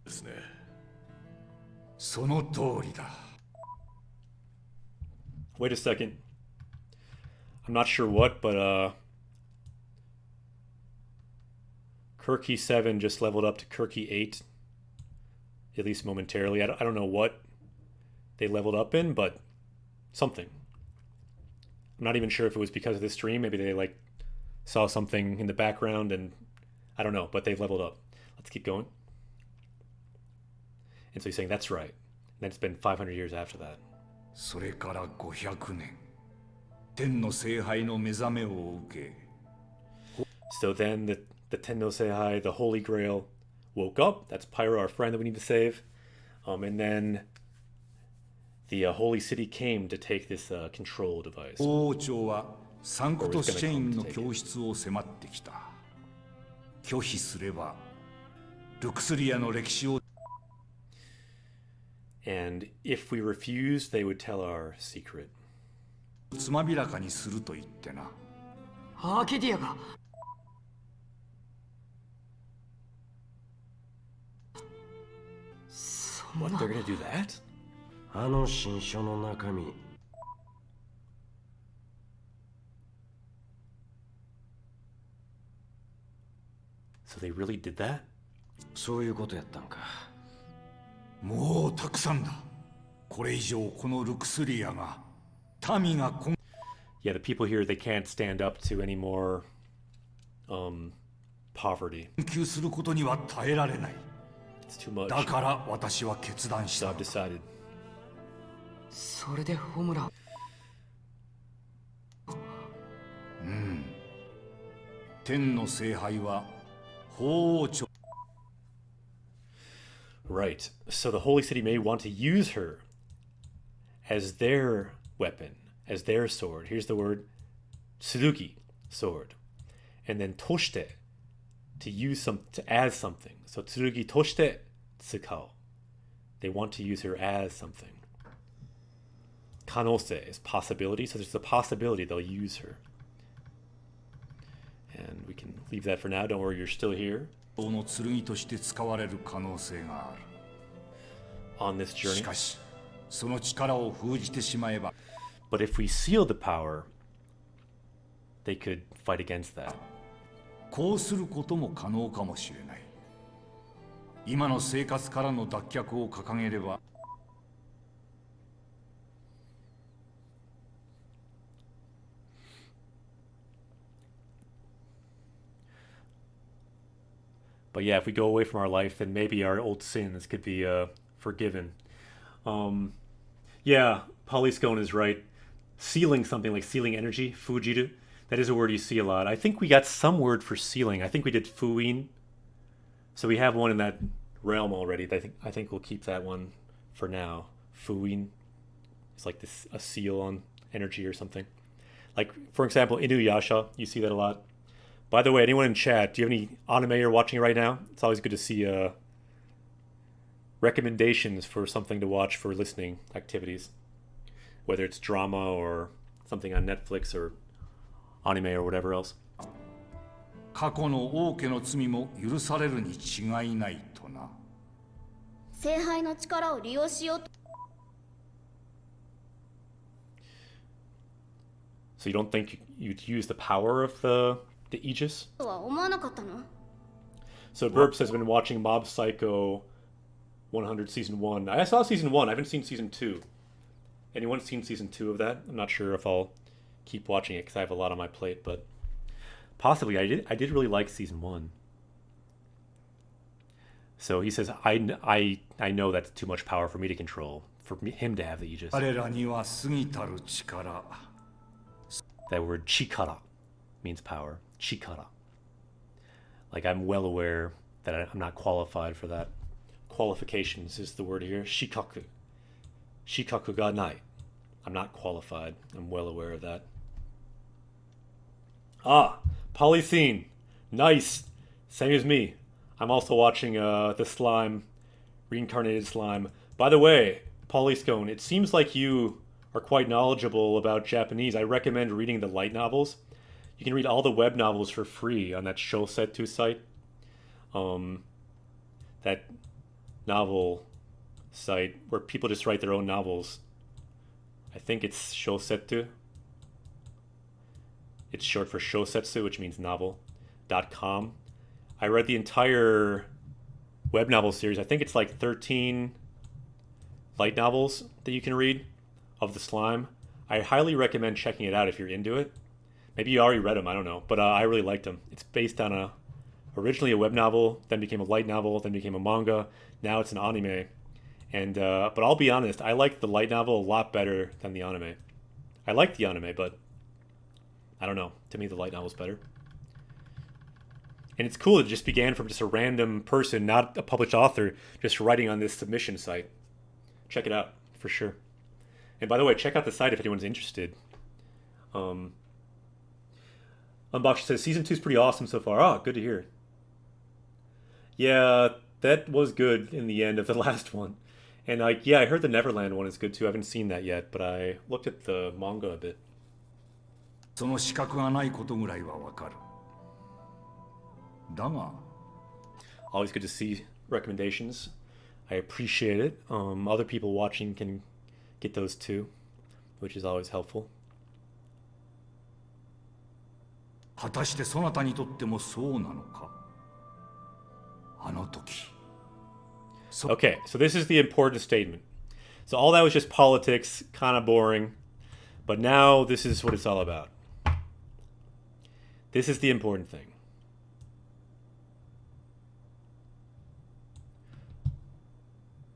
Yes. その通りだ Wait a second. I'm not sure what, but Kirky 7 just leveled up to Kirky 8. At least momentarily. I don't know what they leveled up in, but something. I'm not even sure if it was because of this stream. Maybe they like saw something in the background and I don't know, but they've leveled up. Let's keep going. And so he's saying that's right. And then it's been 500 years after that. それから500年天の聖杯の目覚めを受け So then the Tenno Seihai, the Holy Grail, woke up. That's Pyro, our friend that we need to save. And then the Holy City came to take this control device. 王朝はサンクトスチェインの教室を迫ってきた拒否すればルクスリアの歴史を And if we refused, they would tell our secret. つまびらかにすると言ってなアーケディアが What, they're gonna do that? あの新書の中身 So they really did that? そういうことやったんか。もうたくさんだ。これ以上このルクスリアが民が困 Yeah, the people here, they can't stand up to any more poverty. 窮することには耐えられない。 It's too much. だから私は決断し So た I've。decided. それでホムラ。天の聖杯は法王朝 Right. So the Holy City may want to use her as their weapon, as their sword. Here's the word tsurugi, sword. And then toshite, to use to as something. So tsurugi toshite tsukao. They want to use her as something. Kanose is possibility, so there's a possibility they'll use her. And we can leave that for now. Don't worry, you're still here 王の剣として使われる可能性がある。 on this し journey. かし、その力を封じてしまえば、 But if we seal the power, they could fight against that. こうすることも可能かもしれない。今の生活からの脱却を掲げれば、 But yeah, if we go away from our life, then maybe our old sins could be forgiven. Yeah, Polyscone is right. Sealing something like sealing energy, fujiru, that is a word you see a lot. I think we got some word for sealing. I think we did fuin. So we have one in that realm already. I think we'll keep that one for now. Fuin. It's like this a seal on energy or something. Like, for example, Inuyasha, you see that a lot. By the way, anyone in chat, do you have any anime you're watching right now? It's always good to see recommendations for something to watch for listening activities. Whether it's drama or something on Netflix or anime or whatever else. 過去の王家の罪も許されるに違いないとな。聖杯の力を利用しようと So you don't think you'd use the power of the Aegis? は思わなかったの So Burps has been watching Mob Psycho 100 Season 1. I saw Season 1. I haven't seen Season 2. Anyone seen Season 2 of that? I'm not sure if I'll keep watching it because I have a lot on my plate, but possibly. I did really like Season 1. So he says, I know that's too much power for me to control, for him to have the Aegis. 彼らには過ぎたる力。 That word chikara means power. Chikara. Like, I'm well aware that I'm not qualified for that. Qualifications is the word here. Shikaku. Shikaku ga nai. I'm not qualified. I'm well aware of that. Ah, Polythene. Nice. Same as me. I'm also watching the slime, reincarnated slime. By the way, Polyscone, it seems like you are quite knowledgeable about Japanese. I recommend reading the light novels. You can read all the web novels for free on that Shosetsu site. That novel site where people just write their own novels. I think it's Shosetsu. It's short for Shosetsu, which means novel.com. I read the entire web novel series. I think it's like 13 light novels that you can read of the slime. I highly recommend checking it out if you're into it. Maybe you already read them, I don't know, but I really liked them. It's based on originally a web novel, then became a light novel, then became a manga. Now it's an anime. And but I'll be honest, I like the light novel a lot better than the anime. I like the anime, but I don't know. To me, the light novel's better. And it's cool it just began from just a random person, not a published author, just writing on this submission site. Check it out, for sure. And by the way, check out the site if anyone's interested. Unbox says, Season 2 is pretty awesome so far. Ah, good to hear. Yeah, that was good in the end of the last one. And yeah, I heard the Neverland one is good too. I haven't seen that yet, but I looked at the manga a bit. その資格がないことぐらいはわかる。だが、 Always good to see recommendations. I appreciate it. Other people watching can get those too, which is always helpful. 果たしてそなたにとってもそうなのか。あの時 Okay, so this is the important statement. So all that was just politics, kind of boring. But now this is what it's all about. This is the important thing.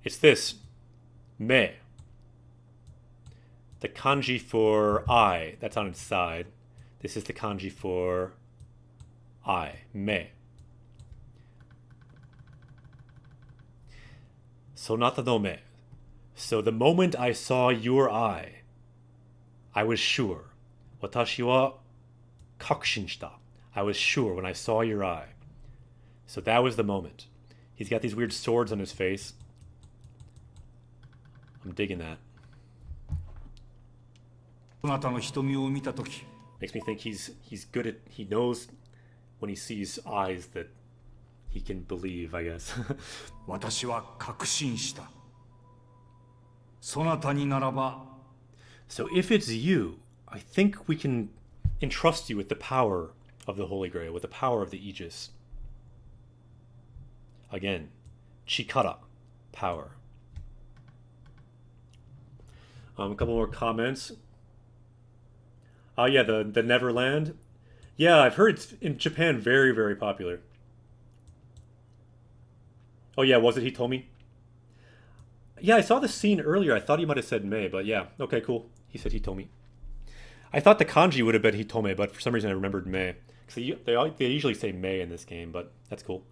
It's this. Me. The kanji for I, that's on its side. This is the kanji for I. Me. Sonata no me. So the moment I saw your eye, I was sure. Watashi wa kakushin shita. I was sure when I saw your eye. So that was the moment. He's got these weird swords on his face. I'm digging that. そなたの瞳を見た時 Makes me think he's good at, he knows when he sees eyes that he can believe, I guess. 私は確信した。そなたにならば So if it's you, I think we can entrust you with the power of the Holy Grail, with the power of the Aegis. Again, chikara, power. A couple more comments. Oh yeah, the Neverland. Yeah, I've heard it's in Japan very, very popular. Oh yeah, was it Hitomi? Yeah, I saw the scene earlier. I thought he might have said Mei, but yeah. Okay, cool. He said Hitomi. I thought the kanji would have been Hitome, but for some reason I remembered Mei. Because they usually say Mei in this game, but that's cool.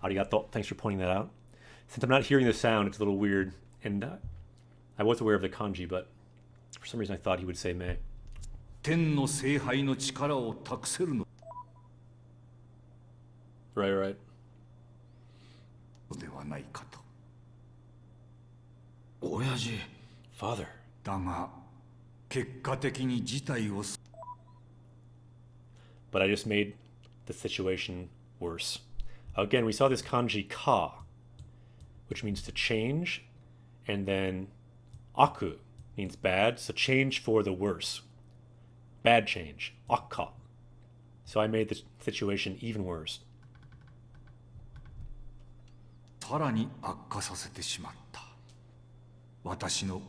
Arigato. Thanks for pointing that out. Since I'm not hearing the sound, it's a little weird. And I was aware of the kanji, but for some reason I thought he would say Mei. 天の聖杯の力を託せるの Right, right. ではないかと。親父。Father. だが、結果的に事態を But I just made the situation worse. Again, we saw this kanji ka, which means to change, and then aku means bad, so change for the worse. Bad change, akka. So I made the situation even worse. さらに悪化させてしまった。私の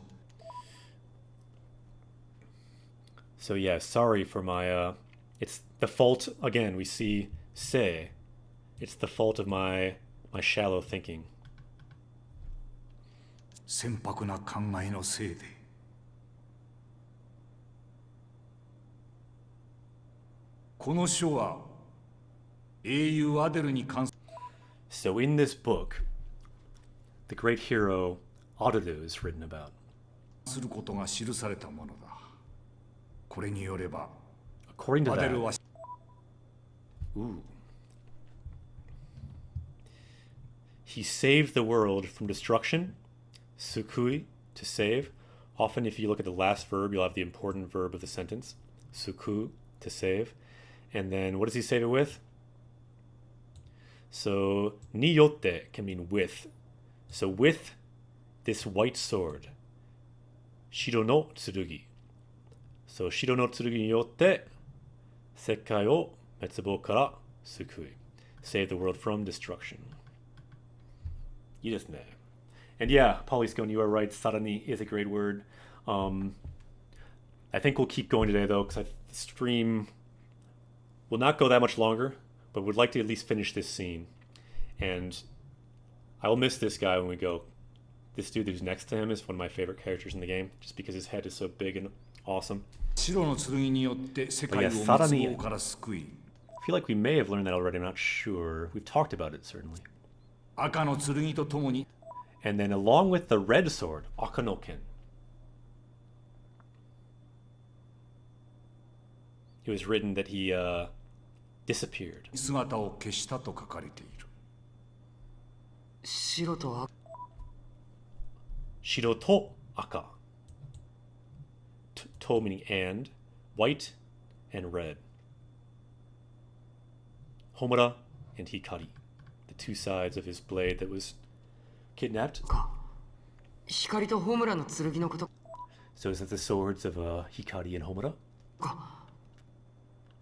So yeah, sorry for my, it's the fault, again, we see se. It's the fault of my shallow thinking. 船舶な考えのせいで。この書は英雄アデルに関する So in this book, the great hero Aderu is written about. することが記されたものだ。これによれば、 According to アデルは that, ooh. He saved the world from destruction. Sukui, to save. Often if you look at the last verb, you'll have the important verb of the sentence. Suku, to save. And then what does he save it with? So, niyotte can mean with. So with this white sword. Shiro no tsurugi. So, Shiro no tsurugi ni yotte sekai o metsubou kara sukui. Save the world from destruction. Yidesne. And yeah, Polyscone, you are right. Sarani is a great word. I think we'll keep going today, though, because the stream will not go that much longer, but would like to at least finish this scene. And I will miss this guy when we go. This dude who's next to him is one of my favorite characters in the game, just because his head is so big and awesome. 白の剣によって世界を滅亡から救い。 I feel like we may have learned that already, I'm not sure. We've talked about it, certainly. 赤の剣とともに And then along with the red sword, Akanoken. It was written that he disappeared. 姿を消したと書かれている。白と赤 Shiro to aka. To meaning and, white and red. Homura and Hikari, the two sides of his blade that was kidnapped. 光とホムラの剣のこと So is that the swords of Hikari and Homura?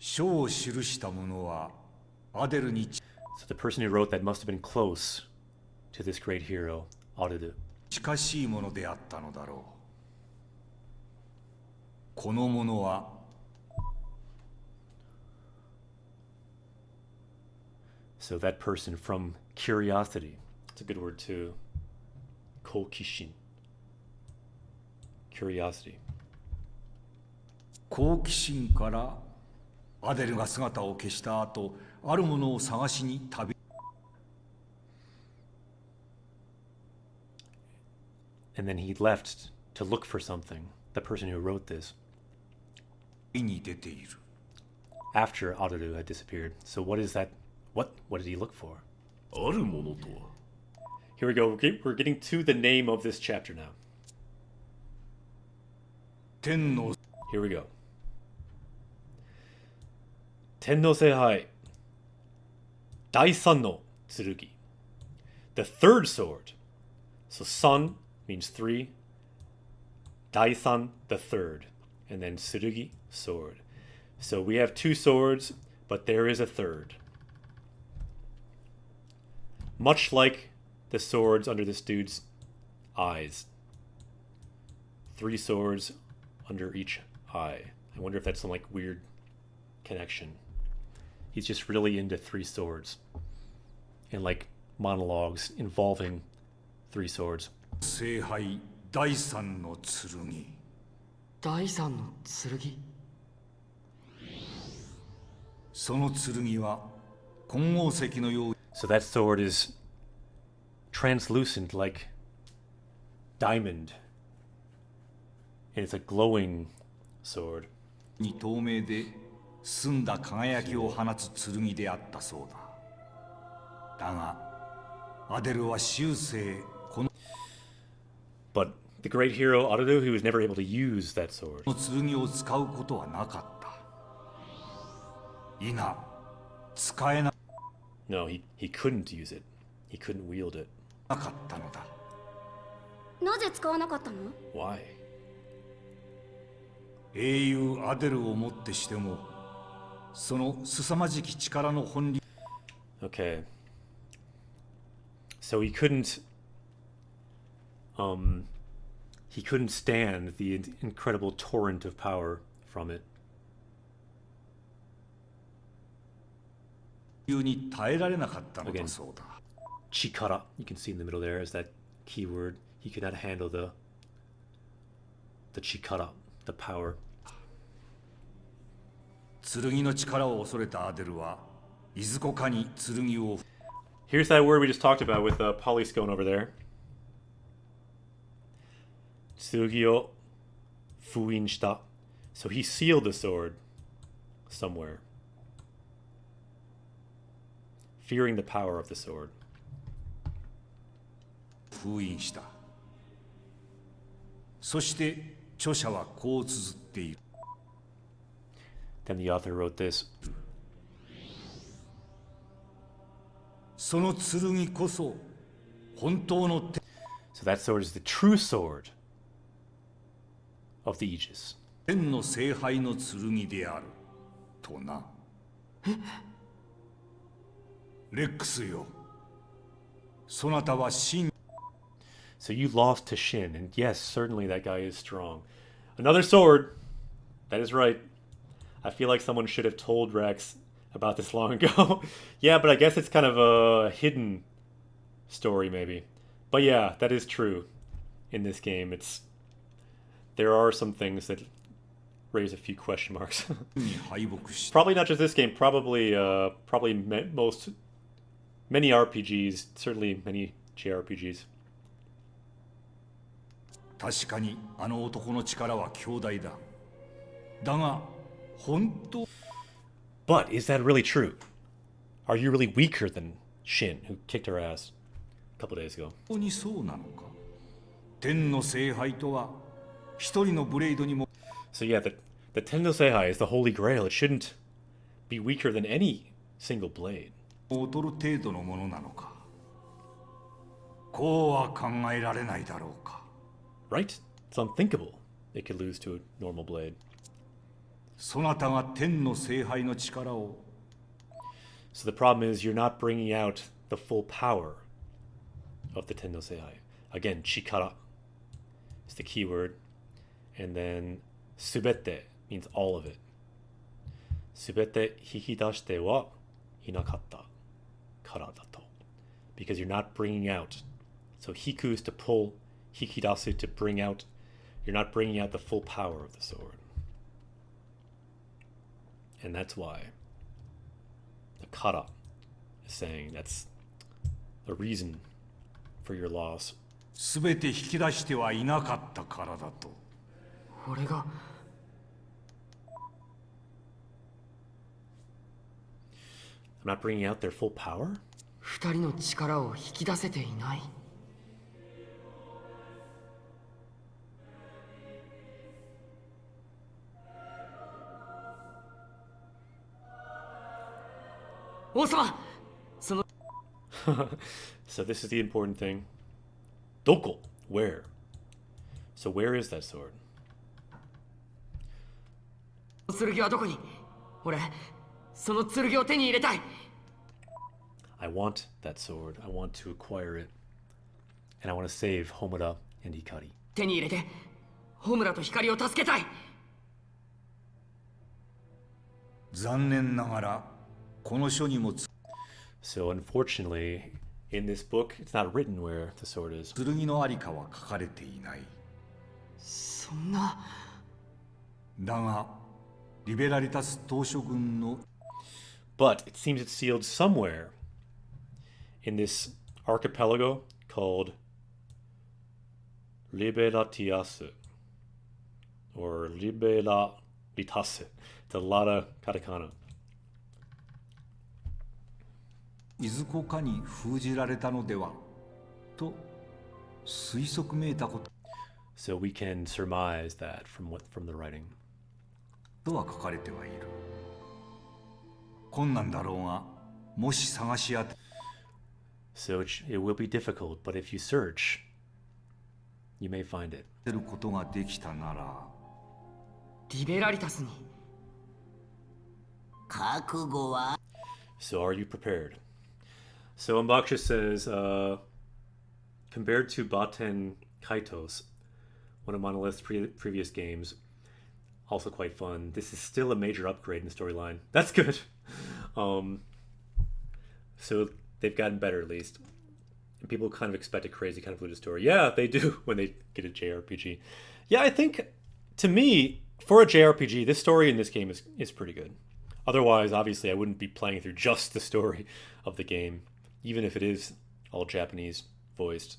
書を記した者はアデルに So So the person who wrote that must have been close to this great hero, Arudu. 近しいものであったのだろう。このものは So that person from curiosity. It's a good word too. Kokishin. Curiosity. 好奇心からアデルが姿を消した後、あるものを探しに旅 And then he left to look for something. The person who wrote this. に出ている。 After Arudu had disappeared. So what is that? What did he look for? あるものとは Here we go. We're getting to the name of this chapter now. 天の Here we go. Tenno Seihai. Daisan no Tsurugi. The third sword. So san means three. Daisan, the third. And then Tsurugi, sword. So we have two swords, but there is a third. Much like the swords under this dude's eyes. Three swords under each eye. I wonder if that's some like weird connection. He's just really into three swords. And like monologues involving three swords. 聖杯第三の剣。第三の剣。その剣は金剛石のよう So that sword is translucent like diamond. And it's a glowing sword. に透明で澄んだ輝きを放つ剣であったそうだ。だが、アデルは終生この But the great hero Arudu, he was never able to use that sword. 剣を使うことはなかった。いな、使えな No, he couldn't use it. He couldn't wield it. かったのだ。なぜ使わなかったの？ Why? 英雄アデルをもってしても、その凄まじき力の本領 Okay. So he couldn't stand the incredible torrent of power from it. に耐えられなかったのだそうだ。 Chikara, you can see in the middle there is that keyword. He could not handle the chikara, the power. 剣の力を恐れたアデルは、いずこかに剣を Here's that word we just talked about with Polyscone over there. Tsurugi o fuin shita. So he sealed the sword somewhere, fearing the power of the sword. 封印した。そして著者はこう綴っている。 Then the author wrote this. その剣こそ本当の So that sword is the true sword of the Aegis. 天の聖杯の剣であるとな。レックスよ、そなたは真 So you lost to Shin, and yes, certainly that guy is strong. Another sword. That is right. I feel like someone should have told Rex about this long ago. Yeah, but I guess it's kind of a hidden story, maybe. But yeah, that is true. In this game, there are some things that raise a few question marks. に敗北し Probably not just this game. Probably many RPGs. Certainly many JRPGs. 確かにあの男の力は強大だ。だが本当 But is that really true? Are you really weaker than Shin, who kicked her ass a couple days ago? にそうなのか。天の聖杯とは一人のブレイドにも So yeah, the Tendo Seihai is the Holy Grail. It shouldn't be weaker than any single blade. 劣る程度のものなのか。こうは考えられないだろうか。 Right? It's unthinkable it could lose to a normal blade. そなたが天の聖杯の力を So the problem is you're not bringing out the full power of the Tenno Seihai. Again, chikara is the key word. And then subete means all of it. Subete hikidashite wa inakatta kara dato. Because you're not bringing out. So hiku is to pull, hikidasu to bring out. You're not bringing out the full power of the sword. And that's why the kara is saying that's the reason for your loss. すべて引き出してはいなかったからだと。俺が I'm not bringing out their full power? 二人の力を引き出せていない。王様、その So this is the important thing. Doko, where? So where is that sword? 剣はどこに？俺、その剣を手に入れたい。I want that sword. I want to acquire it. And I want to save Homura and Hikari. 手に入れて、ホムラと光を助けたい。残念ながらこの書にも So unfortunately, in this book, it's not written where the sword is. 剣のありかは書かれていない。そんな。だがリベラリタス島諸軍の But it seems it's sealed somewhere in this archipelago called Liberatias or Liberalitas. It's a lot of katakana. いずこかに封じられたのではと推測めいたこと So we can surmise that from the writing. とは書かれてはいる。困難だろうが、もし探し当て So it will be difficult, but if you search, you may find it. ることができたなら、リベラリタスに。覚悟は So are you prepared? So Ambaksha says, compared to Baten Kaitos, one of Monolith's previous games, also quite fun, this is still a major upgrade in the storyline. That's good. So they've gotten better at least. And people kind of expect a crazy, convoluted story. Yeah, they do when they get a JRPG. Yeah, I think, to me, for a JRPG, this story in this game is pretty good. Otherwise, obviously, I wouldn't be playing through just the story of the game, even if it is all Japanese voiced.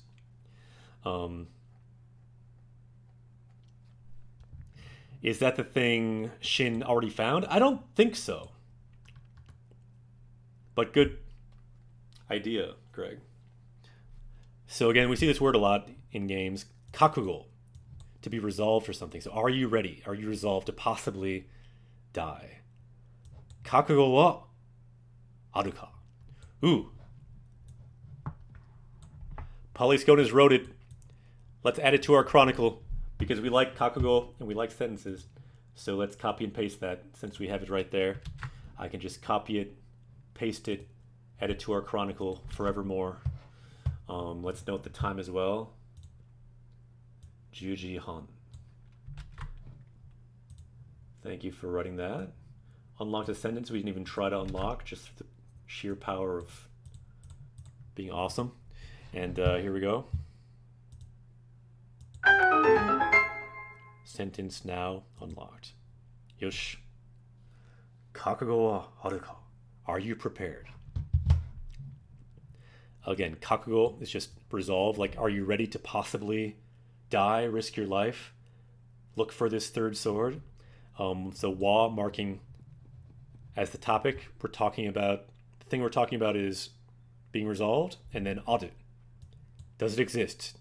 Is that the thing Shin already found? I don't think so. But good idea, Greg. So again, we see this word a lot in games. Kakugo, to be resolved for something. So are you ready? Are you resolved to possibly die? Kakugo wa aru ka? Ooh. Polyscotus wrote it. Let's add it to our chronicle because we like kakugo and we like sentences. So let's copy and paste that since we have it right there. I can just copy it, paste it, add it to our chronicle forevermore. Let's note the time as well. Juji Han. Thank you for writing that. Unlocked a sentence we didn't even try to unlock, just the sheer power of being awesome. And here we go. Sentence now unlocked. Yosh. Kakugo wa aru ka? Are you prepared? Again, kakugo is just resolve. Like, are you ready to possibly die, risk your life? Look for this third sword. So wa marking as the topic. We're talking about, the thing we're talking about is being resolved, and then aru. Does it exist?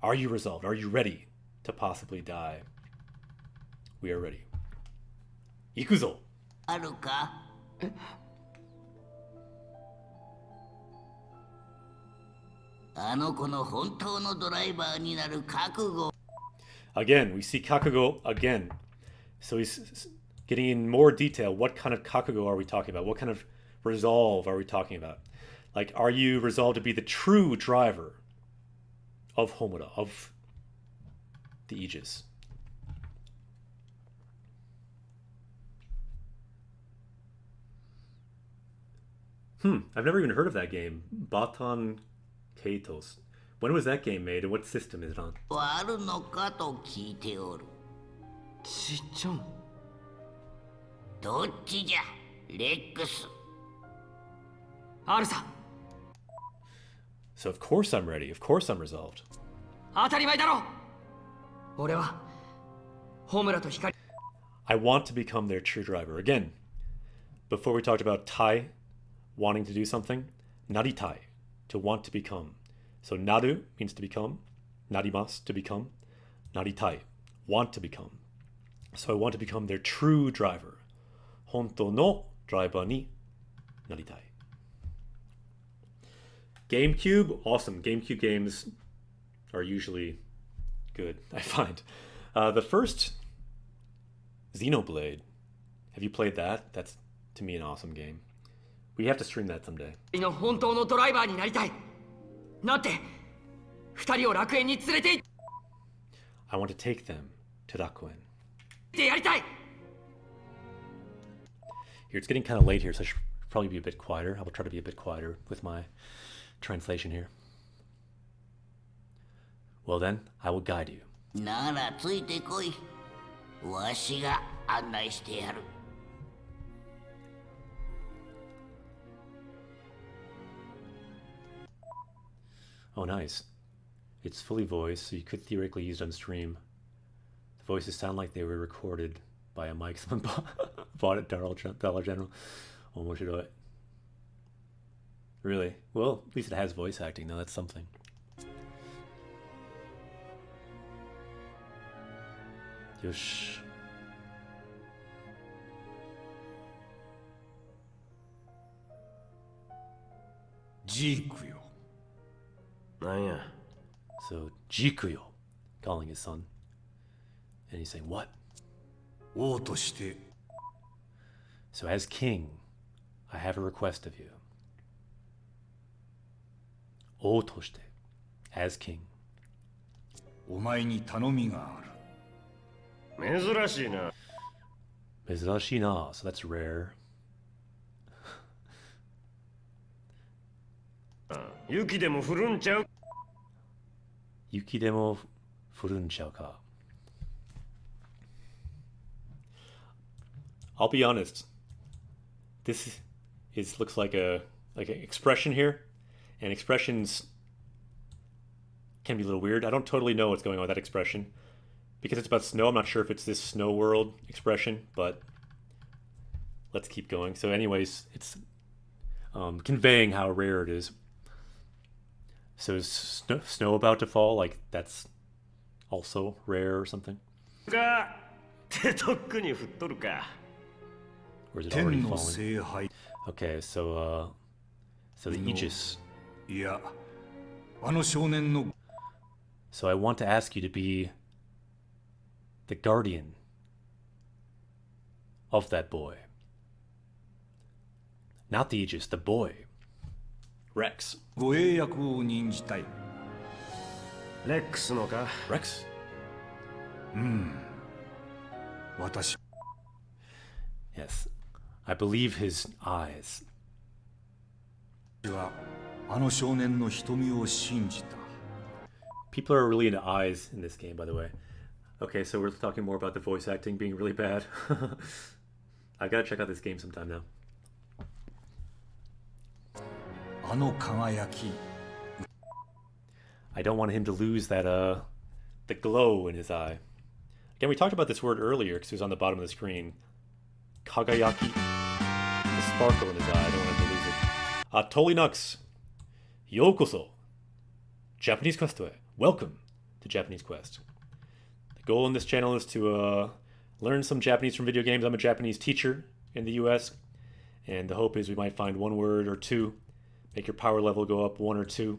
Are you resolved? Are you ready to possibly die? We are ready. Ikuzo. あるかあの子の本当のドライバーになる覚悟 Again, we see Kakugo again. So he's getting in more detail. What kind of Kakugo are we talking about? What kind of resolve are we talking about? Like, are you resolved to be the true driver of Homura, of the Aegis? I've never even heard of that game. Baton Kaitos. When was that game made and what system is it on? あるのかと聞いておる。ちっちゃん。どっちじゃ、レックス。R さん。 So of course I'm ready. Of course I'm resolved. 当たり前だろ。俺はホムラと光。I want to become their true driver. Again, before we talked about Tai, wanting to do something, naritai, to want to become. So naru means to become, narimasu, to become, naritai, want to become. So I want to become their true driver. Honto no driver ni naritai. GameCube, awesome. GameCube games are usually good, I find. The first Xenoblade, have you played that? That's, to me, an awesome game. We have to stream that someday. の本当のドライバーになりたい。なって二人を楽園に連れて行っ I want to take them to Rakuen. てやりたい。 Here, it's getting kind of late here, so I should probably be a bit quieter. I will try to be a bit quieter with my translation here. Well then, I will guide you. ならついてこい。わしが案内してやる。Oh, nice. It's fully voiced, so you could theoretically use it on stream. The voices sound like they were recorded by a mic someone bought at Dollar General. Omoshiroi. Really? Well, at least it has voice acting, though. That's something. Yosh. Jikuyo. So, Jikuyo, calling his son. And he's saying, what? 王として So, as king, I have a request of you. 王として, as king. お前に頼みがある。珍しいな。珍しいな, so that's rare. 雪でも降るんちゃう。雪でも降るんちゃうか. I'll be honest. This looks like an expression here, and expressions can be a little weird. I don't totally know what's going on with that expression because it's about snow. I'm not sure if it's this snow world expression, but let's keep going. So, anyways, it's conveying how rare it is. So is snow about to fall? Like, that's also rare or something? が、てとっくに降っとるか。 Or is it already 天の falling? 聖杯。 Okay, so the Aegis. いや、あの少年の So I want to ask you to be the guardian of that boy. Not the Aegis, the boy. Rex. 護衛役を任じたい。レックスのか。 Rex? 私 Yes. I believe his eyes. はあの少年の瞳を信じた。 People are really into eyes in this game, by the way. Okay, so we're talking more about the voice acting being really bad. I gotta check out this game sometime now. あの輝き。 I don't want him to lose that the glow in his eye. Again, we talked about this word earlier because it was on the bottom of the screen. Kagayaki. The sparkle in his eye. I don't want him to lose it. Tolinux. Yokoso. Japanese Quest. Welcome to Japanese Quest. The goal in this channel is to learn some Japanese from video games. I'm a Japanese teacher in the US, and the hope is we might find one word or two, make your power level go up one or two.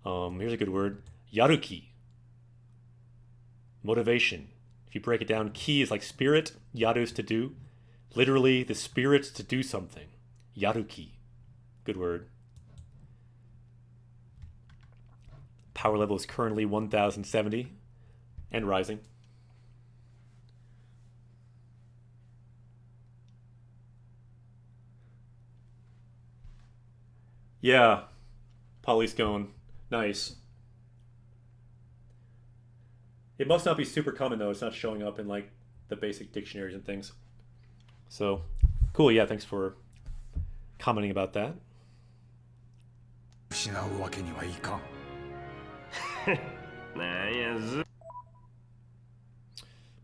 Here's a good word. Yaruki. Motivation. If you break it down, ki is like spirit, yaru is to do. Literally, the spirit to do something. Yaruki. Good word. Power level is currently 1070 and rising. Yeah, polyscone. Nice. It must not be super common though. It's not showing up in like the basic dictionaries and things. So, cool. Yeah, thanks for commenting about that.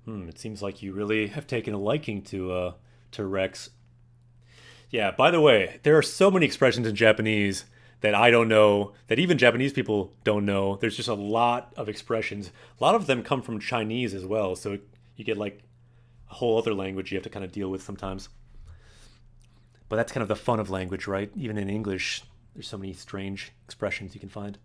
It seems like you really have taken a liking to Rex. Yeah, by the way, there are so many expressions in Japanese that I don't know, that even Japanese people don't know. There's just a lot of expressions. A lot of them come from Chinese as well, so you get like a whole other language you have to kind of deal with sometimes. But that's kind of the fun of language, right? Even in English, there's so many strange expressions you can find.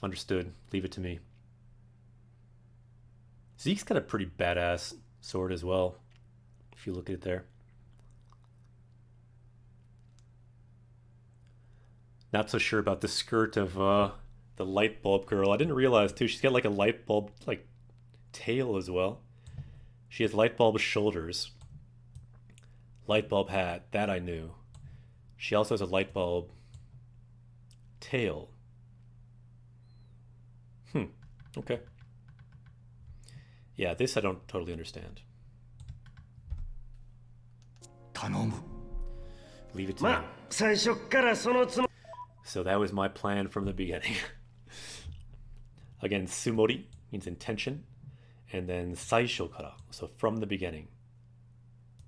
Understood. Leave it to me. Zeke's got a pretty badass sword as well, if you look at it there. Not so sure about the skirt of the light bulb girl. I didn't realize too, she's got like a light bulb like tail as well. She has light bulb shoulders. Light bulb hat, that I knew. She also has a light bulb tail. Okay. Yeah, this I don't totally understand. Leave it to me. So that was my plan from the beginning. Again, sumori means intention. And then saisho kara, so from the beginning.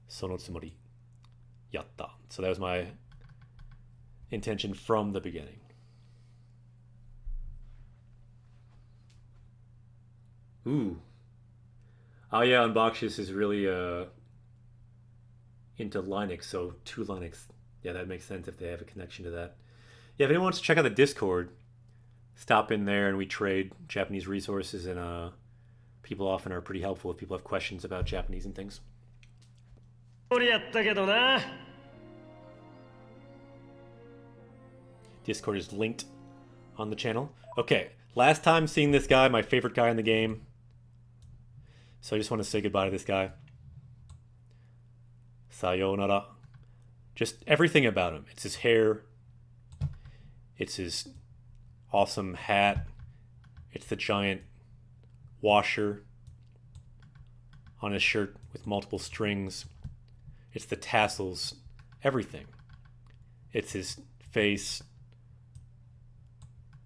Sono tsumori. Yatta. So that was my intention from the beginning. Ooh. Oh yeah, Unboxious is really into Linux, so to Linux. Yeah, that makes sense if they have a connection to that. Yeah, if anyone wants to check out the Discord, stop in there and we trade Japanese resources, and people often are pretty helpful if people have questions about Japanese and things. Discord is linked on the channel. Okay, last time seeing this guy, my favorite guy in the game. So I just want to say goodbye to this guy. Sayonara. Just everything about him. It's his hair. It's his awesome hat. It's the giant washer on his shirt with multiple strings. It's the tassels. Everything. It's his face.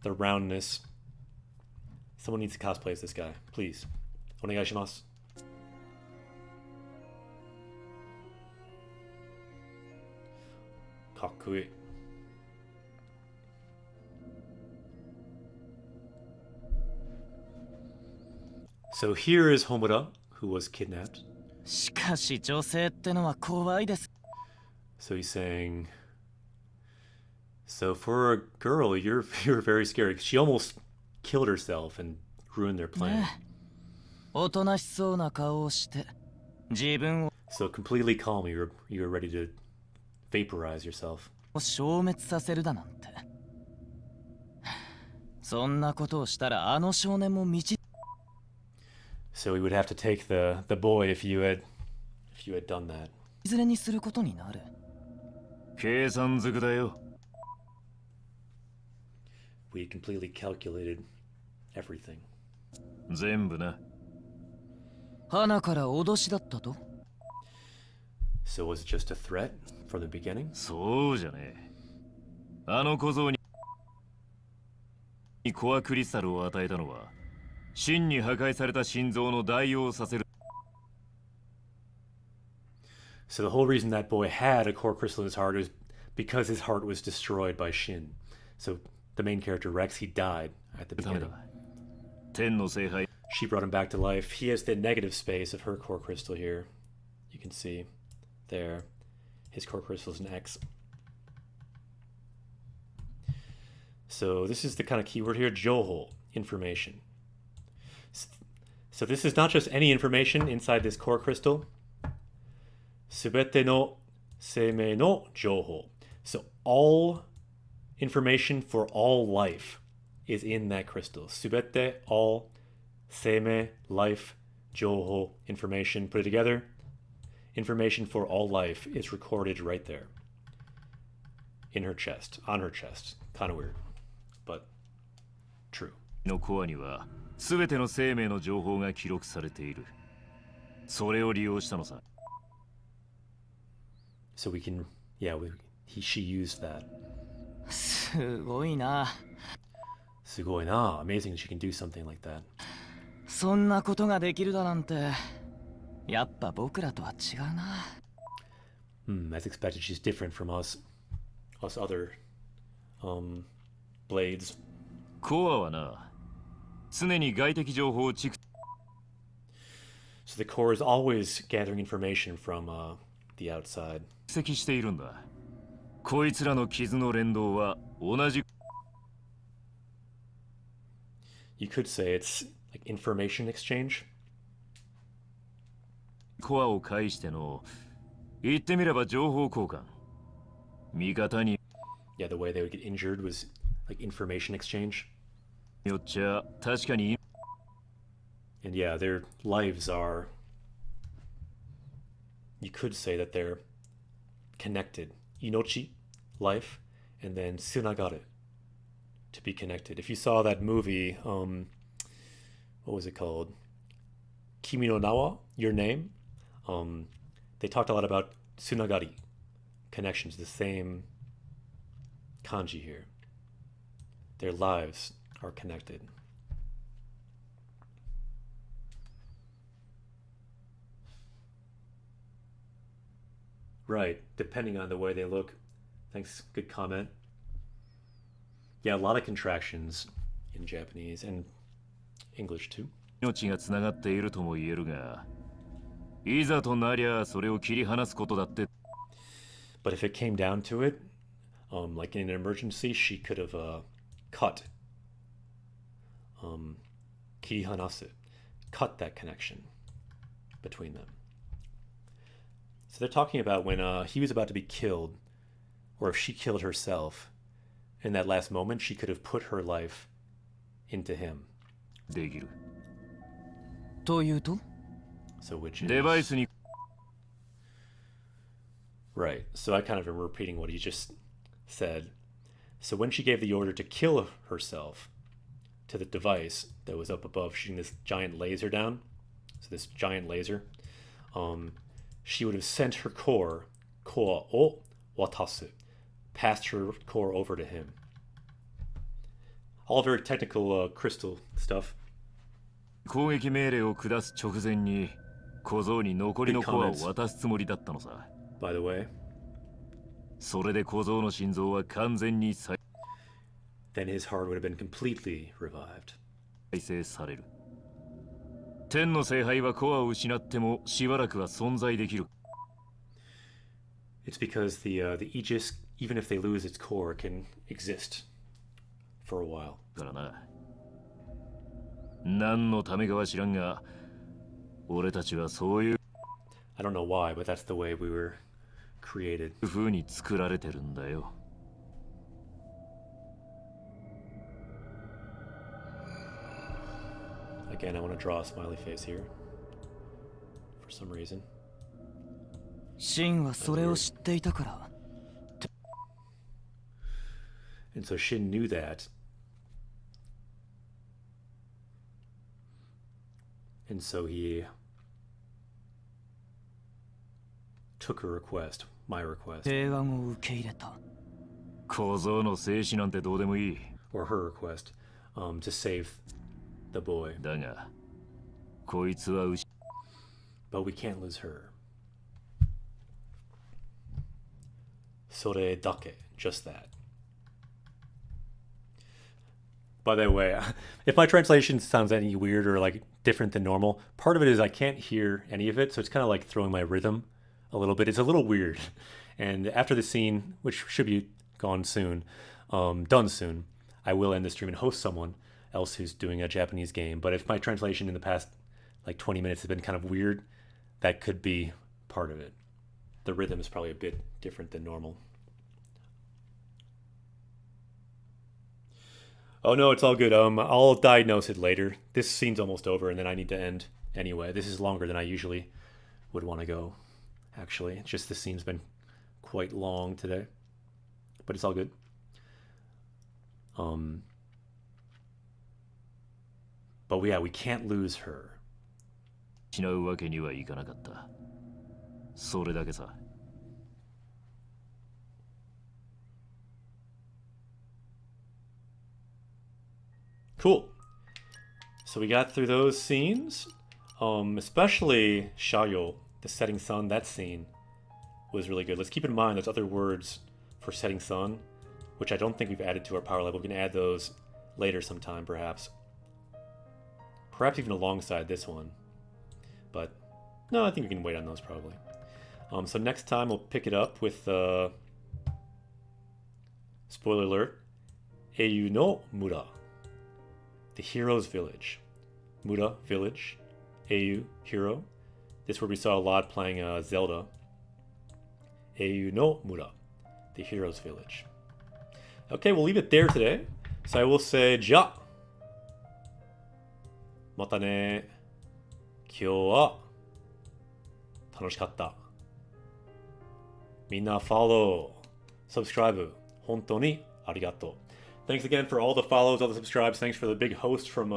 The roundness. Someone needs to cosplay as this guy. Please. Onegaishimasu. Kakkui. So here is Homura, who was kidnapped. So he's saying, so for a girl, you're very scary. She almost killed herself and ruined their plan. So completely calm, you're ready to vaporize yourself. So we would have to take the boy if you had done that. We completely calculated everything. So was it just a threat from the beginning? So the whole reason that boy had a core crystal in his heart is because his heart was destroyed by Shin. So the main character, Rex, he died at the beginning. She brought him back to life. He has the negative space of her core crystal here. You can see there. His core crystal is an X. So this is the kind of keyword here, Joho, information. So this is not just any information inside this core crystal. Subete no seimei no jouhou. So all information for all life is in that crystal. Subete, all, seimei, life, jouhou, information. Put it together. Information for all life is recorded right there. In her chest, on her chest. Kind of weird, but true. のコアには全ての生命の情報が記録されている。それを利用したのさ。So we can, yeah, she used that. すごいな。すごいな。Amazing she can do something like that. そんなことができるだなんて、やっぱ僕らとは違うな。As expected, she's different from us other blades. コアはな、常に外的情報を蓄 So the core is always gathering information from the outside. 積しているんだ。こいつらの傷の連動は同じ。You could say it's like information exchange. コアを介しての、言ってみれば情報交換。味方に Yeah, the way they would get injured was like information exchange. よっちゃ確かに And yeah, their lives are, you could say that they're connected. Inochi, life, and then tsunagare, to be connected. If you saw that movie, what was it called? Kimi no Nawa, Your Name. They talked a lot about tsunagari, connections, the same kanji here. Their lives are connected. Right, depending on the way they look. Thanks, good comment. Yeah, a lot of contractions in Japanese and English too. 命がつながっているとも言えるが、いざとなりゃそれを切り離すことだって。But if it came down to it, like in an emergency, she could have cut, kirihanasu, cut that connection between them. So they're talking about when he was about to be killed, or if she killed herself, in that last moment, she could have put her life into him. できる。というと So which is... デバイスに Right, so I kind of am repeating what he just said. So when she gave the order to kill herself to the device that was up above, shooting this giant laser down, so this giant laser, she would have sent her core, koa o watasu, passed her core over to him. All very technical crystal stuff. 攻撃命令を下す直前に小僧に残りのコアを渡すつもりだったのさ。By the way. それで小僧の心臓は完全に再 Then his heart would have been completely revived. 生される。天の聖杯はコアを失ってもしばらくは存在できる。It's because the Aegis, even if they lose its core, can exist for a while. からな。何のためかは知らんが、俺たちはそういう I don't know why, but that's the way we were created. 風に作られてるんだよ。Again, I want to draw a smiley face here. For some reason. シンはそれを知っていたから。And so Shin knew that. And so he took her request, my request. 提案を受け入れた。小僧の生死なんてどうでもいい。Or her request, to save the boy. だが、こいつは失 But we can't lose her. それだけ, just that. By the way, if my translation sounds any weird or like different than normal, part of it is I can't hear any of it, so it's kind of like throwing my rhythm a little bit. It's a little weird. And after the scene, which should be gone soon, done soon, I will end the stream and host someone else who's doing a Japanese game. But if my translation in the past like 20 minutes has been kind of weird, that could be part of it. The rhythm is probably a bit different than normal. Oh no, it's all good. I'll diagnose it later. This scene's almost over, and then I need to end anyway. This is longer than I usually would want to go. Actually, it's just the scene's been quite long today, but it's all good. But yeah, we can't lose her. 失うわけにはいかなかった。それだけさ。Cool. So we got through those scenes, especially Shayo, the setting sun. That scene was really good. Let's keep in mind there's other words for setting sun, which I don't think we've added to our power level. We can add those later sometime, perhaps. Perhaps even alongside this one. But no, I think we can wait on those probably. So next time we'll pick it up with, spoiler alert, Eiyu no Mura, the hero's village. Mura, village. Eiyu, hero. This is where we saw a lot playing Zelda. Eiyu no Mura, the hero's village. Okay, we'll leave it there today. So I will say, ja. Mata ne. Kyou wa tanoshikatta. Minna follow, subscribe. Hontou ni arigato. Thanks again for all the follows, all the subscribes. Thanks for the big host from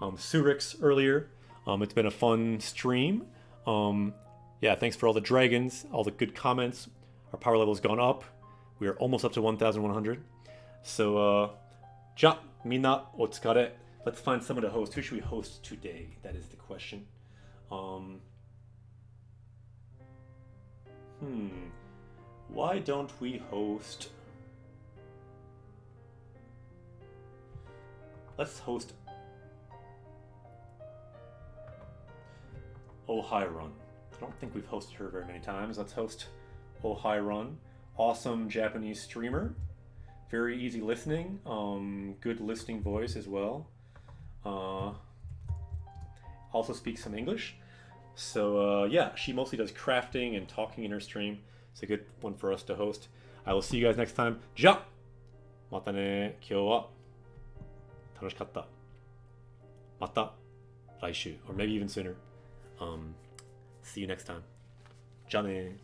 Surix earlier. It's been a fun stream. Yeah, thanks for all the dragons, all the good comments. Our power level's gone up. We are almost up to 1,100. So, ja, minna otsukare. Let's find someone to host. Who should we host today? That is the question. Why don't we host... Let's host Ohairon. I don't think we've hosted her very many times. Let's host Ohairon. Awesome Japanese streamer. Very easy listening. Good listening voice as well. Also speaks some English. So yeah, she mostly does crafting and talking in her stream. It's a good one for us to host. I will see you guys next time. Ja! Mata ne. Kyou wa 楽しかった。また来週 or maybe even sooner. See you next time. じゃあねー。